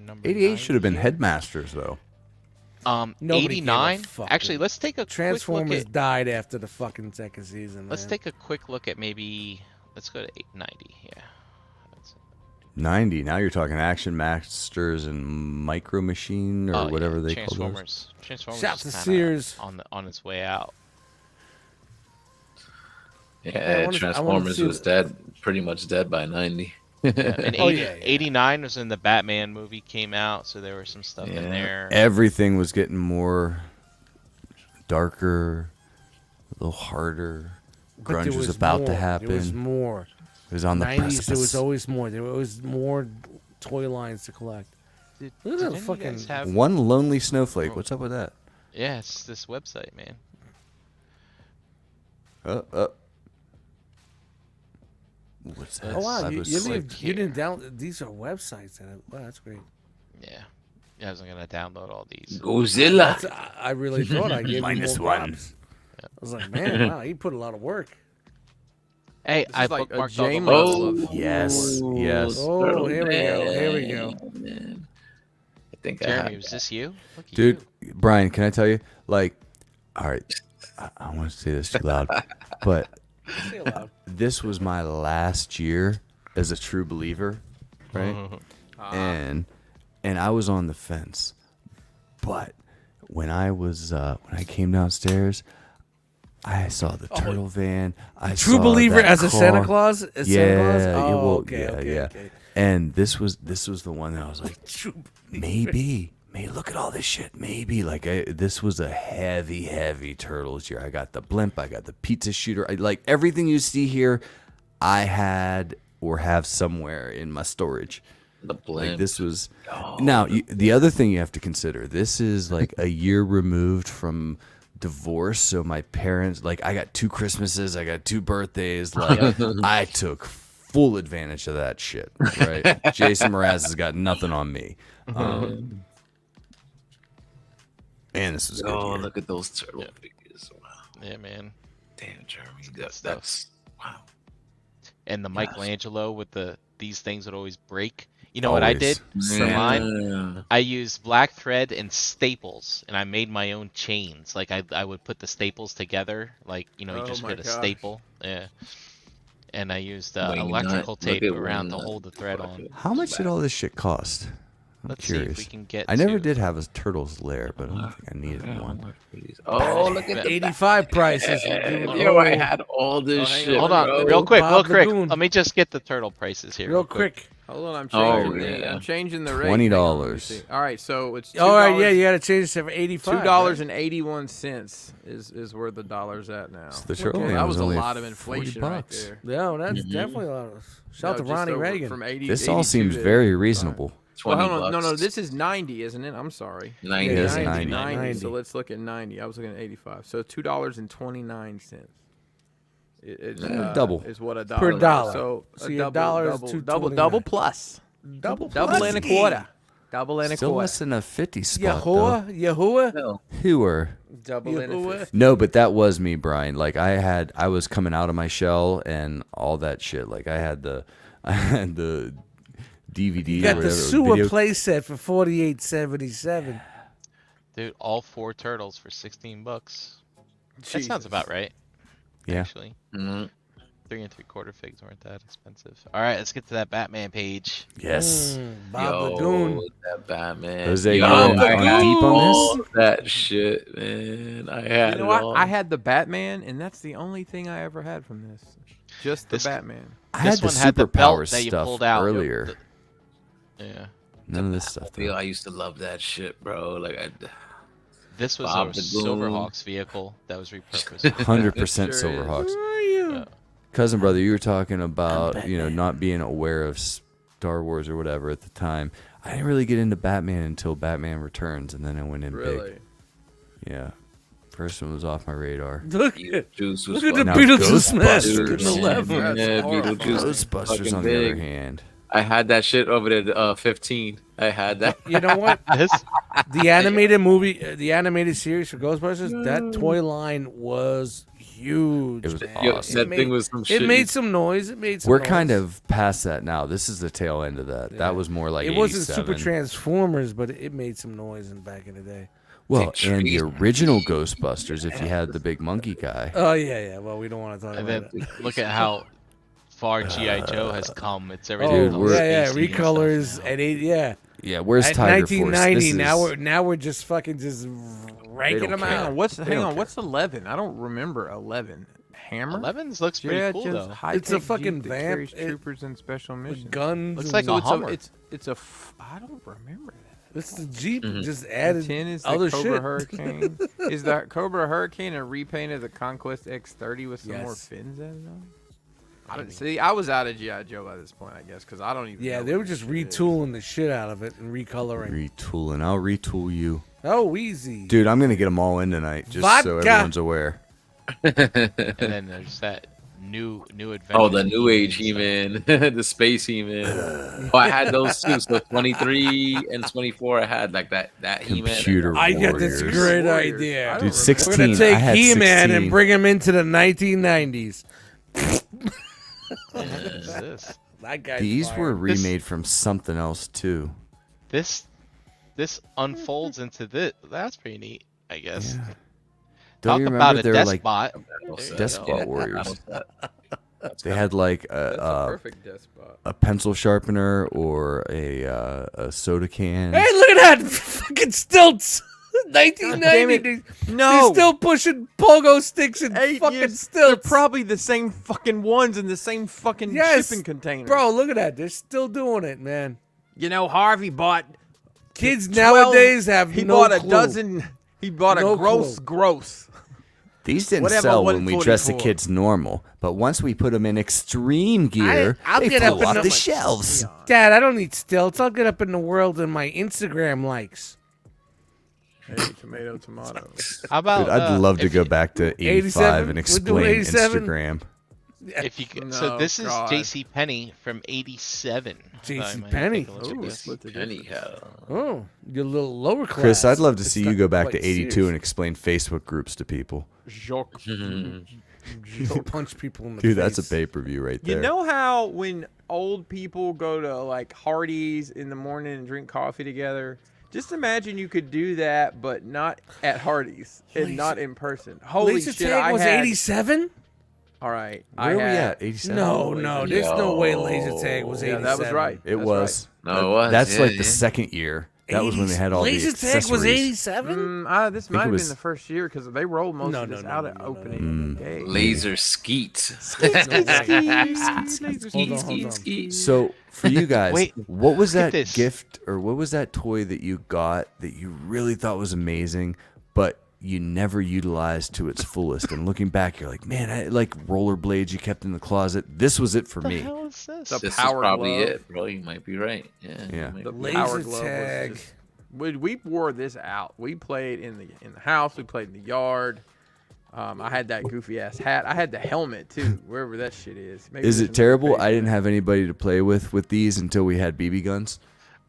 number 88 should have been 90 Headmasters, though. Nobody gave a 89. fuck, Actually, dude. let's take a quick look Transformers at. died after the fucking second season. Let's man. take a quick look at maybe. Let's go to 890. Yeah. That's- 90. Now you're talking Action Masters and Micro Machine or oh, yeah, whatever they call those. Transformers. Transformers. Shout is to kinda Sears. on its way out. Yeah, I wanna see Transformers was the- dead, pretty much dead by 90. And Oh, 80, yeah, yeah. 89 was when the Batman movie came out, so there was some stuff in Yeah. there. Everything was getting more darker, a little harder. But there Grunge was about to more. happen. There was more. It was on the 90s, precipice. there was always more. There was more toy lines to collect. Did, Look at did that any of you fucking- guys have? One lonely snowflake. What's up with that? Yeah, it's this website, man. What's that? Oh wow, I you, was you, like- didn't, you didn't download. These are websites. Wow, that's great. Yeah. I wasn't gonna download all these. Godzilla. I really thought I gave you Minus more one. props. I was like, man, wow, he put a lot of work. Hey, This I is like a bookmarked all the JMO links. of- Yes, yes. Oh, here we go. Here we go. Man. I think I Jeremy, have was that. this you? Look at Dude, you. Brian, can I tell you? Like, all right, I want to say this too loud, but Say it loud. this was my last year as a true believer, right? And I was on the fence. But when I came downstairs, I saw the turtle van. I True saw believer that as a car. Santa Claus? As Santa Claus? Yeah, Oh, well, okay, yeah, okay, yeah. okay. And this was the one that I was like, True maybe look at all this shit. Maybe this was a heavy Turtles year. I got the blimp. I got the pizza shooter. Like everything you see here, I had or have somewhere in my storage. The blimp. Like this was. Now the other thing you have to consider. This is like a year removed from divorce. So my parents, like, I got 2 Christmases. I got 2 birthdays. Like I took full advantage of that shit. Right. Jason Mraz has got nothing on me. And this was a good year. Look at those turtle figures. Wow. Yeah, man. Damn, Jeremy. That's wow. And the Michelangelo with these things would always break. You know what I did for mine? I used black thread and staples, and I made my own chains. Like I would put the staples together, like you just get a staple. Yeah. And I used electrical tape around to hold the thread on. How much did all this shit cost? I'm Let's curious. see if we can get. I never to- did have a turtle's lair, but I don't think I needed one. Oh, look at the 85 prices. Yo, I had all this shit. Hold on, bro. real quick, Bob real quick. Lagoon. Let me just get the turtle prices here. Real quick. Hold on, I'm Oh, changing. yeah. I'm changing the rate. $20. Hang on, let me see. All right, so it's $2. All right, yeah, you got to change it for 85. $2.81 is where the dollar's at now. So the turtle Okay. van That was was a only lot of 40 inflation right bucks. there. No, that's definitely a lot of. Shout out to No, just Ronnie over Reagan. From 80, This all 82 seems to- very reasonable. Well, 20 hold on. No, bucks. this is 90, isn't it? I'm sorry. 90. It is 90. 90. So let's look at 90. I was looking at 85. So $2.29. Double. Is what a dollar Per is. dollar. So, So a your double, dollar is double, $2.29. double plus. Double Double and a quarter. Double and a Still quarter. less than a 50 spot, though. Yahuwah. Hooer. Double and a Yahuwah. 50. No, but that was me, Brian. Like I was coming out of my shell and all that shit. Like I had the DVD You or got whatever. the it was, sewer video- playset for $48.77. Dude, all 4 turtles for $16. That sounds about right. Yeah. Actually, Mhm. 3 3/4 figs weren't that expensive. All right, let's get to that Batman page. Yes. Bob Lagoon. That Batman. Jose, Yo, you in I had deep on all this? that shit, man. I had You know it what? all. I had the Batman, and that's the only thing I ever had from this. Just the This- Batman. I had This the one had the belt superpower that you stuff pulled out. earlier. Yeah. None of this stuff. Feel Though. I used to love that shit, bro. Like This was Bob a the Goon. Silverhawks vehicle that was repurposed. 100% Sure is. Silverhawks. Where are you? Yeah. Cousin brother, you were talking about not being aware of Star Wars or whatever at the time. I didn't really get into Batman until Batman Returns, and then I went in Really? big. Yeah, first one was off my radar. Look at Beetlejuice was look at the fucking Now Beetlejuice mask Ghostbusters. in the left. Yeah, That's horrible. Beetlejuice. was Ghostbusters, fucking on the other big. hand, I had that shit over there 15. I had that. You know what? This The animated movie, the animated series for Ghostbusters, that toy line was huge. It was man. Yo, awesome. that made- thing was some shit. It made some noise. It made some we're noise. kind of past that now. This is the tail end of that. Yeah. That was more like It wasn't 87. Super Transformers, but it made some noise in back in the day. Well, Big and the trees. original Ghostbusters, if you had the big monkey guy. Oh yeah. Well, we don't want to talk and about then it. look at how far GI Joe has come. It's everything. Dude, Oh all we're- yeah, spacey and stuff recolors now. and yeah. Yeah, where's At Tiger Force? 1990, This is- now we're just fucking just ranking don't them care. Hang out. on, what's They hang don't on? care. What's 11? I don't remember 11. Hammer. 11's looks pretty Yeah, cool just though. high-tech It's a fucking Jeep that vamp. carries It- troopers and special missions. With guns. Looks and- like So a Hummer. I don't remember that. This is the Jeep. Mhm. Just The added 10 is the other Cobra shit. Hurricane. Is the Cobra Hurricane a repaint of the Conquest X30 with some more Yes. fins added on? I didn't see. I was out of GI Joe by this point, I guess, because I don't even. Yeah, know they what were just this shit is. retooling the shit out of it and recoloring. Retooling. I'll retool you. Oh, easy. Dude, I'm going to get them all in tonight, just so Vodka. everyone's aware. And then there's that new adventure. Oh, the new age He-Man, the space He-Man. Oh, I had those too. So 23 and 24, I had like that He-Man. Computer I got this Warriors. great Warriors. idea. I don't Dude, remember. 16. We're gonna I take had He-Man 16. and bring him into the 1990s. What is this? That guy. These were remade from something else, too. This unfolds into this. That's pretty neat, I guess. Don't Talk you about remember a they were like despot. Battle There you set. Despot go. Yeah, Warriors. battle set. They had like That's a perfect death spot. a pencil sharpener or a soda can. Hey, look at that fucking stilts. 1990. No. They're still pushing pogo sticks and 8 fucking years, stilts. They're probably the same fucking ones in the same fucking Yes, shipping container. Bro, look at that. They're still doing it, man. You know, Harvey bought Kids 12 nowadays have He no bought a clue. dozen. He bought No a gross, clue. gross. These didn't Whatever, sell when we dressed the 144. kids normal, but once we put them in extreme gear, I'll they get flew up in off the- the shelves. Dad, I don't need stilts. I'll get up in the world and my Instagram likes. Hey, tomato. How about? Dude, I'd love to if go you- back to 85 87? and We're doing explain 87? Instagram. If you could, No, so this is God. J.C. Penney from '87. JCPenney. Anyhow. Oh, you're a little lower class. Chris, I'd love to It's see not you go back quite to 82 serious. and explain Facebook groups to people. Jacques. Don't punch people in the Dude, face. that's a pay-per-view right there. You know how when old people go to like Hardee's in the morning and drink coffee together? Just imagine you could do that, but not at Hardee's and not in person. Holy Laser shit! tag I was had. 87? All right, Where are we at? 87? No, there's no way laser tag was 87. Yeah, that was right. It That's was. No, it was. That's yeah, like yeah. the second year. That was when they had all the laser accessories. tag was 87? This it might have was- been the first year because they rolled most No, of no, this no, out no, at no, opening day. Laser skeet. Hold on. So for you guys, Wait, what was look at that this. gift or what was that toy that you got that you really thought was amazing, but you never utilized to its fullest? And looking back, you're like, man, I like rollerblades you kept in the closet. This was it for What the me. hell is this? The This is power probably glove. it, bro. You might be right. Yeah. Yeah. you might The be Laser power glove tag. was just, we wore this out. We played in the house. We played in the yard. I had that goofy ass hat. I had the helmet too, wherever that shit is. Maybe Is there's it another terrible? page I in didn't it. have anybody to play with these until we had BB guns.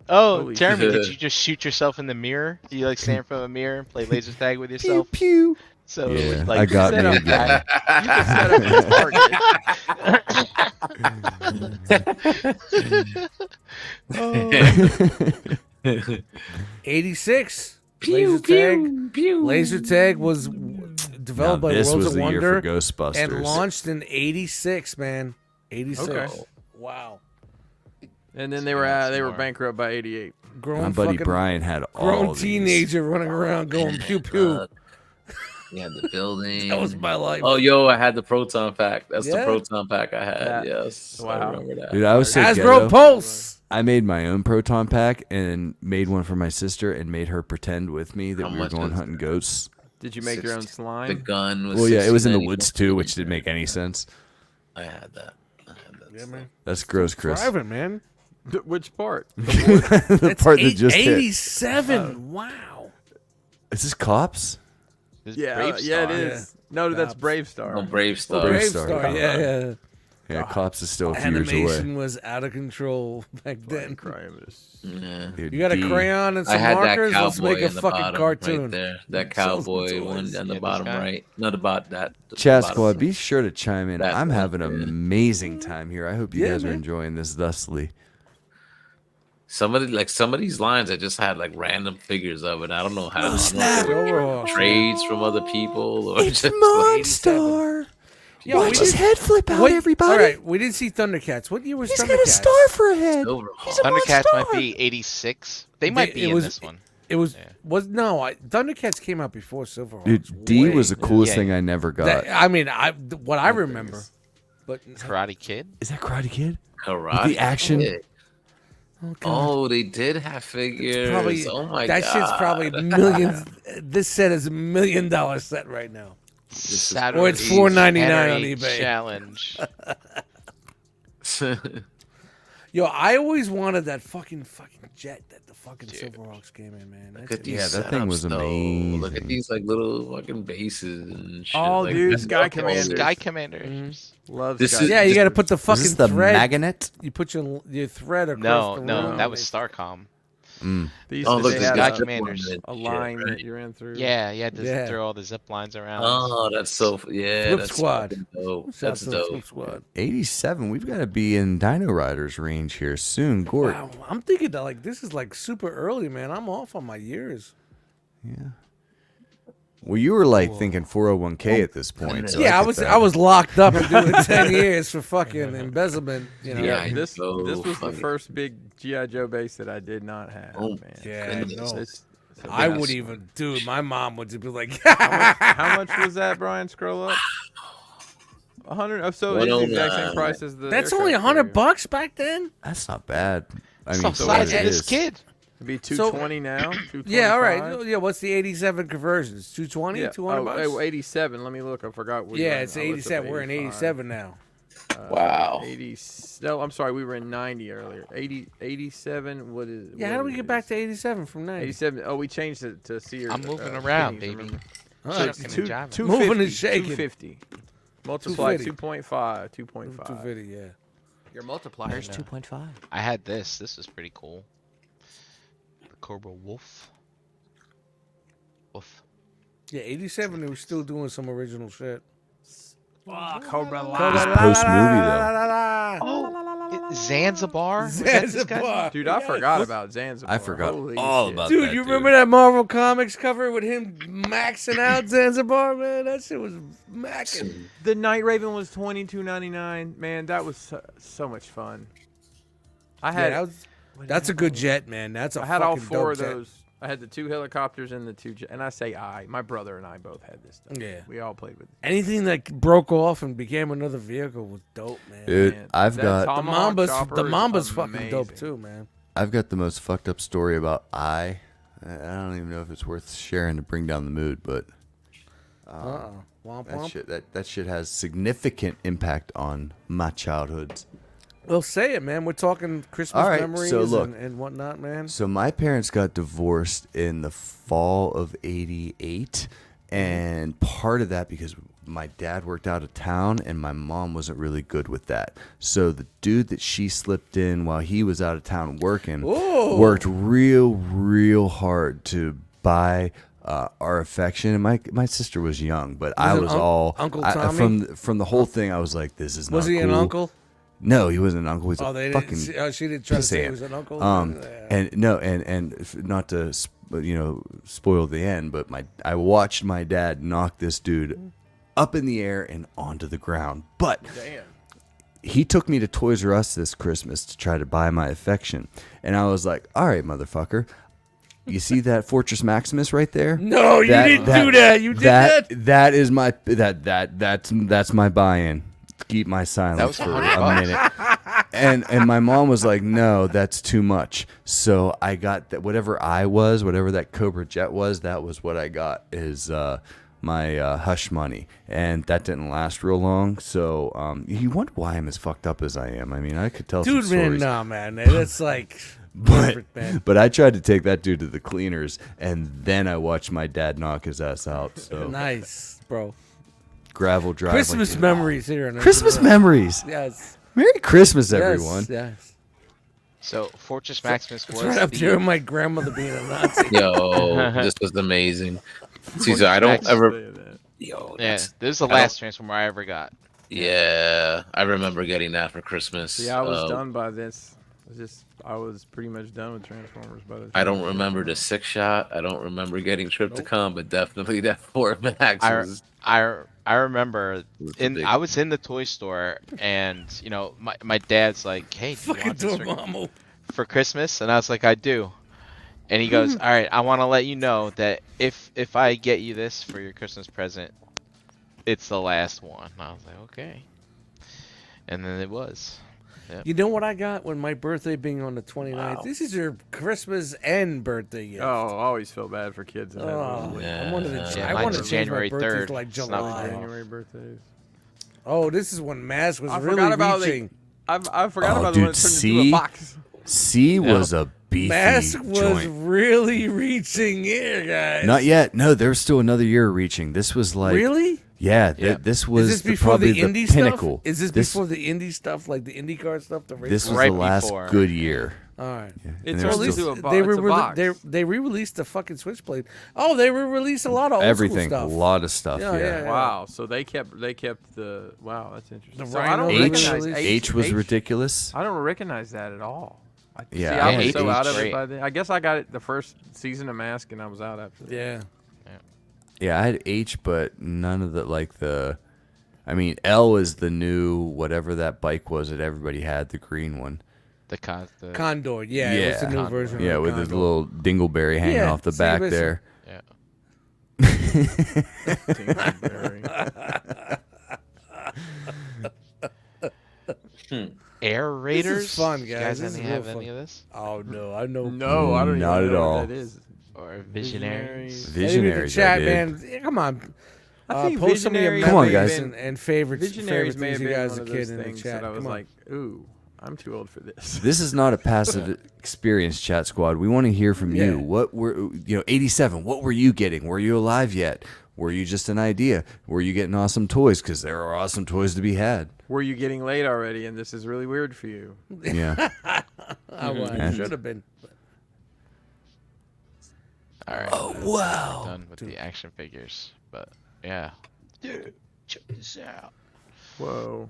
Oh, Holy Jeremy, did shit. you just shoot yourself in the mirror? Do you like stand in front of a mirror and play laser tag with yourself? Pew. So Yeah, like I got set me up again. that- You can set up your target. 86. Laser tag. Laser tag was developed Now, by this Worlds was of the year Wonder for Ghostbusters. and launched in 86, man. 86. Okay. Wow. And then they were bankrupt by '88. Grown My buddy fucking Brian had all grown these. teenager running around going pew pew. Yeah, the building. That was my life. Oh, yo, I had the proton pack. That's Yeah? the proton pack I had. That- Yes. I wow. remember that. Dude, I was so Hasbro ghetto. Pulse. I made my own proton pack and made one for my sister and made her pretend with me that How we were much going was hunting ghosts. Did you make your own The slime? gun was. Well, yeah, it was in the 60, woods too, which didn't make any sense. I had that. I had that. Yeah, man. That's gross, Chris. Private, man. Which part? The That's part that just hit. 87. Wow. Is this cops? This Yeah, Brave yeah, it Star. is. No, that's Cops. Brave Star. Oh, Brave Star. Brave Brave Star. Star. Yeah, yeah. Yeah, cops is still a few years away. Animation was out of control back then. Yeah. Dude, You got a D. crayon and I some had markers? that Let's cowboy make a in the fucking bottom cartoon. right there. That Sell some cowboy toys. one on Yeah, the this bottom guy. right. Not about that. the Chat bottom. Squad, be sure to chime in. That I'm one, having an yeah. amazing time here. I hope you Yeah, guys are man. enjoying this thusly. Some of these lines, I just had like random figures of it. I don't know how. I don't know if snap. they were Oh, trades from other people or just like, Monstar. Yo, Watch we his did- head flip out, Wait, everybody. All right, we didn't see Thundercats. What year was He's Thundercats? got a star for a head. silver. He's a Thundercats Monstar. might be '86. They might be it in was- this one. It was Yeah. was no. Thundercats came out before Silverhawks. Dude, D Way- was the coolest Yeah. thing I never got. That, I mean, what I remember, but Karate Kid. Is that Karate Kid? Karate. The action? Kid. oh, God. Oh, they did have figures. Probably oh my that god. shit's probably millions. This set is $1 million set right now. Saturday Or it's $4.99 on Henry eBay. Challenge. Yo, I always wanted that fucking jet that the fucking Dude. Silverhawks came in, man. Look That's at these Yeah, that thing setups, was though. Look amazing. at these like little fucking bases and shit. Oh, like, dude, that's Sky up all Commanders. this- Sky Commander. Mm-hmm. Love This Sky. is- yeah, you just- got to put the Is fucking this the thread. magnet? You put your thread across No, the no, room. that was Starcom. These Oh, look, they this had Sky guy's Commanders. a line that you ran through. Yeah, you had to Yeah. throw all the zip lines around. Oh, that's so yeah. Flip that's Squad. fucking dope. Shout out That's to the dope. Flip Squad. 87. We've got to be in Dino Riders range here soon. Gort. Wow, I'm thinking that like this is like super early, man. I'm off on my years. Yeah. Well, you were like thinking 401k at this point. So Yeah, get that. I was locked up and doing 10 years for fucking embezzlement. You know. Yeah, This so was the funny. first big GI Joe base that I did not have. Oh, man. Yeah, goodness. no. It's a I big- would even, dude. My mom would just be like, How much was that, Brian? Scroll up. 100. Oh, so it's the exact same 109. price as the. "That's only aircraft carrier. $100 back then." That's not bad. I It's mean, the for size what of it this is. kid. It'd be 220 now. 225. Yeah, all right. Yeah, what's the 87 conversions? 220, Yeah. $200. Oh, 87. Let me look. I forgot. We Yeah, were it's I looked up 87. We're in 85. 87 now. Wow. 80. No, I'm sorry. We were in 90 earlier. 87. What is? Yeah, how do we get back to 87 from 90? 87? Oh, we changed it to Sears. I'm moving around, pennies, baby. remember? Huh? So it's Shucking and two, jiving. 250, Moving and shaking. 250. Multiply 250. 2.5. 2.5. 250, yeah. Your multiplier is 2.5. I had this. This was pretty cool. The Cobra Wolf. Wolf. Yeah, 87, they were still doing some original shit. Cobra It's post movie though. Oh, Zanzibar? Was that this guy's name? Zanzibar. Dude, I forgot about Zanzibar. I forgot Holy all shit. about Dude, that. you remember that Marvel Comics cover with him maxing out Zanzibar, man? That shit was maxing. The Night Raven was $22.99. Man, that was so much fun. I had That's a good jet, man. That's a I had all fucking four dope of jet. those. I had the 2 helicopters and the 2 jet. And I say my brother and I both had this stuff. Yeah. We all played with it. Anything that broke off and became another vehicle was dope, man. Dude, Man, I've that got The Tomahawk Mambas, chopper the is Mambas fucking dope amazing. too, man. the most fucked up story about I don't even know if it's worth sharing to bring down the mood, but Womp that womp. shit that shit has significant impact on my childhoods. Well, say it, man. We're talking Christmas All right, memories so look. and whatnot, man. So my parents got divorced in the fall of '88, and part of that because my dad worked out of town and my mom wasn't really good with that. So the dude that she slipped in while he was out of town working Ooh. worked real hard to buy our affection. And my sister was young, but I it was Uncle Tommy? from the whole thing. I was like, this is Was not he an cool. uncle? No, he wasn't an uncle. He's Oh, a they fucking didn't. She didn't try to say he pissant. was an uncle. Yeah. And no, and not to spoil the end, but I watched my dad knock this dude up in the air and onto the ground. But he took me to Toys R Us this Christmas to try to buy my affection, and I was like, "All right, motherfucker." You see that Fortress Maximus right there? No, you didn't do that. You did that. That is my that's my buy-in. Keep my silence was for $100. a minute. And my mom was like, "No, that's too much." So I got that whatever that Cobra jet was, that was what I got is my hush money, and that didn't last real long. So you wonder why I'm as fucked up as I am. I mean, I could tell Dude, some man, stories. nah, man. That's like perfect, man. But I tried to take that dude to the cleaners, and then I watched my dad knock his ass out. So Nice, bro. gravel drive. Christmas memories here. on Christmas Instagram. memories. Yes. Merry Christmas, Yes, everyone. Yes. So Fortress Maximus It's was right up the- there with my grandmother being a Nazi. Yo, this was amazing. See, so I don't ever. Yo, Yeah, that's- this is the I don't- last Transformer I ever got. Yeah, I remember getting that for Christmas. Yeah, I was done by this. I was pretty much done with Transformers by the time. I don't remember the 6-shot. I don't remember getting Tripticon, but definitely that 4 Max I was. I remember was the big- I was in the toy store and my dad's like, "Hey, do you Fucking want this Dormammu. for Christmas?" And I was like, "I do." And he goes, "All right, I want to let you know that if I get you this for your Christmas present, it's the last one." And I was like, "Okay." And then it was. You know what I got when my birthday being on the 29th? Wow. This is your Christmas and birthday gift. Oh, I always feel bad for kids. That have Oh, those yeah. I wanted to, Yeah, I mine's wanted to change my January birthday 3rd. to like It's not July. January birthdays. Oh, this is when Mass was I really forgot about reaching. I forgot Oh, about the dude, one that turned into see? a box. C was a beefy Mass was joint. really reaching here, guys. Not yet. No, there's still another year reaching. This was like Really? Yeah, Yeah. this was Is this before probably the indie pinnacle. stuff? Is this before the indie stuff, like the IndyCar stuff? The race This was Right the last before. good year. All right. Yeah. It And turns there's into still a They it's a box. they re-released the fucking Switchblade. Oh, they re-released a lot of old everything, school a stuff. lot of stuff. Yeah, Yeah, yeah. Wow, so they kept the wow, that's interesting. The So I don't Rhino recognize release. H was ridiculous. I don't recognize that at all. Yeah, See, I was H so was out of it great. by then. I guess I got it the first season of Mask, and I was out after that. Yeah. Yeah, I had H, but none of the like the. I mean, L is the new whatever that bike was that everybody had, the green one. The Condor, yeah, it was the new Condor. version. Yeah, of the with Condor. his little dingleberry hanging Yeah, off the see, back listen. there. Yeah. Air Raiders. fun, You guys. guys This is any real have fun. any of this? Oh no, I know. No, I don't Not even at know all. what that is. Or Visionaries? Maybe in the Visionaries, I chat, did. man. Come on. I think Post some of your Visionaries Come on, memories guys. and favorites. Visionaries may things have you been guys one a of kid those in the things chat. that I was Come on. like, ooh, I'm too old for this. This is not a passive experience, chat squad. We want to hear from you. Yeah. What were 87? What were you getting? Were you alive yet? Were you just an idea? Were you getting awesome toys? Because there are awesome toys to be had. Were you getting laid already and this is really weird for you? Yeah. I should have been. All right. Oh wow. Done with the action figures, but yeah. Dude, check this out. Whoa.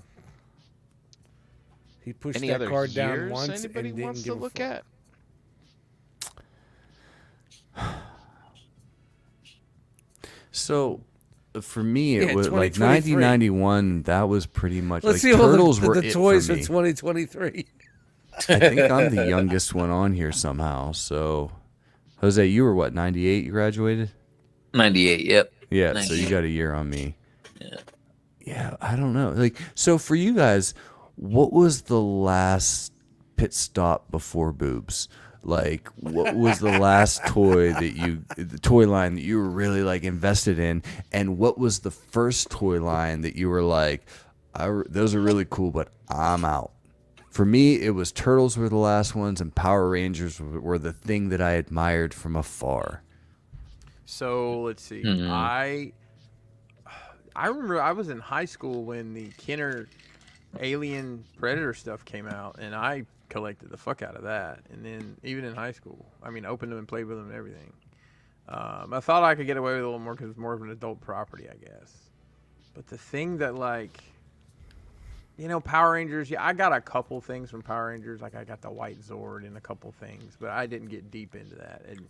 He pushed Any that other card down years once anybody and didn't wants give to a look fuck. at? So, for me, it Yeah, was like 2023. 1991. That was pretty much Let's like see all Turtles the were the it toys for for me. 2023. I think I'm the youngest one on here somehow. So, Jose, you were what? 98? You graduated? 98. Yep. Yeah. So you 98. got a year on me. Yeah. Yeah, I don't know. Like, so for you guys, what was the last pit stop before boobs? Like, what was the last toy the toy line that you were really like invested in? And what was the first toy line that you were like, those are really cool, but I'm out? For me, it was Turtles were the last ones, and Power Rangers were the thing that I admired from afar. So let's see. I remember I was in high school when the Kenner Alien Predator stuff came out, and I collected the fuck out of that. And then even in high school, I mean, opened them and played with them and everything. I thought I could get away with it a little more because it's more of an adult property, I guess. But the thing that, like, Power Rangers, yeah, I got a couple things from Power Rangers. Like, I got the White Zord and a couple things, but I didn't get deep into that. And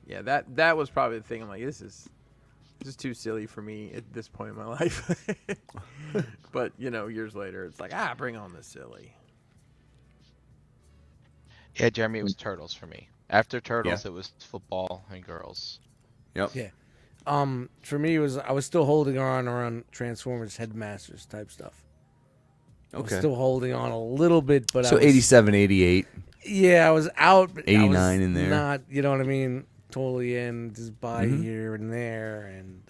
yeah, that was probably the thing. I'm like, this is too silly for me at this point in my life. But, years later, it's like, bring on the silly. Yeah, Jeremy, it was Turtles for me. After Turtles, it was football and girls. Yep. Yeah. For me, I was still holding on around Transformers Headmasters type stuff. I was Okay. still holding on a little bit, but So I was, 87, 88. Yeah, I was out. But 89 I was in there. Not, you know what I mean? Totally in, just buy Mhm. here and there, and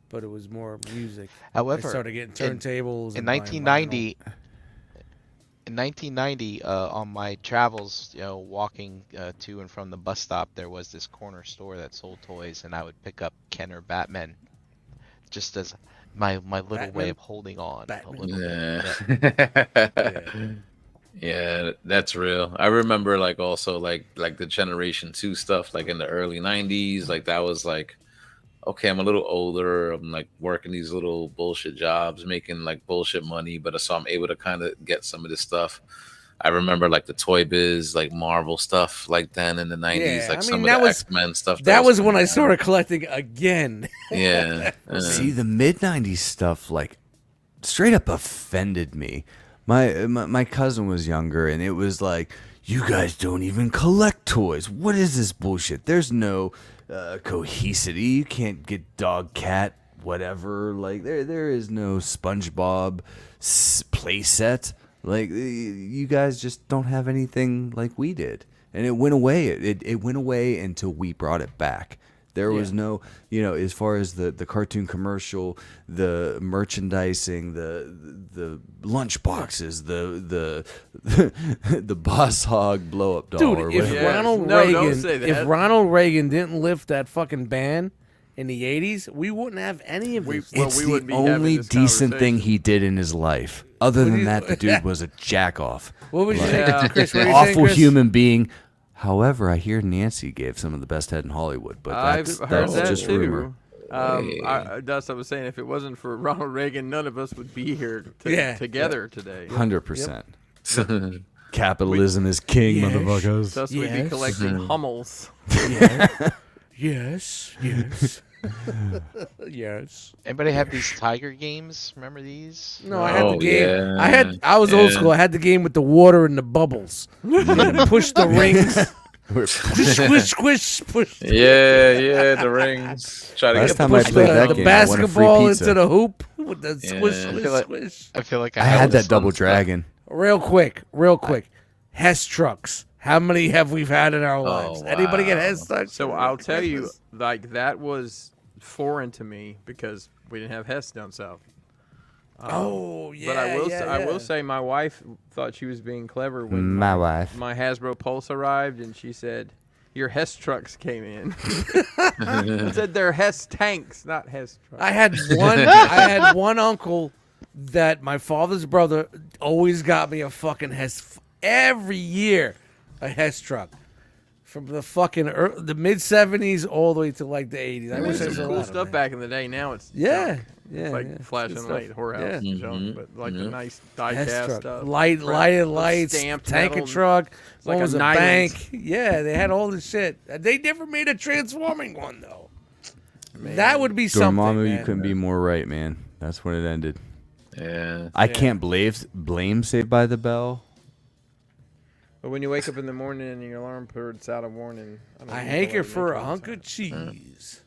but it was more music. However, I started getting turntables. in and buying 1990, in 1990, on my travels, walking to and from the bus stop, there was this corner store that sold toys, and I would pick up Kenner Batman, just as my little Batman? way of holding on. Batman. A little bit. Yeah. Yeah, that's real. I remember like also like the Generation 2 stuff like in the early 90s. Like that was like, okay, I'm a little older. I'm like working these little bullshit jobs, making like bullshit money, but so I'm able to kind of get some of this stuff. I remember like the Toy Biz, like Marvel stuff, like then in the 90s, Yeah, like I some mean, of that the was- X-Men stuff. That was when coming I out. started collecting again. Yeah. See, the mid 90s stuff like straight up offended me. My cousin was younger, and it was like, you guys don't even collect toys. What is this bullshit? There's no cohesivity. You can't get dog, cat, whatever. Like there is no SpongeBob play set. Like you guys just don't have anything like we did, and it went away. It went away until we brought it back. There was no, as far as the cartoon commercial, the merchandising, the lunch boxes, the Boss Hog blow up doll. or Dude, if whatever. Ronald No, Reagan, don't say that. if Ronald Reagan didn't lift that fucking ban in the 80s, we wouldn't have any of this. Well, It's we the wouldn't be having only this decent thing conversation. he did in his life. Other What than do you- that, the dude was a jack off. What was you Yeah. saying, Chris? What were you saying, Awful Chris? human being. However, I hear Nancy gave some of the best head in Hollywood, but I've that's heard that just too. rumor. Dust, I was saying, if it wasn't for Ronald Reagan, none of us would be here Yeah. together today. 100%. Capitalism is king, Yes. motherfuckers. Thus, we'd be Yes. collecting Hummels. Yes, yes. Yes. Anybody have these Tiger games? Remember these? No, I had the Oh, game. yeah. I was old Yeah. school. I had the game with the water and the bubbles. You had to push the rings. Squish, squish, squish, push. Yeah, the rings. Try to Last get time I Push played the, that the game, I won a free basketball pizza. into the hoop with the Yeah. squish, I squish, feel like- squish. I feel like I had that double stuff. dragon. Real quick. Hess trucks. How many have we had in our lives? Anybody get wow. Hess trucks? So for I'll tell you, Christmas? like that was foreign to me because we didn't have Hess down south. Oh yeah. But I will, yeah, I yeah. will say, my wife thought she was being clever when My wife. my Hasbro Pulse arrived, and she said, "Your Hess trucks came in." I said they're Hess tanks, not Hess trucks. I had one uncle that my father's brother always got me a fucking Hess every year, a Hess truck. From the fucking the mid '70s all the way to like the '80s. I wish I Some still cool had 'em, stuff man. back in the day. Now it's Yeah, junk. yeah, It's like yeah. flashing Good light, stuff. whorehouse Yeah. junk, but like the nice Hess diecast truck, stuff. lighted lights, stamped tanker metal. truck. like One a was a Nylon. bank. Yeah, they had all this shit. They never made a transforming one though. That would be something. Dormammu, man. you couldn't be more right, man. That's when it ended. Yeah. I can't blame Saved by the Bell. But when you wake up in the morning and your alarm puts out a warning, don't I think hanker you'll for make a it hunk on of cheese.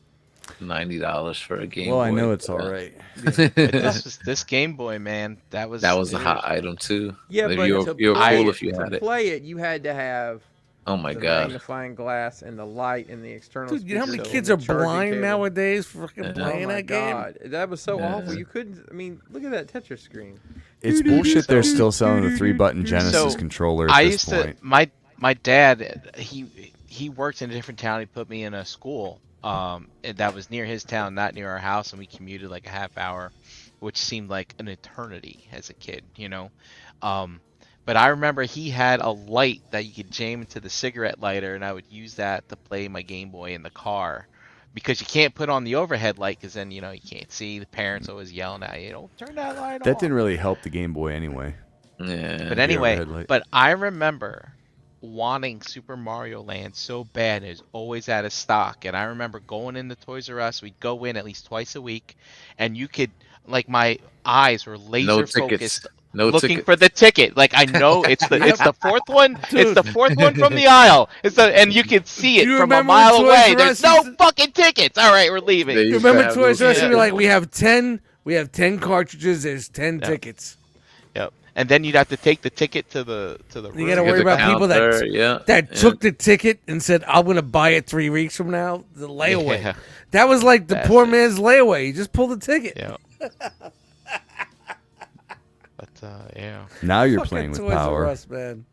$90 for a game. Well, I Boy. know it's all right. This Game Boy, man, that was A hot item too. Yeah, If but you're, to you're play cool it, if you to had it. play it, you had to have Oh my the god. magnifying glass and the light and the external. Dude, you know how many speakers kids and are the charging blind cable. nowadays for fucking Yeah. playing Oh my that game? god, that was so Yeah. awful. You couldn't. I mean, look at that Tetris screen. It's bullshit. They're still selling the 3-button Genesis So, controller at I this used point. to my dad he worked in a different town. He put me in a school that was near his town, not near our house, and we commuted like a half hour, which seemed like an eternity as a kid, you know. But I remember he had a light that you could jam into the cigarette lighter, and I would use that to play my Game Boy in the car. Because you can't put on the overhead light, because then, you know, you can't see. The parents always yelling at you, know, turn that light That off. didn't really help the Game Boy anyway. Yeah. But anyway, overhead light. but I remember wanting Super Mario Land so bad. It was always out of stock. And I remember going into Toys R Us. We'd go in at least twice a week. And you could, like, my eyes were laser No tickets. focused No looking ticket. for the ticket. Like, I know it's the fourth one. It's the fourth one from the aisle. And you can see it Do you from a remember when mile Toys away. R There's Us no used to- fucking tickets. All right, we're leaving. They You used to remember have Toys R Us? those- Would be like, we have 10 cartridges. There's 10 tickets. Yep. And then you'd have to take the ticket to the You room. gotta Get worry the about people counter, yeah, that yeah. took the ticket and said, "I'm gonna buy it 3 weeks from now." The layaway. Yeah. That was like the That's poor it. man's layaway. You just pull the ticket. Yeah. But yeah. Now you're Fucking playing with Toys R power. Us, man.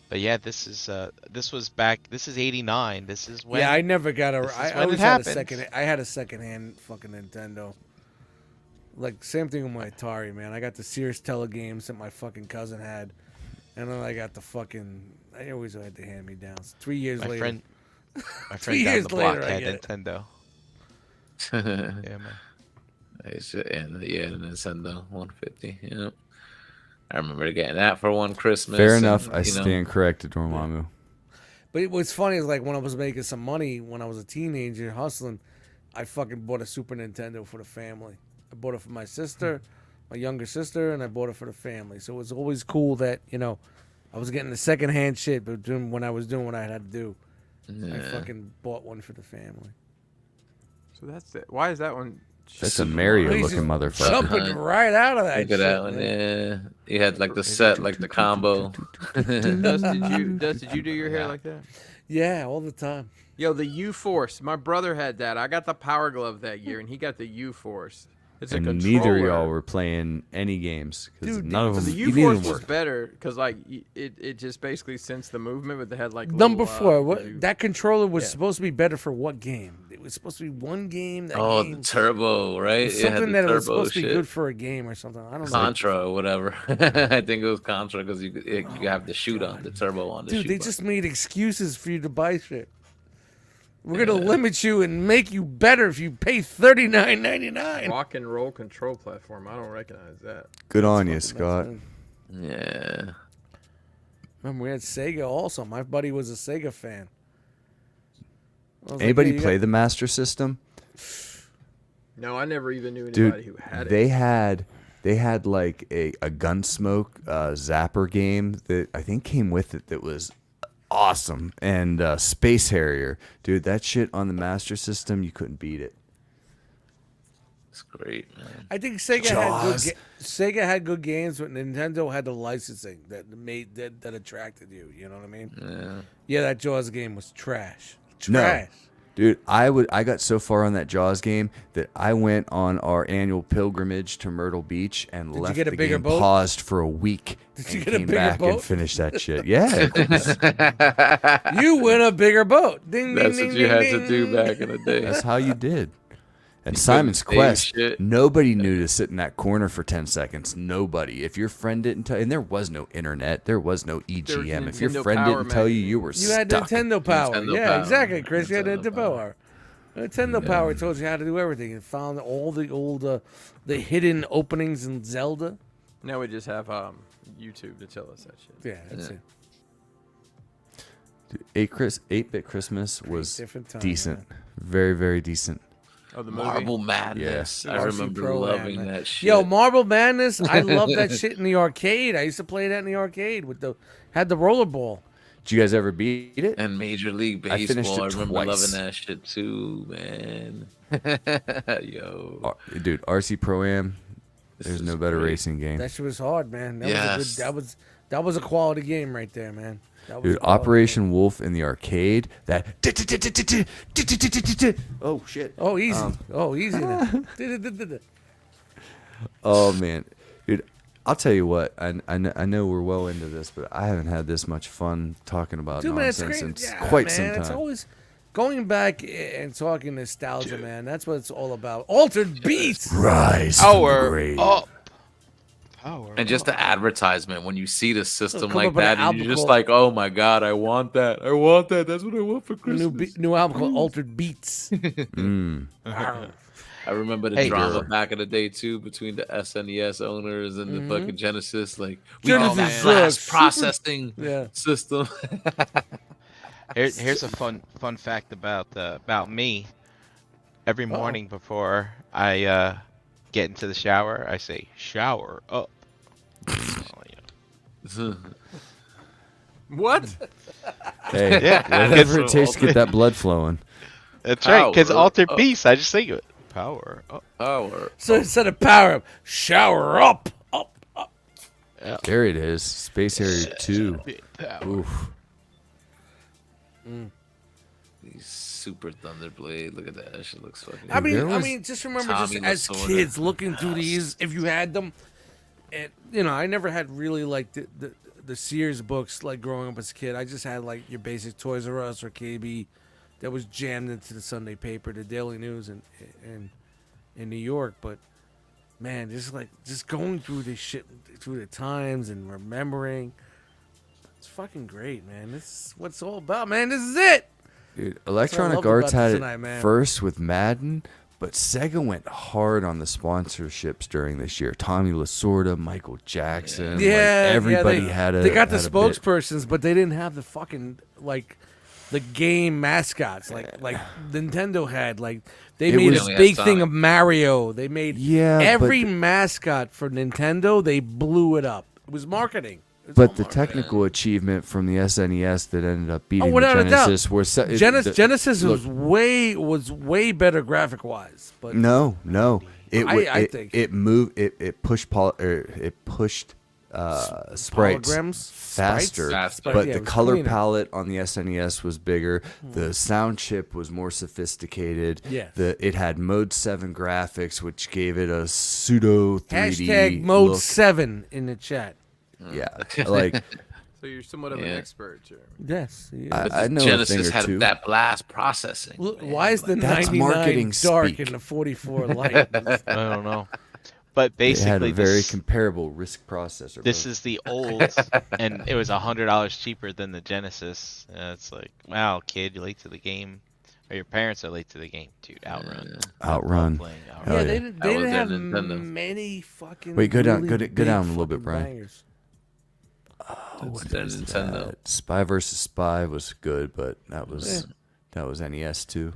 But yeah, this is This is '89. This is when. Yeah, I never got a. This is I when it always had a happens. second. I had a secondhand fucking Nintendo. Like same thing with my Atari, man. I got the Sears Telegames that my fucking cousin had, and then I got the fucking. I always had the hand me downs. 3 years my later. friend, my 3 friend down years the block later, I had get it. Nintendo. Yeah, man. And yeah, the Nintendo 150. Yeah. I remember getting that for one Christmas. Fair and, enough. I you know, stand corrected, Dormammu. But what's funny is like when I was making some money when I was a teenager hustling, I fucking bought a Super Nintendo for the family. I bought it for my sister, my younger sister, and I bought it for the family. So it was always cool that, you know, I was getting the secondhand shit, but when I was doing what I had to do, I Yeah. fucking bought one for the family. So that's it. Why is that one? That's a Mario He's looking just motherfucker. Jumping right out of that Look shit. at that one. man. Yeah. You had like the set, like the combo. Did you do your hair like that? Yeah, all the time. Yo, the U-Force. My brother had that. I got the Power Glove that year, and he got the U-Force. It's a And controller. neither of y'all were playing any games because Dude, none of So them the even U-Force was worked. better because like it just basically sensed the movement, but they had like Number little, 4, you- what that controller was Yeah. supposed to be better for what game? It was supposed to be one game. That Oh, game the turbo, right? was It had something the that was turbo supposed to be shit. good for a game or something. I don't know. Contra or whatever. I think it was Contra because you have the shoot on the turbo on the Dude, shoot they button. just made excuses for you to buy shit. We're gonna limit you and make you better if you pay $39.99. rock and roll control platform. I don't recognize that. Good on you, Scott. Yeah. Remember, we had Sega also. My buddy was a Sega fan. I was Anybody like, yeah, play the Master System? No, I never even knew anybody Dude, who had it. they had like a Gunsmoke Zapper game that I think came with it that was awesome, and Space Harrier, dude, that shit on the Master System, you couldn't beat it. It's great, man. I think Sega Jaws. Sega had good games, but Nintendo had the licensing that attracted you. You know what I mean? Yeah. Yeah, that Jaws game was trash. No. Trash. Dude, I got so far on that Jaws game that I went on our annual pilgrimage to Myrtle Beach and you left get a the bigger game boat? paused for a week. Did and you get a came bigger back boat? and finished that shit. Yeah. Of course. You win a bigger boat. Ding, That's ding, what ding, you had ding, to do ding. back in the day. That's how you did. And You Simon's couldn't save Quest, shit. nobody knew to sit in that corner for 10 seconds. Nobody. If your friend didn't tell you, and there was no internet, there was no EGM. If your Nintendo friend Power didn't tell you, magazine. you were You had stuck. Nintendo Power. Nintendo Yeah, Power. exactly, Chris. You had Nintendo Nintendo Power. Nintendo Power told you how to do everything and found all the old, the hidden openings in Zelda. Now we just have YouTube to tell us that shit. Yeah, that's Yeah. it. 8-bit Christmas was different time, decent. man. Very, very decent. Oh, the movie. Marble Madness. Yeah. I RC remember Pro-Am, loving man. that shit. Yo, Marble Madness. I love that shit in the arcade. I used to play that in the arcade had the rollerball. Did you guys ever beat it? And Major League I finished Baseball. I, it remember twice. loving that shit too, man. Yo. Dude, RC Pro-Am, This there's is no better great. racing game. That shit was hard, man. That Yes. was a good. That was a quality game right there, man. That was Dude, a quality Operation Wolf in the arcade, that... Oh, shit. game. Oh, easy. Easy now. Oh, man. Dude, I'll tell you what. I know we're well into this, but I haven't had this much fun talking about Dude, man, it's nonsense great. in Yeah, quite man, some time. it's always going back and talking nostalgia, man. That's what it's all about. Altered Beats. Rise from the Power grave. up. Power And just the advertisement when you see the system come like up with that, an and you're album just called- like, "Oh my god, I want that! I want that! That's what I want for New, Christmas." new album called Altered Beats. Mm. I remember the Hey, drama girl. back in the day too between the SNES owners and the fucking Genesis. Like, we Genesis got that sucks. glass Super- processing Yeah. system. Here's a fun fact about me. Every morning before I get into the shower, I say shower up. What? Hey, Yeah, whatever it that's takes to get that blood flowing. That's right, because Power Altered up. Beast, I just think of it. Power up. Power. So instead of power up, shower up. There it is. Space Harrier 2. Power. Oof. These Super Thunderblade. Look at that. That shit looks fucking. I there was mean, just remember, Tommy just as Lasorda. kids looking through these, if you had them, and I never had really like the Sears books like growing up as a kid. I just had like your basic Toys R Us or KB that was jammed into the Sunday paper, the Daily News in New York. But man, just going through this shit through the times and remembering, it's fucking great, man. This is what it's all about, man. This is it. Dude, what I Electronic loved Arts about had this it tonight, man. first with Madden, but Sega went hard on the sponsorships during this year. Tommy Lasorda, Michael Jackson, like, everybody had a. They got the had a bit. spokespersons, but they didn't have the fucking like the game mascots like Nintendo had. Like they It made was- a Only had big thing Sonic. of Mario. They made Yeah, every but- mascot for Nintendo. They blew it up. It was marketing. It was all But the marketing. technical achievement from the SNES that ended up beating the without a doubt. Genesis were Genesis look, was way better graphic wise. But No. I think- it moved. It pushed sprites holograms, faster, sprites? Faster. but Yeah, it the was color cleaner. palette on the SNES was bigger. The sound chip was more sophisticated. Yes. It had Mode 7 graphics, which gave it a pseudo 3D hashtag mode look. 7 in the chat. Yeah, like So you're somewhat of an Yeah. expert, Jeremy. Yes. I know Genesis a thing or had two. that blast processing. Look, man. why is the That's 99 marketing dark speak. and the 44 light? I don't know. But It had a basically, very this, comparable RISC processor. this both. is the old, and it was $100 cheaper than the Genesis. It's like, wow, kid, you're late to the game. Or your parents are late to the game, dude. Outrun. Outrun. Playing Outrun. Hell Yeah, yeah. they didn't, That they was didn't have their Nintendo. many fucking. Wait, go down- really go big down a little bit, fucking Brian. bangers. That's their Nintendo. Spy versus Spy was good, but that was That was NES too.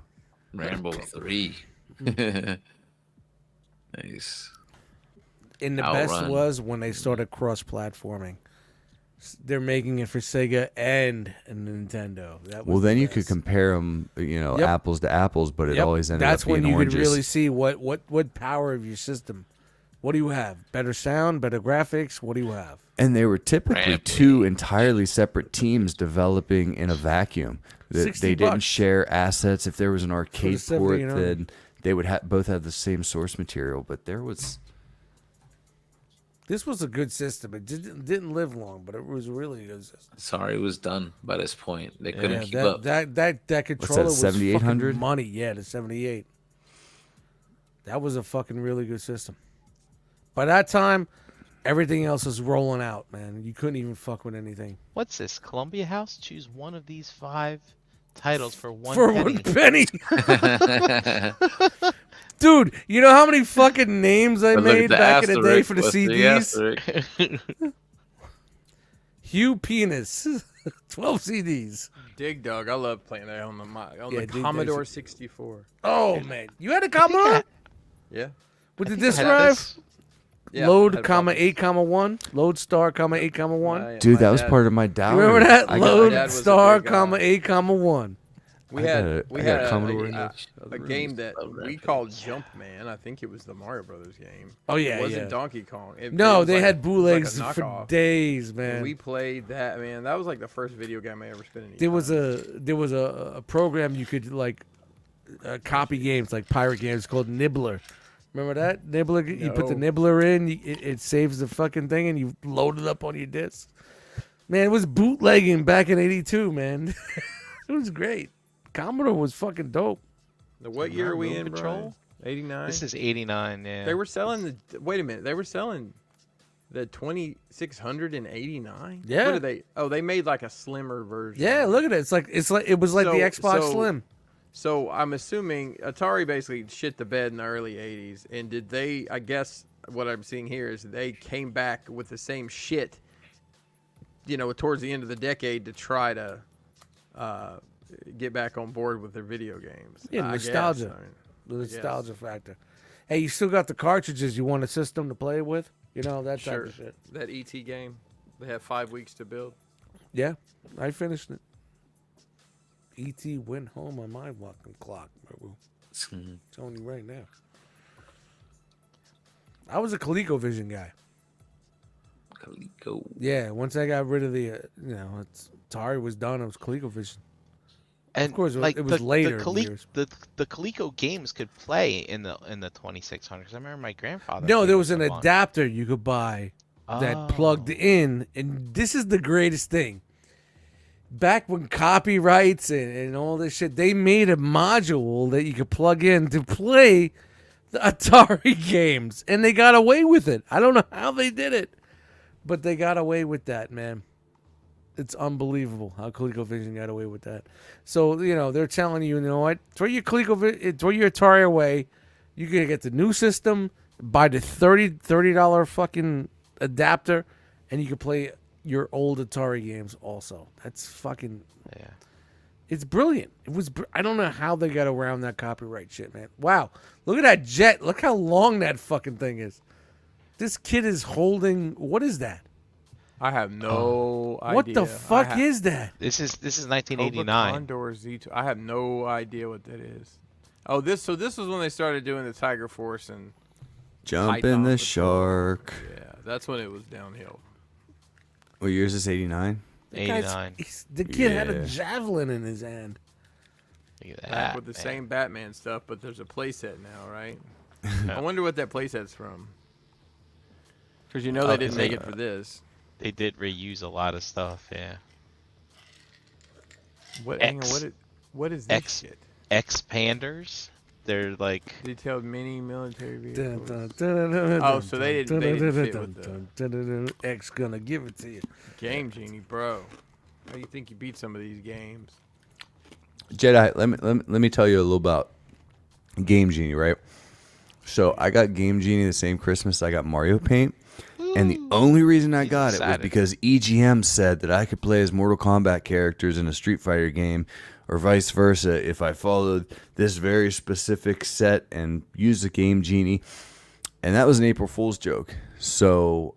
Rambo 3. Nice. And the best Outrun. was when they started cross-platforming. They're making it for Sega and Nintendo. That was Well, the then you could best. compare them, Yep. apples to apples, but it Yep. always ended That's up being when you oranges. could really see what power of your system. What do you have? Better sound, better graphics. What do you have? And they were typically two entirely separate teams developing in a vacuum. They $60 didn't share assets. If there was an arcade port, 70, then they would both have the same source material. But there was This was a good system. It didn't live long, but it was really a good system. Sorry, it was done by this point. They couldn't keep that, up. that controller was 7800? fucking money. Yeah, the 78. That was a fucking really good system. By that time, everything else was rolling out, man. You couldn't even fuck with anything. What's this? Columbia House? Choose one of these 5 titles for one For penny. 1 penny. Dude, you know how many fucking names I But look at made the back in the day asterisk. for the What's CDs? asterisk? Hugh Penis. 12 CDs. Dig Dug. I love playing that on the Yeah, the Dig Dug's- Commodore 64. Oh, man. You had a Commodore? Yeah. With the I disk had drive? this. Yeah, Load, had comma, problems. 8, comma, 1. Load star, comma, 8, comma, 1. dude, that was dad- part of my You dowry. remember that? I got- Load dad was a star, big, comma, 8, comma, 1. We I had got a- we I got had a a, Commodore in a, there. a game that Love we Rapid. called Jumpman. I think it was the Mario Brothers game. Oh, yeah, It wasn't yeah. Donkey Kong. It No, was they like- had it was bootlegs like a for knockoff. days, And man. we played that, man. That was like the first video game I ever spent any There time. was a program you could like copy games, like pirate games, called Nibbler. Remember that Nibbler? You put the No. Nibbler in, it saves the fucking thing, and you load it up on your disc. Man, it was bootlegging back in '82, man. It was great. Commodore was fucking dope. What year are we Remote in, control? Brian? 89? This is 89, yeah. They were selling the... Wait a minute. They were selling the 2689? Yeah. What did they... Oh, they made like a slimmer version. Yeah, look at it. It was like the Xbox so- Slim. So I'm assuming Atari basically shit the bed in the early 80s. And did they... I guess what I'm seeing here is they came back with the same shit, towards the end of the decade to try to get back on board with their video games. Yeah, I guess. nostalgia. I mean, The nostalgia factor. Hey, you still got the cartridges? You want a system to play with? That type sure. of shit. That ET game, they have 5 weeks to build. Yeah, I finished it. E.T. went home on my fucking clock, bro. Telling you right now. I was a ColecoVision guy. Coleco. Yeah, once I got rid of the, Atari was done. It was ColecoVision. And course, it like was later The, in years. the Coleco games could play in the 2600. Because I remember my grandfather. No, played there with was an them on- adapter you could buy that plugged Oh. in, and this is the greatest thing. Back when copyrights and all this shit, they made a module that you could plug in to play the Atari games, and they got away with it. I don't know how they did it, but they got away with that, man. It's unbelievable how ColecoVision got away with that. So, they're telling you, what? Throw your Atari away. You can get the new system, buy the $30 fucking adapter, and you can play your old Atari games also. That's fucking... Yeah. It's brilliant. I don't know how they got around that copyright shit, man. Wow. Look at that jet. Look how long that fucking thing is. This kid is holding... What is that? I have no idea. What the fuck is that? This is Cobra 1989. Condor Z2. I have no idea what that is. Oh, this was when they started doing the Tiger Force and Jump Python in the Patrol. shark. yeah, that's when it was downhill. What year is this? 89. The guy's- 89. The kid had a Yeah. javelin in his hand. Look at Back that, with the man. same Batman stuff, but there's a playset now, right? I wonder what that playset's from. Because they Oh, didn't make it for this. They did reuse a lot of stuff, yeah. Hang on, what is this X. shit? Expanders. They're like Detailed mini military vehicles. Oh, so they didn't fit with X gonna give it to you. Game Genie, bro. How do you think you beat some of these games? Jedi, let me tell you a little about Game Genie, right? So I got Game Genie the same Christmas I got Mario Paint, And the only reason I He's got it was excited. because EGM said that I could play as Mortal Kombat characters in a Street Fighter game, or vice versa, if I followed this very specific set and used the Game Genie. And that was an April Fool's joke. So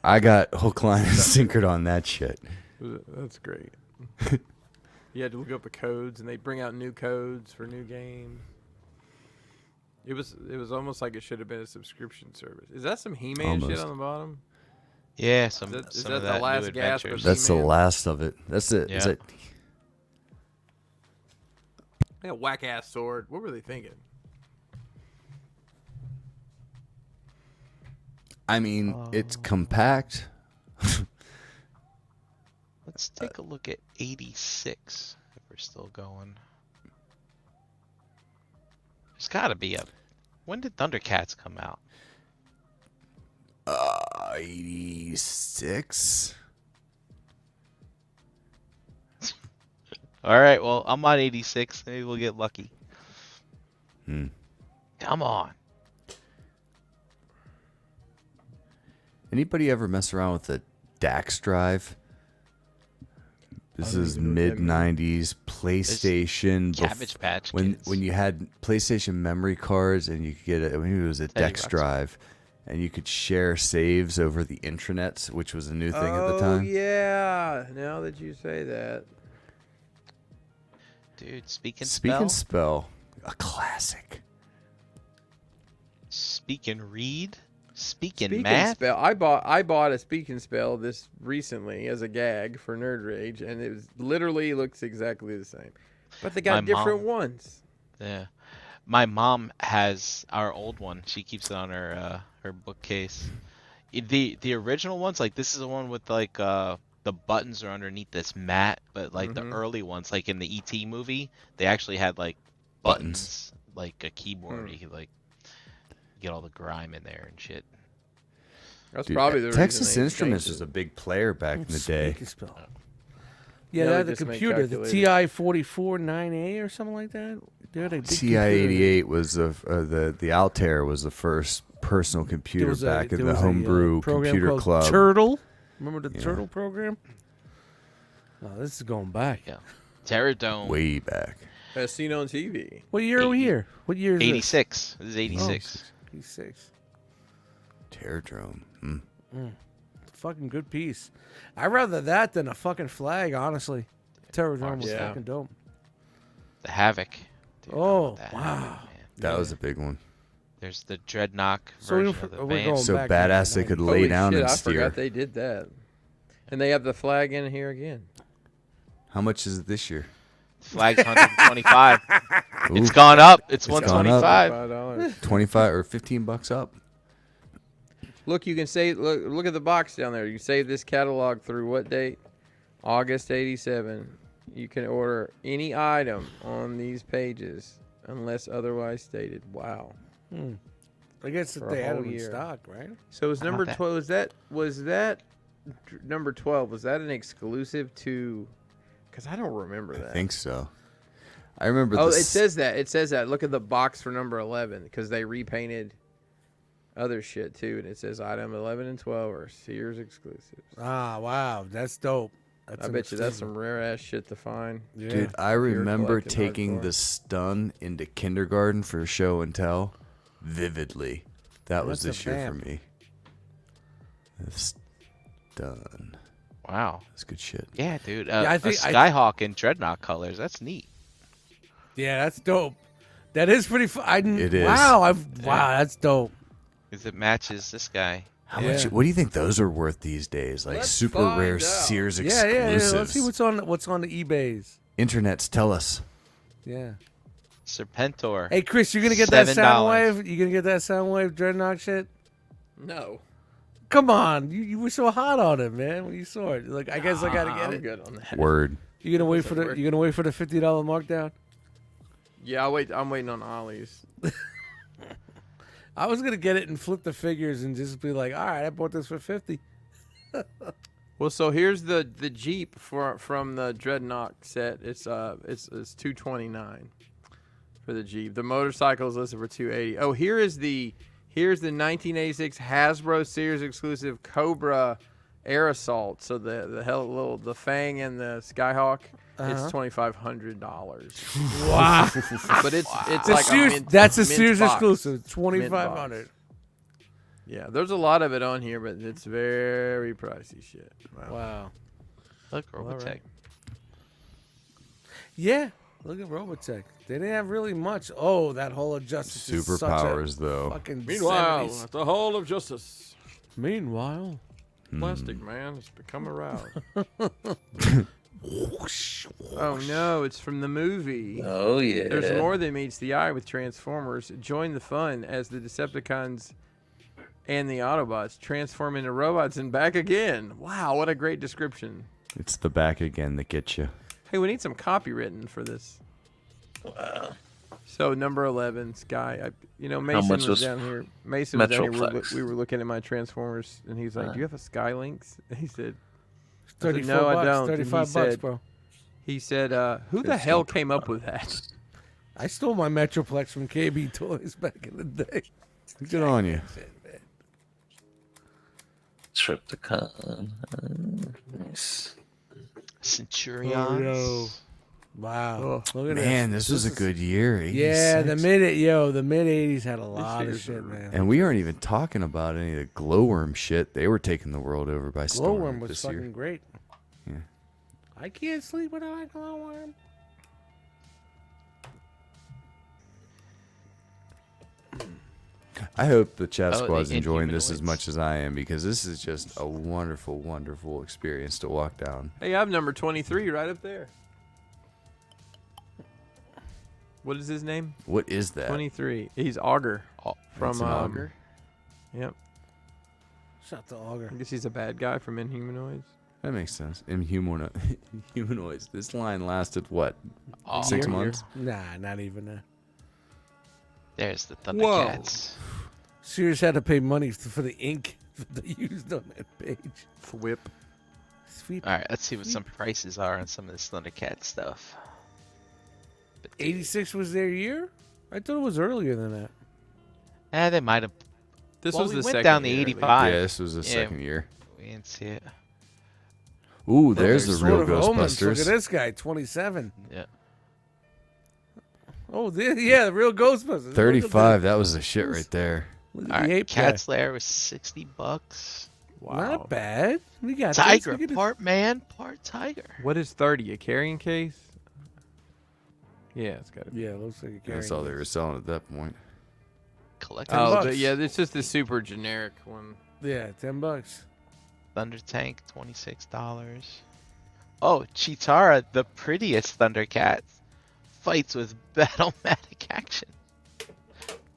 I got hook, line, and sinkered on that shit. That's great. You had to look up the codes, and they bring out new codes for new games. It was almost like it should have been a subscription service. Is that some He-Man shit Almost. on the bottom? Yeah, Is some that of the that last new gasp of adventures. That's the He-Man. last of it. That's it. Is Yeah. it? That whack ass sword. What were they thinking? I mean, it's compact. Let's take a look at 86 if we're still going. There's got to be a. When did Thundercats come out? 86. All right, well, I'm on 86. Maybe we'll get lucky. Come on. Anybody ever mess around with the DAX drive? This don't is even know what mid that '90s PlayStation. Cabbage Patch when Kids. when you had PlayStation memory cards and you could get it. I mean, it was a Teddy DAX Ruxpin. drive, and you could share saves over the intranets, which was a new thing at the time. Yeah. Now that you say that. Dude, speaking Speak spell. and spell, a classic. Speak and read. Speak and Speak math. and spell. I bought a speak and spell this recently as a gag for Nerd Rage, and it was literally looks exactly the same, but they got My different mom- ones. Yeah. My mom has our old one. She keeps it on her her bookcase. The original ones, like this is the one with like the buttons are underneath this mat, but like the early ones, like in the ET movie, they actually had like buttons, like a keyboard. You could like get all the grime in there and shit. That's Dude, probably the Texas reason they Instruments changed was it. a big player back in the day. Speak and spell. Yeah, Yeah, they had they the just make computer, the calculators. TI-44 9A or something like that. They had a big TI-88 was the Altair was the first personal computer back in the homebrew program computer called club. Turtle. Remember the Turtle program? Oh, this is going back. Yeah. Terradome. Way back. As seen on TV. What year are we here? What year is 86. This is this? 86. 86. Terradrome. Fucking good piece. I'd rather that than a fucking flag, honestly. Terradrome was Yeah. fucking dope. The Havoc. Dude, I Oh, love that wow. Havoc, man. That was a big one. There's the Dreadnought So version we're of the going Vamp. So back to badass the they could 90s. lay Holy down shit, and I steer. forgot they did that. And they have the flag in here again. How much is it this year? Flag's 125. It's Ooh, gone up. It's gone up. 125. $5. 25 or $15 up. Look, you can save. Look at the box down there. You save this catalog through what date? August '87. You can order any item on these pages unless otherwise stated. Wow. I guess that For a they had whole them in year. stock, right? So was number that. 12? Was that number 12? Was that an exclusive to? Because I don't remember that. I think so. I remember Oh, this. it says that. It says that. Look at the box for number 11 because they repainted other shit too, and it says item 11 and 12 are Sears exclusives. Ah, wow. That's dope. That's I an bet you that's exclusive. some rare ass shit to find. Yeah. Dude, I you're remember collecting taking hardcore. the stun into kindergarten for show and tell vividly. That was That's this a year for vamp. me. The stun. Wow. That's good shit. Yeah, dude. I A think- Skyhawk in Dreadnought colors. That's neat. Yeah, that's dope. That is pretty fun. It is. Wow, wow, that's dope. Because it matches this guy. How much? What do you think those are worth these days? Like Let's super find rare out. Sears Yeah, exclusives. yeah. Let's see what's on the eBays. Internets tell us. Yeah. Serpentor. Hey, Chris, you gonna get that $7. sound wave? You gonna get that sound wave dreadnought shit? No. Come on, you were so hot on it, man. When you saw it, like I guess I gotta get I'm it. good on that. Word. You gonna wait Doesn't for the work. you gonna wait for the $50 markdown? Yeah, I'm waiting on Ollie's. I was gonna get it and flip the figures and just be like, all right, I bought this for $50. Well, so here's the Jeep from the Dreadnought set. It's $229 for the Jeep. The motorcycle is listed for $280. Oh, here is the Here's the 1986 Hasbro Series exclusive Cobra Air Assault. So the Fang and the Skyhawk. It's $2,500. Wow. But it's The like Sears, that's a mint Sears box. exclusive. Mint box. $2,500. Yeah, there's a lot of it on here, but it's very pricey shit. Wow. Look, Robotech. right. Yeah. Look at Robotech. They didn't have really much. Oh, that Hall of Justice is such a Superpowers, though. fucking Meanwhile, 70s. at the Hall of Justice, Meanwhile. Plastic Man has become aroused. Oh no, it's from the movie. Oh yeah. There's more than meets the eye with Transformers. Join the fun as the Decepticons and the Autobots transform into robots and back again. Wow, what a great description. It's the back again that gets you. Hey, we need some copy written for this. Wow. So number 11, Sky. Mason much was was down here. Mason was down here. Metroplex? We were looking at my Transformers, and he's like, "Do you have a Skylinks?" And he said, 34 "No, bucks, I don't." And 35 bucks, bro. He said, "Who the hell came up with that?" I stole my Metroplex from KB Toys back in the day. Good on you. Triptychon. Nice. Centurions. Wow. Look at Man, this was a good year. Yeah, the 86. mid 80s had a lot of year's shit, man. And we aren't even talking about any of the glowworm shit. They were taking the world over by storm Glowworm was this fucking year. great. Yeah. I can't sleep without a glowworm. I hope the chat Oh, squad's the enjoying this as Inhumanoids. much as I am because this is just a wonderful, wonderful experience to walk down. Hey, I have number 23 right up there. What is his name? What is that? 23. He's Augur from That's an auger. Yep. Shut the auger. I guess he's a bad guy from Inhumanoids. That makes sense. Humanoids. This line lasted what? Oh, 6 year. months? Nah, not even that. There's the Whoa. Thundercats. Sears had to pay money for the ink that they used on that page. Thwip. Sweep. All right, let's see what some prices are on some of this Thundercat stuff. But 86 was their year? I thought it was earlier than that. they might have. This Well, was we the went second down to year, I think. 85. Yeah, this was the Yeah. second year. We didn't see it. Ooh, there's the Sword real of Omens. Look at Ghostbusters. this guy, 27. Yeah. Oh, yeah, the real Ghostbusters. Look at 35. That was the shit right there. Look at All the right, ape Cat guy. Slayer was $60. Wow. Not bad. We got Tiger, this. We got part man, part tiger. What is 30? A carrying case? Yeah, it's got to be. Yeah, it looks like a That's carrying all they were selling at that point. Collector Oh, bucks. yeah, it's just the super generic one. Yeah, $10. Thunder Tank, $26. Oh, Chitara, the prettiest Thundercat, fights with Battlematic action.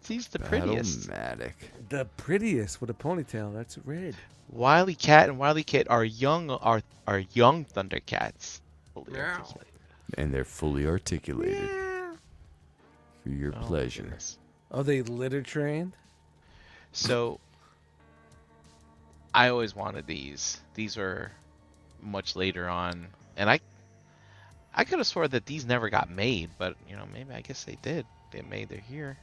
He's the prettiest. Battlematic. The prettiest with a ponytail. That's red. Wily Cat and Wily Kit are young Thundercats. Fully Meow. articulated. And they're fully articulated for your Oh, pleasure. goodness. Are they litter trained? So, I always wanted these. These were much later on, and I could have swore that these never got made, but maybe I guess they did. They made they're here.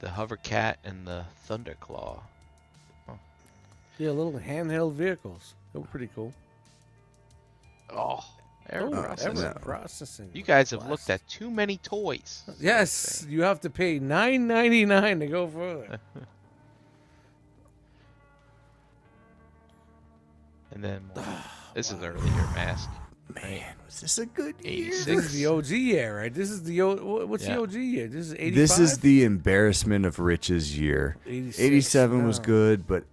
The Hovercat and the Thunderclaw. Yeah, little handheld vehicles. They were pretty cool. Oh, air Oh, processing. ever processing. You guys have looked at too many toys. Yes, you have to pay $9.99 to go further. And then this is earlier mask. Man, was this a good year? 86. This is the OG year, right? This is the what's Yeah. the OG year? This is 85. This is the embarrassment of riches year. 87 was no. good, but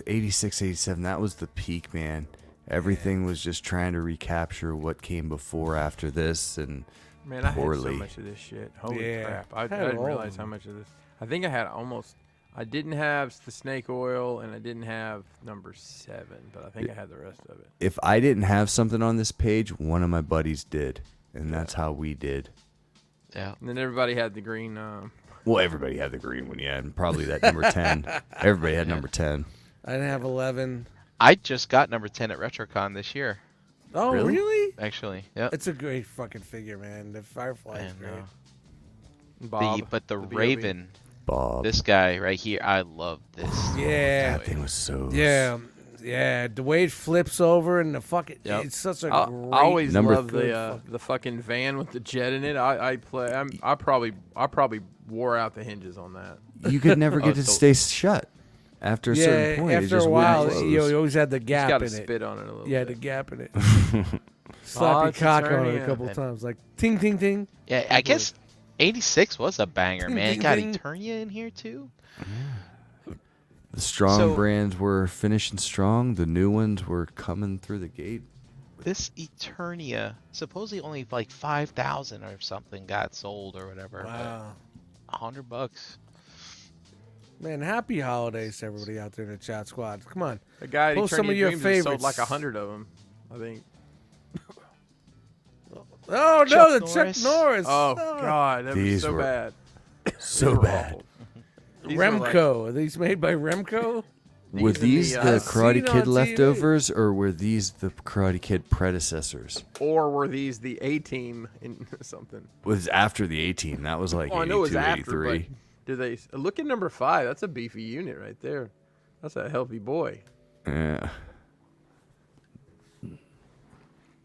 86, 87, that was the peak, man. Everything was just trying to recapture what came before after this, and Man, I had so Poorly. much of this shit. Holy Yeah. crap. I Had didn't all of realize how them. much of this. I think I had almost. I didn't have the snake oil, and I didn't have number 7, but I think I had the rest of it. if I didn't have something on this page, one of my buddies did, and that's how we did. Yeah. And then everybody had the green. Well, everybody had the green one, yeah, and probably that number 10. Everybody had number 10. I didn't have 11. I just got number 10 at RetroCon this year, Oh, Really? really? actually. Yep. It's a great fucking figure, man. The Firefly is And, great. Bob. but the BOB. Raven Bob. This guy right here, I love this. Yeah. That thing was so. Yeah. The way it flips over and the fucking, Yep. it's such a I great. always Number love the fucking van with the jet in it. I probably wore out the hinges on that. You could never get Oh, to so- stay shut after a certain point. it after just a wouldn't while, close. you always had the Just gap got to in it. spit on it a little Yeah, bit. the gap in it. Slap your it's cock on it Eternia. a couple times, like ting ting ting. Yeah, I guess 86 was a banger, man. Ding, Got ding. Eternia in here too. The strong So- brands were finishing strong. The new ones were coming through the gate. This Eternia, supposedly only like 5,000 or something got sold or whatever. Wow. But $100. Man, happy holidays to everybody out there in the chat squad. Come on. The guy at Post some Eternia of your Dreams has sold favorites. like 100 of them, I think. Oh, Chuck no, the Chuck Norris. Norris. Oh God, that was These so were bad. So They were bad. awful. These were like- Remco. Are these made by Remco? Were These are these the, the I've Karate seen Kid on TV. leftovers, or were these the Karate Kid predecessors? or were these the A team in something? It was after the 18. That was like Oh, I know it was 82, after, 83. but did they look at number 5? That's a beefy unit right there. That's a healthy boy. Yeah.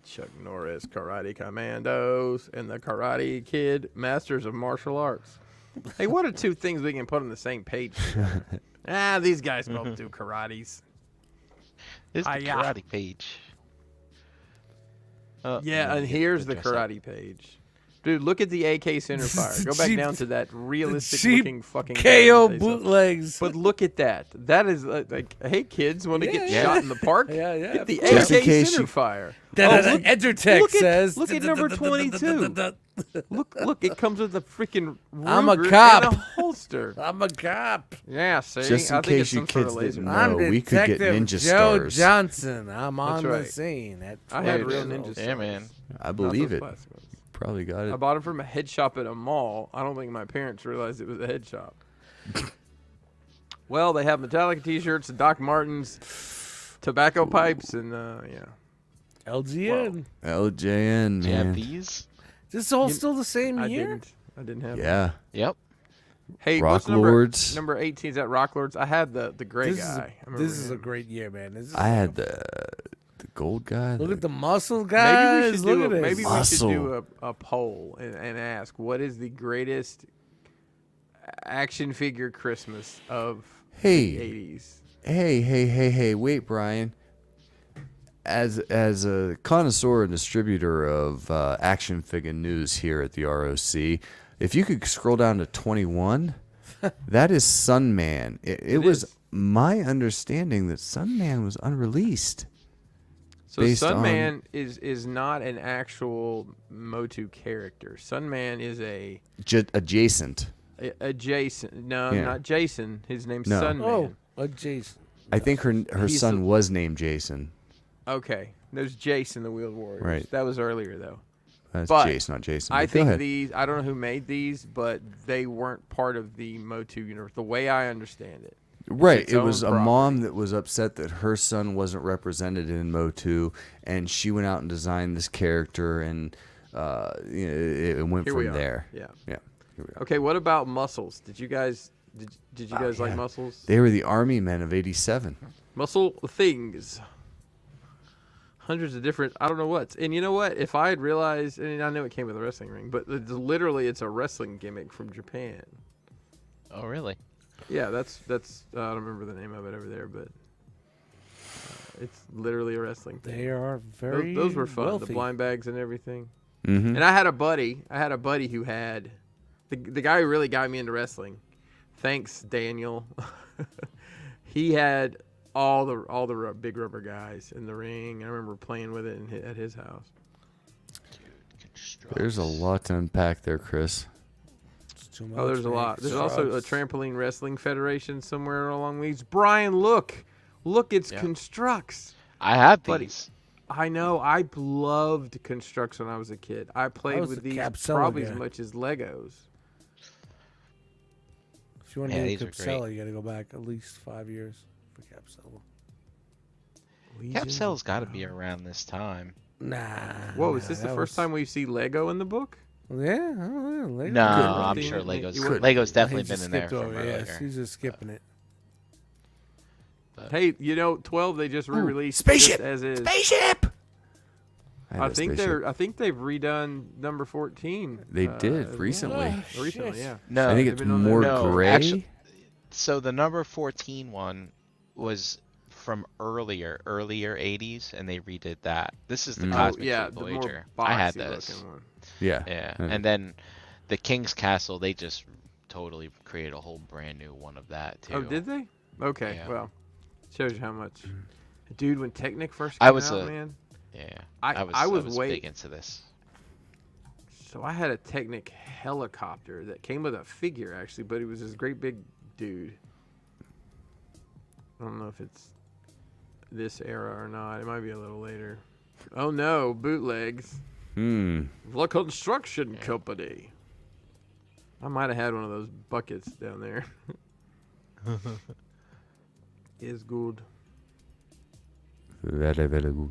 Chuck Norris, Karate Commandos, and the Karate Kid, Masters of Martial Arts. Hey, what are two things we can put on the same page? These guys both do karates. This is the Hi-ya. karate page. Yeah, and here's the karate page. Dude, look at the AK centerfire. Go back Cheap- down to that realistic cheap looking fucking gun KO that they sell. bootlegs. But look at that. That is like, hey kids, want to get Yeah. shot in the park? Yeah, yeah. Get the Just in AK case you- centerfire. That Entertech look at- says. look at number 22. Look, it comes with a freaking Ruger I'm a and cop. a holster. I'm a cop. Yeah, see, Just in I think it's case you some sort of kids laser. didn't know. I'm we could get Detective ninja Joe stars. Johnson. I'm on right. the scene. At I had 12 real years ninja old. Yeah, man. I Not believe those it. plastic ones. Probably got I it. bought it from a head shop at a mall. I don't think my parents realized it was a head shop. Well, they have Metallica T-shirts, Doc Martens, tobacco pipes, and yeah. LGN. LJN, Do you have man. these? This is all You- still the same I year? didn't have. Yeah. Yep. Hey, Rock what's number, Lords. number 18 is that Rock Lords? I had the gray This is guy. a, I remember this is a him. great year, man. This is I had the gold guy. Look at the muscle, Maybe we guys. should Look do at a, this. maybe we should Muscle. do a poll and ask what is the greatest action figure Christmas of Hey. the 80s. Hey, wait, Brian. As a connoisseur and distributor of action figure news here at the ROC, if you could scroll down to 21, that is Sunman. It was is. my understanding that Sunman was unreleased. So based Sunman is not an actual Motu character. Sunman is a Adjacent. Jason. No, Yeah. not Jason. His name's No. Sunman. Oh, Jason. I think her He's son the- was named Jason. Okay, there's Jason the Wheeled Warriors. Right. That was earlier though. That's But Jason, not Jason. I but go think ahead. these. I don't know who made these, but they weren't part of the Motu universe. The way I understand it. Right. its It was a own mom property. that was upset that her son wasn't represented in Motu, and she went out and designed this character, and it went Here we from are. there. Yeah. Yeah. Here we are. Okay. What about Muscles? Did you guys like yeah. Muscles? They were the army men of '87. Muscle things. Hundreds of different. I don't know what. And you know what? If I had realized, and I know it came with a wrestling ring, but it's a wrestling gimmick from Japan. Oh, really? Yeah, that's. I don't remember the name of it over there, but it's literally a wrestling thing. They are very Those were fun. wealthy. The blind bags and everything. Mm-hmm. And I had a buddy who had the guy who really got me into wrestling. Thanks, Daniel. He had all the big rubber guys in the ring. I remember playing with it at his house. There's a lot to unpack there, Chris. It's too much, Oh, there's a man. lot. There's also a Drugs. trampoline wrestling federation somewhere along these. Brian, look, it's Yeah. Constructs. I have Buddy. these. I know. I loved Constructs when I was a kid. I played was with a these Capsella probably guy. as much as Legos. If you want Yeah, to these do are Capsella, great. you got to go back at least 5 years for Capsella. Capsel's got to be around this time. Nah. Whoa, is nah, this the that first was- time we see Lego in the book? Yeah, oh, yeah, Lego. No, Good. I'm Good. sure You Lego's wouldn't- Lego's definitely He been just in there skipped from over, yes, earlier. he's just skipping it. Hey, 12 they just re-released spaceship! just as is. Spaceship. I think they've redone number 14. They did as recently. well. Oh, Recently, shit. yeah. No, I think they've it's been on there. more No, gray. actually- so the number 14 one was from earlier 80s, and they redid that. This is the Mm. Cosmic yeah, Fleet the more Voyager. I had boxy this. looking one. Yeah. Yeah, Yeah. and then the King's Castle, they just totally created a whole brand new one of that too. Oh, did they? Okay, Yeah. well, shows you how much. Dude, when Technic first I came was out, a- man. Yeah, I was way big into this. So I had a Technic helicopter that came with a figure actually, but it was this great big dude. I don't know if it's this era or not. It might be a little later. Oh no, bootlegs. Hmm. The construction company. I might have had one of those buckets down there. Is good. Very, very good.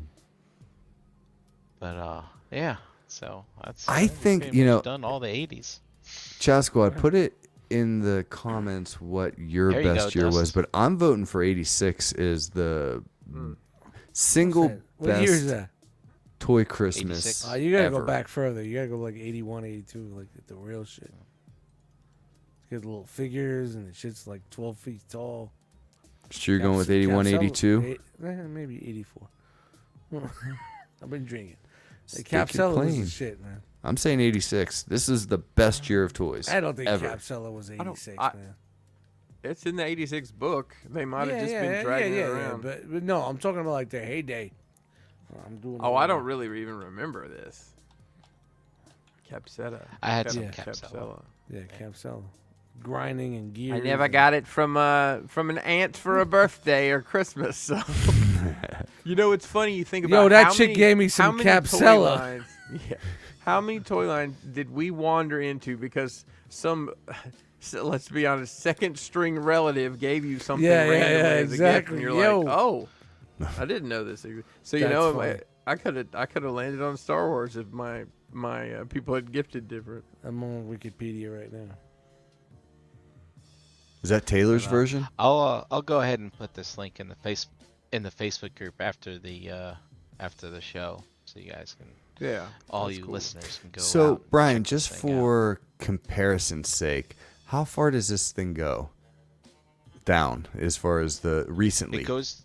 But yeah. So that's. I we've think, pretty you much know- done all the 80s. Chat Squad, put it in the comments what your There you best go, year was, Dust. but I'm voting for 86 is the Mm. single What year is best that? toy Christmas. 86. You gotta ever. go back further. You gotta go like 81, 82, like the real shit. Get little figures and the shit's like 12 feet tall. So you're going with 81, 82? Maybe 84. I've been drinking. The Stick your Capsella was claim. the shit, man. I'm saying 86. This is the best year of toys. I don't think ever. Capsella was don't- 86, I- man. It's in the 86 book. They might have just been yeah, dragging yeah, it around. But no, I'm talking about like their heyday. I'm doing. Oh, I don't really even remember this. Capsetta. I had some Capsella. Yeah, Capsella. Grinding and gears. I never got it from an aunt for a birthday or Christmas. So, you know, it's funny. You think about Yo, that how chick many- gave me how some many toy Capsella. lines- Yeah, how many toy lines did we wander into because some, so let's be honest, second string relative gave you something Yeah, randomly yeah, as a gift, exactly. and you're Yo. like, oh, I didn't know this. So you That's know, funny. I could have landed on Star Wars if my people had gifted different. I'm on Wikipedia right now. Is that Taylor's version? I'll go ahead and put this link in the Facebook group after the show, so you guys can Yeah, all that's you cool. listeners can go. out So, and Brian, check just this thing out. for comparison's sake, how far does this thing go down as far as the recently? It goes.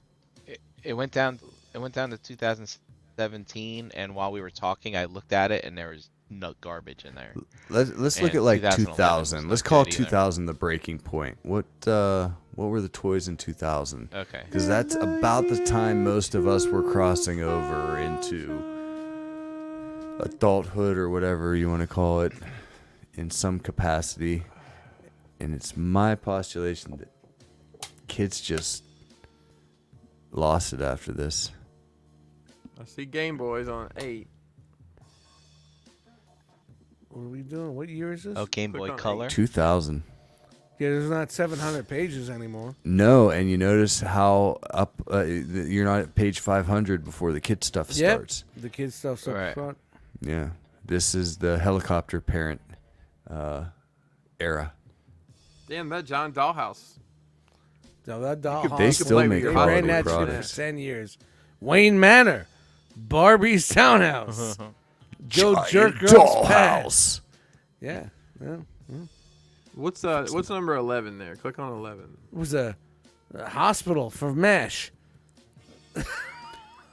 It went down. It went down to 2017, and while we were talking, I looked at it, and there was no garbage in there. Let's look and at like 2011 2000. was Let's not call good either. 2000 the breaking point. What were the toys in 2000? Okay. Because that's about the time most of us were crossing over into adulthood or whatever you want to call it in some capacity. And it's my postulation that kids just lost it after this. I see Game Boys on 8. What are we doing? What year is this? Oh, Game Click Boy on Color. 2000. Yeah, there's not 700 pages anymore. No, and you notice how up you're not at page 500 before the kid stuff Yep. starts. The kids stuff's up Right. front. Yeah, this is the helicopter parent era. Damn, that John Dollhouse. Now that doll. They You can still play with make your They Quality ran that shit for products. 10 years. Wayne Manor, Barbie's Townhouse, Joe Jerko's Pad. Dollhouse. Yeah, yeah. What's number 11 there? Click on 11. It was a hospital for MASH.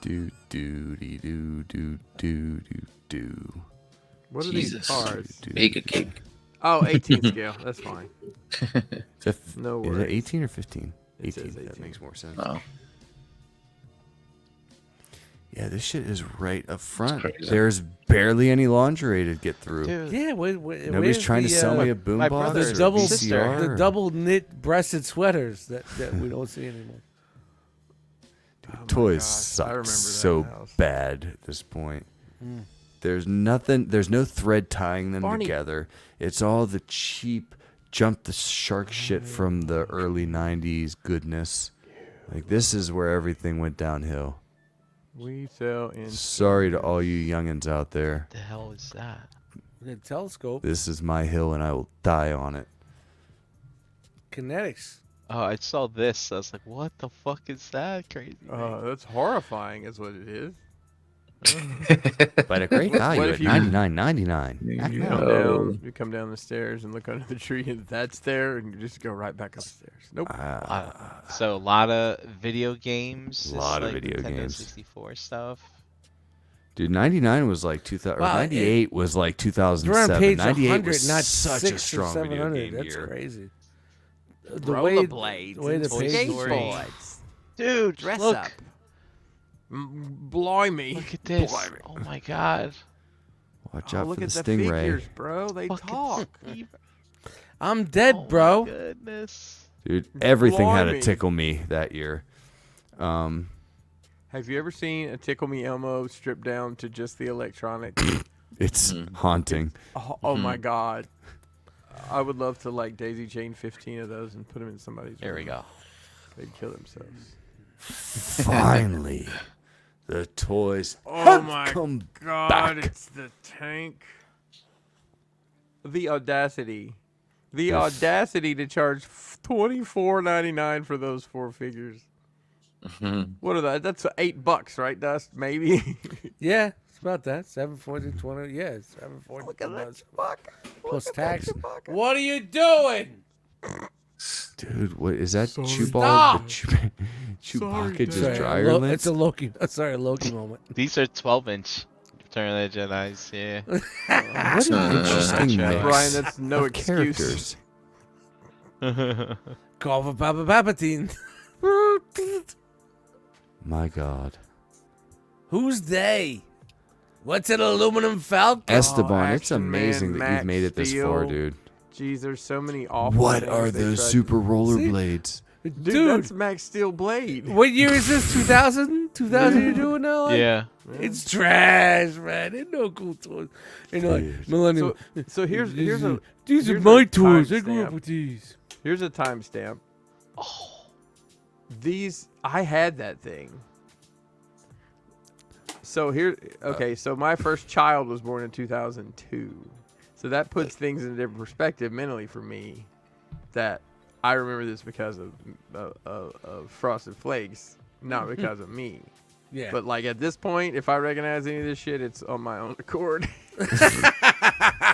Do do dee do do do do do. What are Jesus. these cards? Bake a cake. Oh, 18 scale. That's fine. No Is it worries. 18 or 15? It says 18. That 18. makes more sense. Oh, Yeah, this shit is right up front. crazy. There's barely any lingerie to get through. Dude, Yeah, Nobody's trying to sell me a my boombox brother's or double- VCR. the double knit breasted sweaters that we don't see anymore. Oh my Toys gosh, I suck remember that so house. bad at this point. Mm. There's nothing. There's no thread tying them Barney. together. It's all the cheap jump the shark shit from the early '90s goodness. Like this is where everything went downhill. We sell in. Sorry to all you youngins out there. the hell is that? The telescope. This is my hill, and I will die on it. Kinetics. Oh, I saw this. I was like, what the fuck is that? Crazy. That's horrifying, is what it is. But a great What value if at you- $99.99. You come down the stairs and look under the tree, and that's there, and you just go right back upstairs. Nope. So a lot of video games. A lot of like video Nintendo games. 64 stuff. Dude, 99 was like 2000. Wow, 98 was like We're 2007. on page 98 100, was not such 6 a or strong video 700. game That's year. crazy. Rollerblades, the way and the page skateboards. Dude, Dress look. up. Blimey. Look at this. Blimey. Oh my god. Watch Oh, out look for the at the stingray. figures, bro. They Fucking talk. I'm dead, Oh bro. my goodness. Dude, everything had to Blimey. tickle me that year. Have you ever seen a Tickle Me Elmo stripped down to just the electronic? It's haunting. Oh my god. I would love to like daisy chain 15 of those and put them in somebody's There we room. go. They'd kill themselves. Finally, the toys Oh have my come God, back. it's the tank. The audacity. The audacity to charge $24.99 for those 4 figures. What are that? That's $8, right, Dust? Maybe. Yeah, it's about that. 740, 20. Yeah, it's 740. Look at that Plus tax. What are you doing? Dude, what is that? Stop. Chewbacca just Sorry, dryer It's lint? a Loki. Sorry, a Loki moment. These are 12-inch Return of the Jedi's. Yeah. What an interesting mix Brian, that's no of excuse. characters. Call for Papa Palpatine. My God. Who's they? What's an aluminum falcon? Esteban, it's Action Man, amazing that Max you've made it this Steel. far, dude. Jeez, there's so many awful What things are they those tried super to- rollerblades? Dude, that's Max Steel Blade. What year is this? 2000? 2000 you're doing now? Like, Yeah. It's trash, man. It's no cool toys. You know, like, Millennium. So here's a These are here's my a toys. I grew up timestamp. with these. Here's a timestamp. Oh, these I had that thing. So so my first child was born in 2002. So that puts things in a different perspective mentally for me. That I remember this because of Frosted Flakes, not because of me. Yeah. But like at this point, if I recognize any of this shit, it's on my own accord,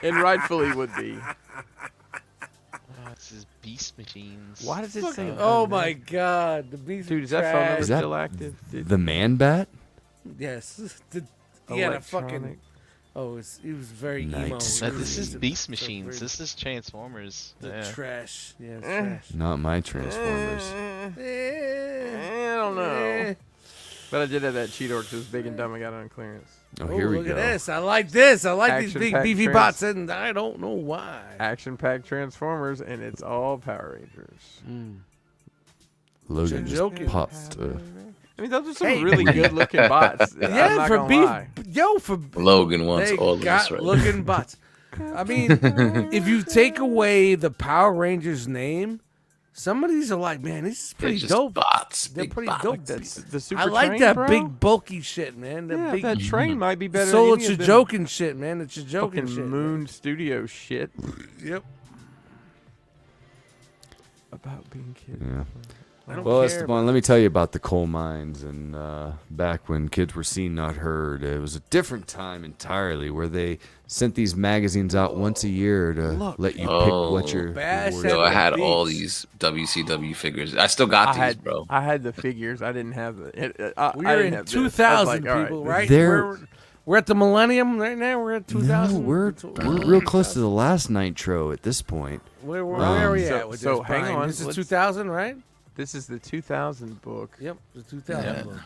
and rightfully would be. Oh, this is Beast Machines. Why does it say? Oh my God, the beast. Dude, is that phone number Is that still active? The man bat? Yes. He had a fucking. Electronic. Oh, he was very Night emo. Squid. This is Beast So Machines. weird. This is Transformers. The Yeah. trash. Yeah, it's trash. Not my Transformers. I don't know. But I did have that Cheetor because it was big and dumb. I got it on clearance. Oh, here we look go. at this. I like this. I like these big Action-packed beefy trans- bots, and I don't know why. Action-packed Transformers, and it's all Power Rangers. Logan You're joking. just popped. I mean, those are some Hey. really good-looking bots. I'm Yeah, not for gonna beef. lie. Yo, for Logan wants they all of got this right looking bots. I mean, if you take away the Power Rangers name, some of these are like, man, this is They're pretty just dope. bots. They're big pretty bots. dope. That's the Super I like Train, that bro. big bulky shit, man. That Yeah, big that train might be better Solo than any of them joking shit, man. It's joking fucking shit. Moon Studio shit Yep. about being kids. Yeah. I don't Well, care Esteban, let me tell you about the coal mines and back when kids were seen, not heard. It was a different time entirely where they sent these magazines out once a year to let you pick what your Bash reward at So I the had all beach. these WCW figures. I still got these, bro. I had the figures. I didn't have the. I We're didn't in have this. 2000, I was like, all people, right, right? They're- We're at the millennium right now. We're at 2000. No, we're real close to the last Nitro at this point. Where are we So- at with so this? hang Brian? on, This is let's- 2000, right? This is the 2000 book. Yep, the 2000 Yeah. book.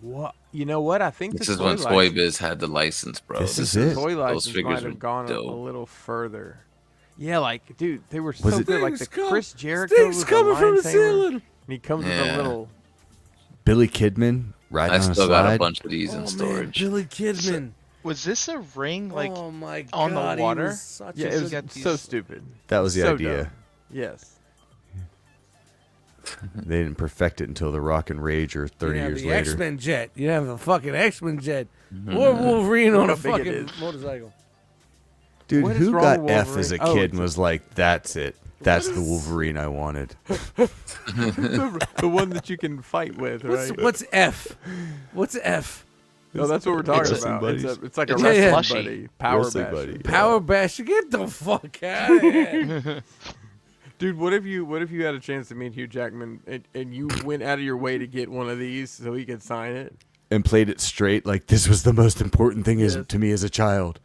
What? You know what? I think This the is when toy Toy license- Biz had the license, bro. This is is- it. Toy Those license figures might were have gone a dope. little further. Yeah, like, dude, they were Was so it- good. Like the Things come- Chris Jericho Things with coming the from the lightsaber, ceiling. And he comes with Yeah. a little. Billy Kidman riding I on a still got a slide. bunch of these in Oh man, storage. Billy Kidman. Was this a ring like oh my God, on the he water? was such Yeah, a it was good- so stupid. That was the So idea. dumb. Yes. They didn't perfect it until the Rock and Rage or 30 you have years the later. X-Men jet. You have the fucking X-Men jet. Or Wolverine on How a big it fucking is. motorcycle. Dude, What is who wrong got with F as a Wolverine? Oh, kid and was like, that's it. That's the Wolverine I wanted. the one that you can fight with, right? What's F? What's F? No, that's what we're talking It's about. buddies. It's like a It's a wrestling plushie. buddy, power Wrestling basher. buddy. Power Basher. Get the fuck out of here. Dude, what if you had a chance to meet Hugh Jackman and you went out of your way to get one of these so he could sign it? And played it straight like this was the most important thing Yes. to me as a child.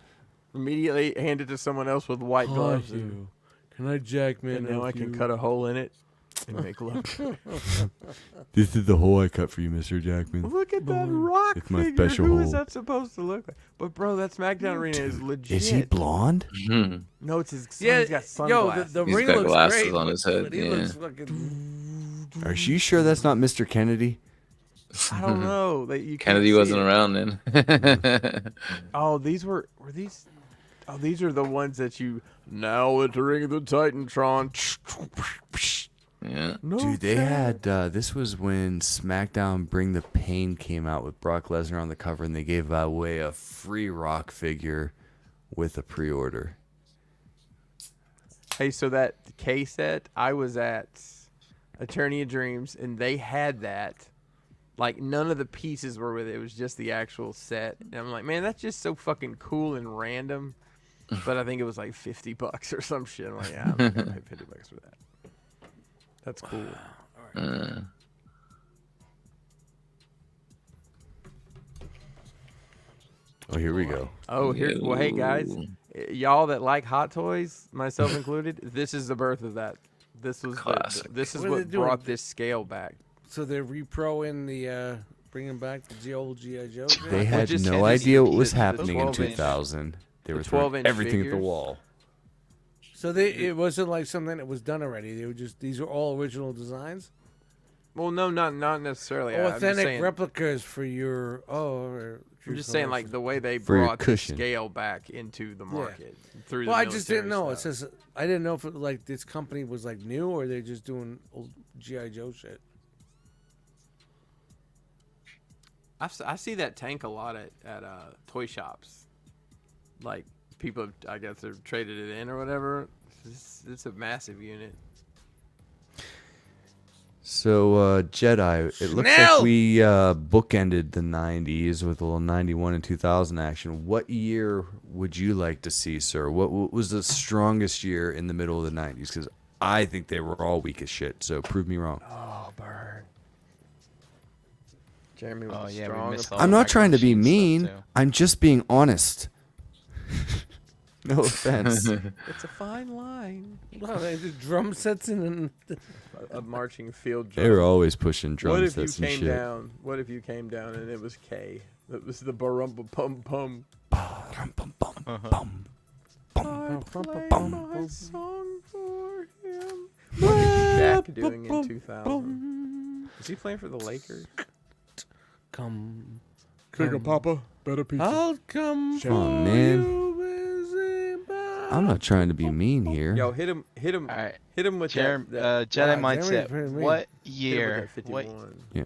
Immediately hand it to someone else with white gloves. Can I Jackman? And now I can cut a hole in it and make love. This is the hole I cut for you, Mr. Jackman. Look at that rock It's my figure. special Who is hole. that supposed to look like? But bro, that SmackDown arena is legit. Is he blonde? Mhm. No, it's his son. Yeah, He's got yo, sunglasses. the He's ring got looks glasses great, on his head, but he yeah. looks fucking. Are you sure that's not Mr. Kennedy? I don't know. That you can't Kennedy see wasn't it. around then. Oh, these were these? Oh, these are the ones that you now entering the Titantron. Yeah. No, Dude, they Ken. had this was when SmackDown Bring the Pain came out with Brock Lesnar on the cover, and they gave away a free Rock figure with a pre-order. Hey, so that K set, I was at Attorney of Dreams, and they had that. Like, none of the pieces were with it. It was just the actual set. And I'm like, man, that's just so fucking cool and random. But I think it was like $50 or some shit. I'm like, yeah, I'm not gonna pay $50 for that. That's cool. Oh, here we go. Oh, here. Well, hey guys, y'all that like Hot Toys, myself included, this is the birth of that. This was Classic. this is What are what they doing? brought this scale back. So they're repro-ing the bringing back the old GI Joe. shit? They had just no had this- idea what was the happening in 12-inch 2000. They the were throwing 12-inch everything at the figures. wall. So it wasn't like something that was done already. They were just these are all original designs. Well, no, not necessarily. I'm just Authentic saying, replicas for your I'm just saying, like the way they For your brought the cushion. scale back into the market through. Well, the I just didn't know. military It stuff. says I didn't know if it, like this company was like new or they're just doing old GI Joe shit. I see that tank a lot at toy shops. Like people, I guess they've traded it in or whatever. It's a massive unit. So, Jedi, it looks Snell! like we bookended the 90s with a little 91 and 2000 action. What year would you like to see, sir? What was the strongest year in the middle of the 90s? Because I think they were all weak as shit, so prove me wrong. Oh, burn. Jeremy was Oh, a yeah, we strong. missed all I'm the not trying to be Micro Machines mean. stuff, too. I'm just being honest. No offense. It's a fine line. Well, they did drum sets and A marching field They drum. were always pushing drum What if you sets and came shit. down? What if you came down and it was K? It was the barumpa pum pum. I play my song for him. What is Shaq doing in 2000? Is he playing for the Lakers? come. Papa. Better pizza. I'll come Come on, man. you, busy body. I'm not trying to be mean here. Yo, hit him All right, with Jeremy, that. Jedi wow, mindset. Jeremy pretty mean. What Hit him with year? that What 51. Yeah.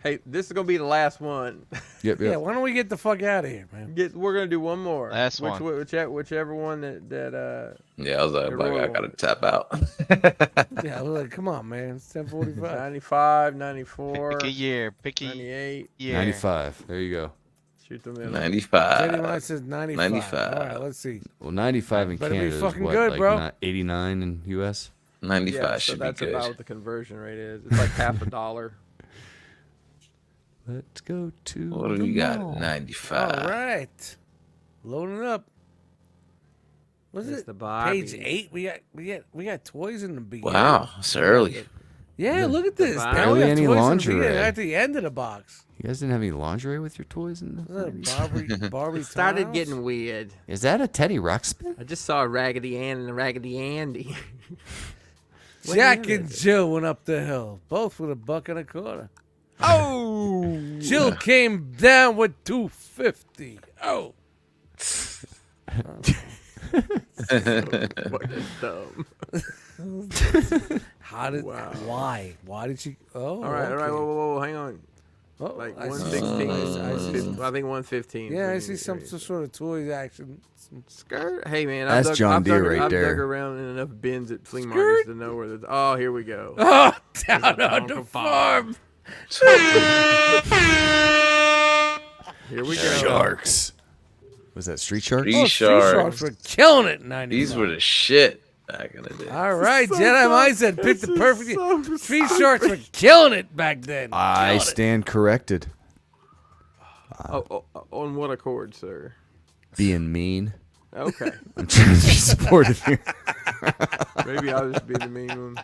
Hey, this is gonna be the last one. Yep, Yeah, yep. why don't we get the fuck out of here, man? We're gonna do one more. Last one. Whichever one that Yeah, I was like, You're I gotta wrong. tap out. Yeah, we're like, come on, man. It's 10:45. 95, 94, pick a year. Pick a 98. year. 95. There you go. Shoot them in. Jedi 95. Line says 95. 95. All right, let's see. Well, 95 in Better be Canada is fucking what, good, like bro. 89 in U.S.? 95 Yeah, so should be that's good. about what the conversion rate is. It's like half a dollar. Let's go to What do the we got? mall. 95. All right, loading up. What's It's it? the Barbie. Page 8. We got toys in the beginning. Wow, it's early. Yeah, look at this. Barbie. Now we Barely have any toys in the lingerie. beginning, at the end of the box. You guys didn't have any lingerie with your toys in Is the that Barbie It started tiles? getting weird. Is that a Teddy Ruxpin? I just saw a Raggedy Ann and a Raggedy Andy. What Jack year and is it? Jill went up the hill, both with $1.25. Oh! Jill came down with $2.50. Oh, Fucking dumb. how did? Wow. Why? Why did she? Oh, All right, okay. whoa, hang on. Oh, Like I see 116. I see some- I think 115. Yeah, I see some sort of toys action. Skirt. Hey man, That's John Deere right I've there. dug around in enough bins at flea markets to know where. Oh, here we go. Oh, down on the farm. Here we go. Sharks. Was that Street Sharks? Street Oh, Street Sharks. Sharks were killing it in 90. These were the shit back in the day. All right, Jedi Mindset picked the perfect. Street Sharks were killing it back then. I Killing it. stand corrected. On what accord, sir? Being mean. Okay. I'm trying to be supportive here. Maybe I'll just be the mean one.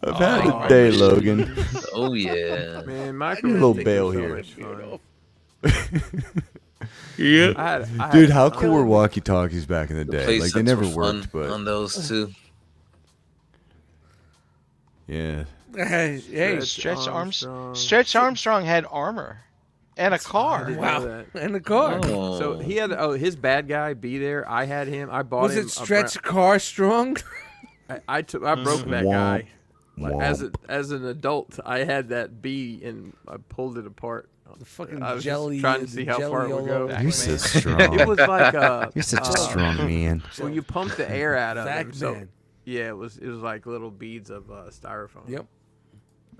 I've had a day, Logan. Oh yeah. Man, my little bail here. Yeah. I had Dude, how cool were walkie-talkies back in the day? Play Like, they sets never were fun worked, but on those too. yeah. Hey, Stretch Armstrong had armor and a car. wow, in the car. Oh. So he had his bad guy be there. I had him. I bought Was him. it Stretch Car Strong? I broke that guy. Womp. As an adult, I had that bee and I pulled it apart. The fucking I was jelly. just trying to see how far it would go. Back You're so man. strong. It was like You're such a strong man. when you pump the air out of Back him. So man. yeah, it was like little beads of styrofoam. Yep.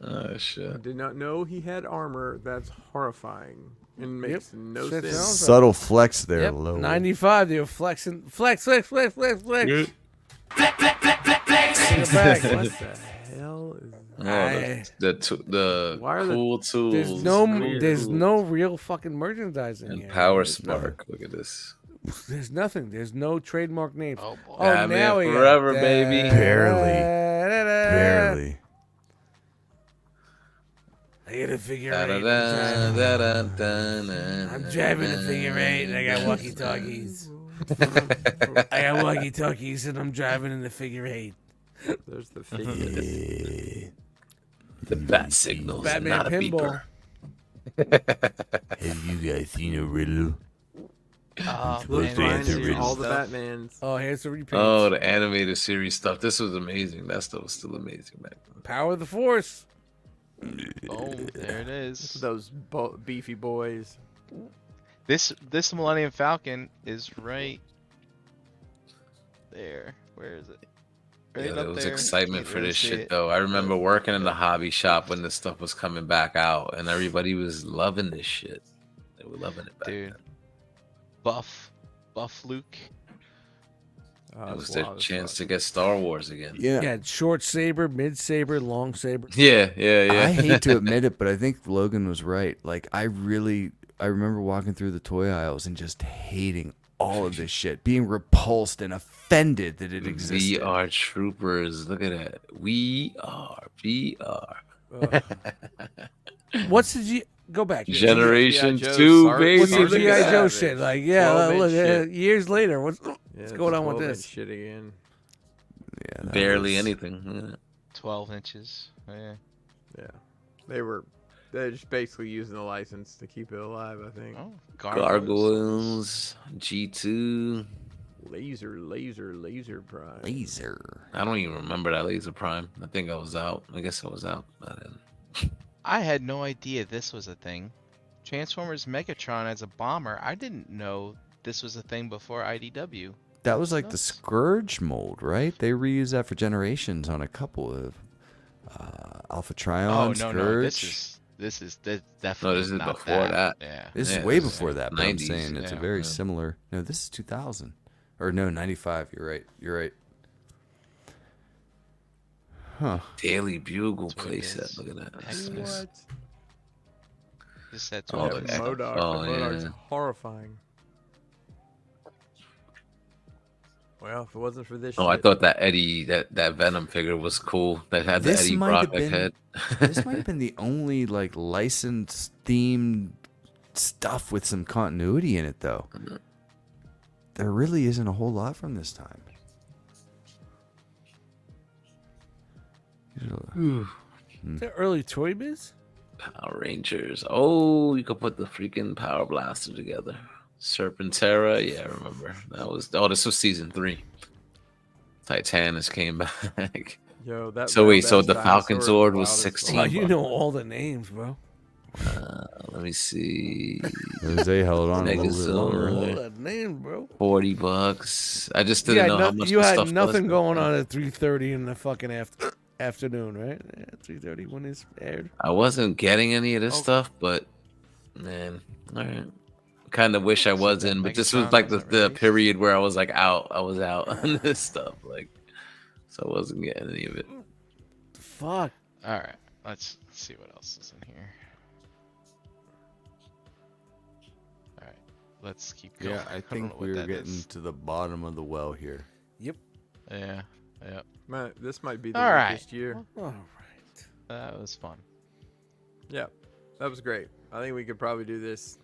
Oh I shit. did not know he had armor. That's horrifying and makes no Stretch sense. Armstrong. Subtle flex there, Yep. low. 95. They were flexing. Flex. Take it back. What the hell is The Why are the- cool tools. There's no real fucking merchandise in and here. Power There's Spark. Look at this. There's nothing. There's no trademark names. Oh boy. Batman now we got Forever, baby. Barely. I got a figure eight. I'm driving a figure eight and I got walkie-talkies. I got walkie-talkies and I'm driving in the figure eight. There's the figure. The bat signals. Batman not a pinball. beeper. Have you guys seen a riddle? Oh, Look, man, Brian, that's serious all the stuff. Batmans. Oh, here's the repaint. Oh, the animated series stuff. This was amazing. That stuff was still amazing back then. Power of the Force. Boom, there it is. Those beefy boys. This Millennium Falcon is right there. Where is it? Right Yeah, there up was there. excitement You for really this see shit, it. though. I remember working in the hobby shop when this stuff was coming back out, and everybody was loving this shit. They were loving it back Dude. then. Buff Luke. It was their chance to get Star Wars again. Yeah. Yeah, short saber, mid saber, long saber. Yeah, yeah, yeah. I hate to admit it, but I think Logan was right. Like, I remember walking through the toy aisles and just hating all of this shit, being repulsed and offended that it existed. We are troopers. Look at that. We are VR. What's the G? Go back. Generation G.I. Joe 2, Sarge- baby. What's the Look at G.I. that. Joe shit? Like, yeah, 12-inch look, shit. years later, what's What's going on with this? Shit again. Yeah, that Barely was- anything. 12 inches. Oh, yeah. Yeah, they're just basically using the license to keep it alive. I think. Oh, Gargoyles, G2. Laser prime. Laser. I don't even remember that Laser Prime. I think I was out. I guess I was out by then. I had no idea this was a thing. Transformers Megatron as a bomber. I didn't know this was a thing before IDW. That was like the Nuts. Scourge mold, right? They reused that for generations on a couple of Alpha Trion, Oh no, Scourge. no, this is definitely No, this is not before that. Yeah. This Yeah, is way this is before that, but I'm 90s, saying it's a yeah, very yeah. similar. No, this is 2000. Or no, 95. You're right. You're right. Huh. Daily Bugle That's what it playset. is. Look at that. Xmas. This that Oh, toy. the MODOK. Oh, the MODOK's yeah. horrifying. Well, if it wasn't for this, Oh, I shit, thought that Eddie, that Venom figure was cool. That had the This Eddie might have Brock been- head. This might have been the only like licensed themed stuff with some continuity in it, though. There really isn't a whole lot from this time. Is that early Toy Biz? Power Rangers. Oh, you could put the freaking Power Blaster together. Serpentera. Yeah, I remember. That was. Oh, this was season 3. Titanus came back. Yo, that. So wait, so round-ass the Falcon dinosaur is Sword was wild as 16. Oh, fuck. you know all the names, bro. Let me see. Jose held on a little bit longer. Megazord. All the names, bro. $40. I just didn't know how much you the had stuff nothing was. going on at 3:30 in the fucking afternoon, right? Yeah, 3:30 when it's aired. I wasn't getting any of this Oh. stuff, but man, all right. Kind of wish I So that wasn't, but this was Megatron like wasn't the released? period where I was like out. I was out on this stuff, like, so I wasn't getting any of it. Fuck. All right, let's see what else is in here. All right, let's keep going. Yeah, I don't think know what we're that getting is. to the bottom of the well here. Yep. Yeah, Man, this might be the All right. weakest year. All right. that was fun. Yeah, that was great. I think we could probably do this.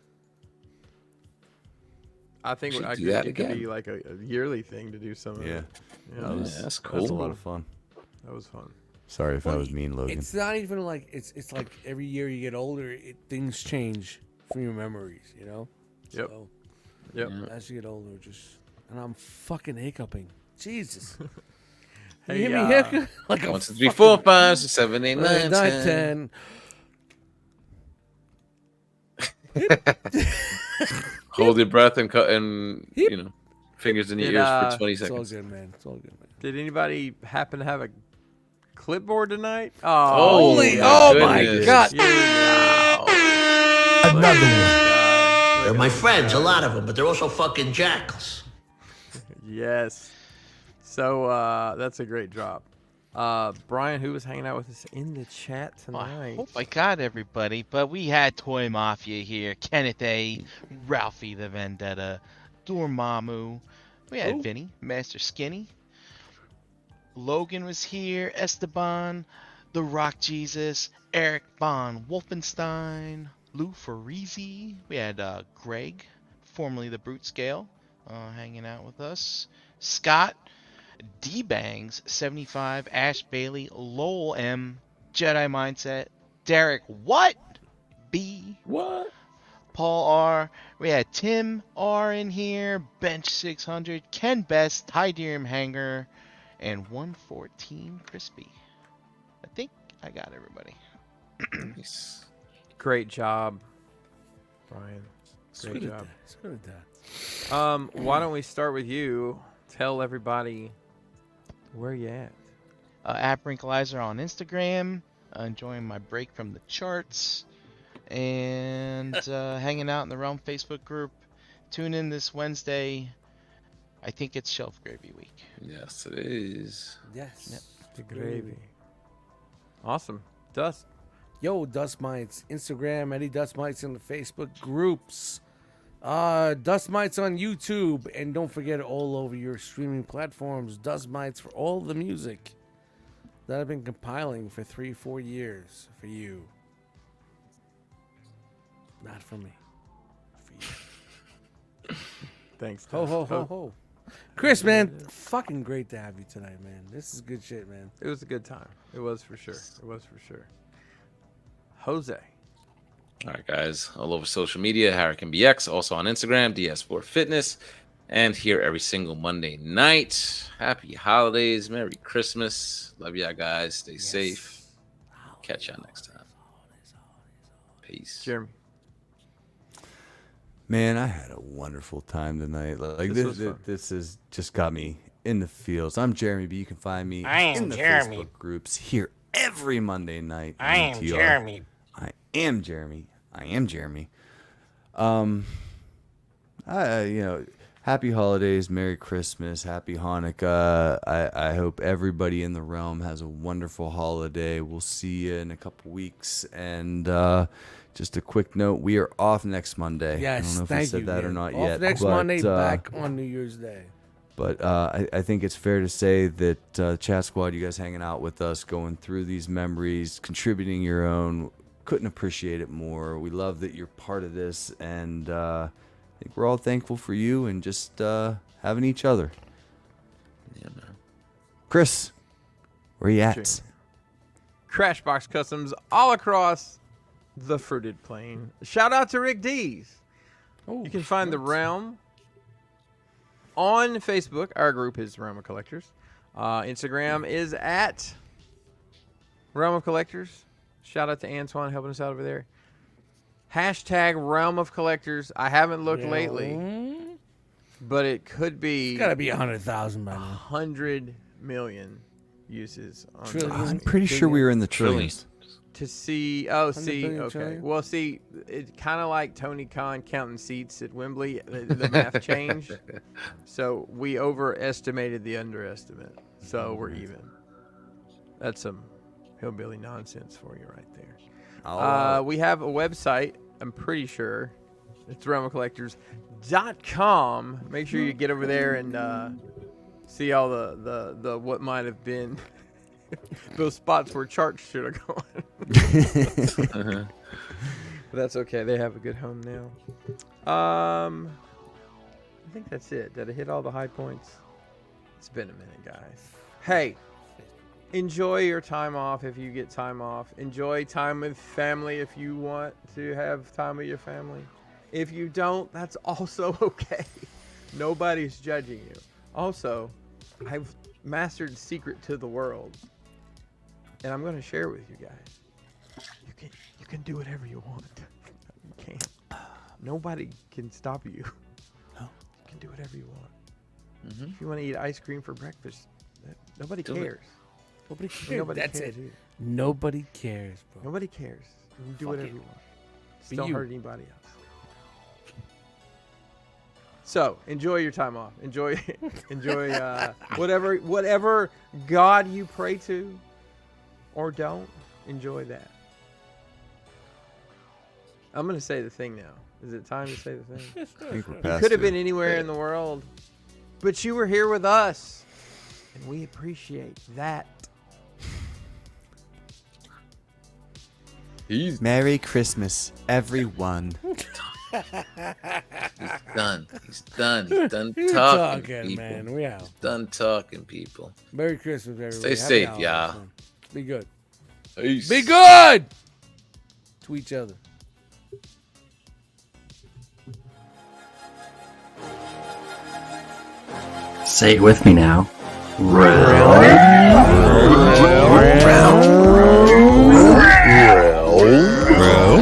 I think We should I do could, that it could again. be like a yearly thing to do some of Yeah, it. Yeah, that was, that's That was cool. a lot of fun. that was fun. Sorry if I was mean, Logan. It's not even like it's like every year you get older, things change from your memories, you know. Yep. So, Yep. as you get older, and I'm fucking hiccuping. Jesus. Hey, you hear me hiccup? Like a 1, 2, 3, 4, 5, 6, 7, 8, 9, 10. 10. Hold your breath and cut and fingers in your Did, ears for 20 It's all seconds. good, man. It's all good, man. Did anybody happen to have a clipboard tonight? Holy! my Oh my goodness. God! Another one. They're my friends, a lot of them, but they're also fucking jackals. Yes. So that's a great drop. Brian, who was hanging out with us in the chat Well, I tonight? hope I got everybody, but we had Toy Mafia here, Kenneth A, Ralphie the Vendetta, Dormammu. We had Vinny, Master Skinny. Logan was here, Esteban, The Rock Jesus, Eric Von Wolfenstein, Lou Farisi. We had Greg, formerly the Brute Scale, hanging out with us. Scott, D-Bangs, 75, Ash Bailey, Lowell M, Jedi Mindset, Derek, what? B, What? Paul R. We had Tim R in here, Bench 600, Ken Best, Tydium Hanger, and 114 Crispy. I think I got everybody. Nice. Great job, Brian. It's Great good at job. that. It's good at that. Why don't we start with you? Tell everybody where you at. At Brinkalizer on Instagram, enjoying my break from the charts, and hanging out in the Realm Facebook group. Tune in this Wednesday. I think it's Shelf Gravy Week. Yes, it is. Yes. The gravy. Awesome. Dust. Yo, Dustmightz, Instagram, Eddie Dustmightz in the Facebook groups. Dustmightz on YouTube, and don't forget all over your streaming platforms, Dustmightz for all the music that I've been compiling for 3-4 years for you. Not for me. For you. Thanks. Ho, Dust. ho, ho, ho. Chris, man, fucking great to have you tonight, man. This is good shit, man. It was a good time. It was for sure. It was for sure. Jose. All right, guys, all over social media, Hurricane BX, also on Instagram, DS4 Fitness, and here every single Monday night. Happy holidays, Merry Christmas. Love y'all, guys. Stay safe. Catch y'all next time. Peace. Jeremy. Man, I had a wonderful time tonight. Like This was this, fun. this has just got me in the feels. I'm Jeremy B. You can find me I am in the Jeremy. Facebook groups here every Monday night. I on am ETR. Jeremy. I am Jeremy. I am Jeremy. Happy holidays, Merry Christmas, Happy Hanukkah. I hope everybody in the realm has a wonderful holiday. We'll see you in a couple weeks. And just a quick note, we are off next Monday. Yes, I don't know if thank I said you. that or man. not Off yet. next but, Monday, back on New Year's Day. But I think it's fair to say that Chat Squad, you guys hanging out with us, going through these memories, contributing your own, couldn't appreciate it more. We love that you're part of this, and I think we're all thankful for you and just having each other. Yeah, man. Chris, where you at? Jeremy. Crashbox Customs all across the fruited plain. Shout out to Rick D's. Oh, You can find the Realm on Facebook. Our group is Realm of Collectors. Instagram is at Realm of Collectors. Shout out to Antoine helping us out over there. Hashtag Realm of Collectors. I haven't looked lately, but it could be. It's gotta be 100,000 by now. 100 million uses. On I'm pretty sure we were in the trillions. To see, billion okay. trillion? Well, see, it's kind of like Tony Khan counting seats at Wembley. The math changed, so we overestimated the underestimate. So we're even. That's some hillbilly nonsense for you right there. We have a website. I'm pretty sure it's realmofcollectors.com. Make sure you get over there and see all the what might have been. Those spots where charts should have gone. But that's okay. They have a good home now. I think that's it. Did I hit all the high points? It's been a minute, guys. Hey, enjoy your time off if you get time off. Enjoy time with family if you want to have time with your family. If you don't, that's also okay. Nobody's judging you. Also, I've mastered secret to the world. And I'm going to share with you guys. You can do whatever you want. You can't. Nobody can stop you. No. You can do whatever you want. Mm-hmm. If you want to eat ice cream for breakfast, nobody cares. Nobody cares. That's cares it. either. Nobody cares, bro. Nobody cares. You can do whatever you want. Just don't hurt anybody else. So enjoy your time off. Enjoy whatever God you pray to. Or don't enjoy that. I'm going to say the thing now. Is it time to say the thing? I think we're You past could have it. been anywhere in the world, but you were here with us, and we appreciate that. Merry Christmas, everyone. He's done. He's done. He's done You're talking, talking, people. man. We out. He's done talking, people. Merry Christmas, everybody. Stay Happy safe, holidays, y'all. man. Be good. Peace. Be good to each other. Say it with me now. Round.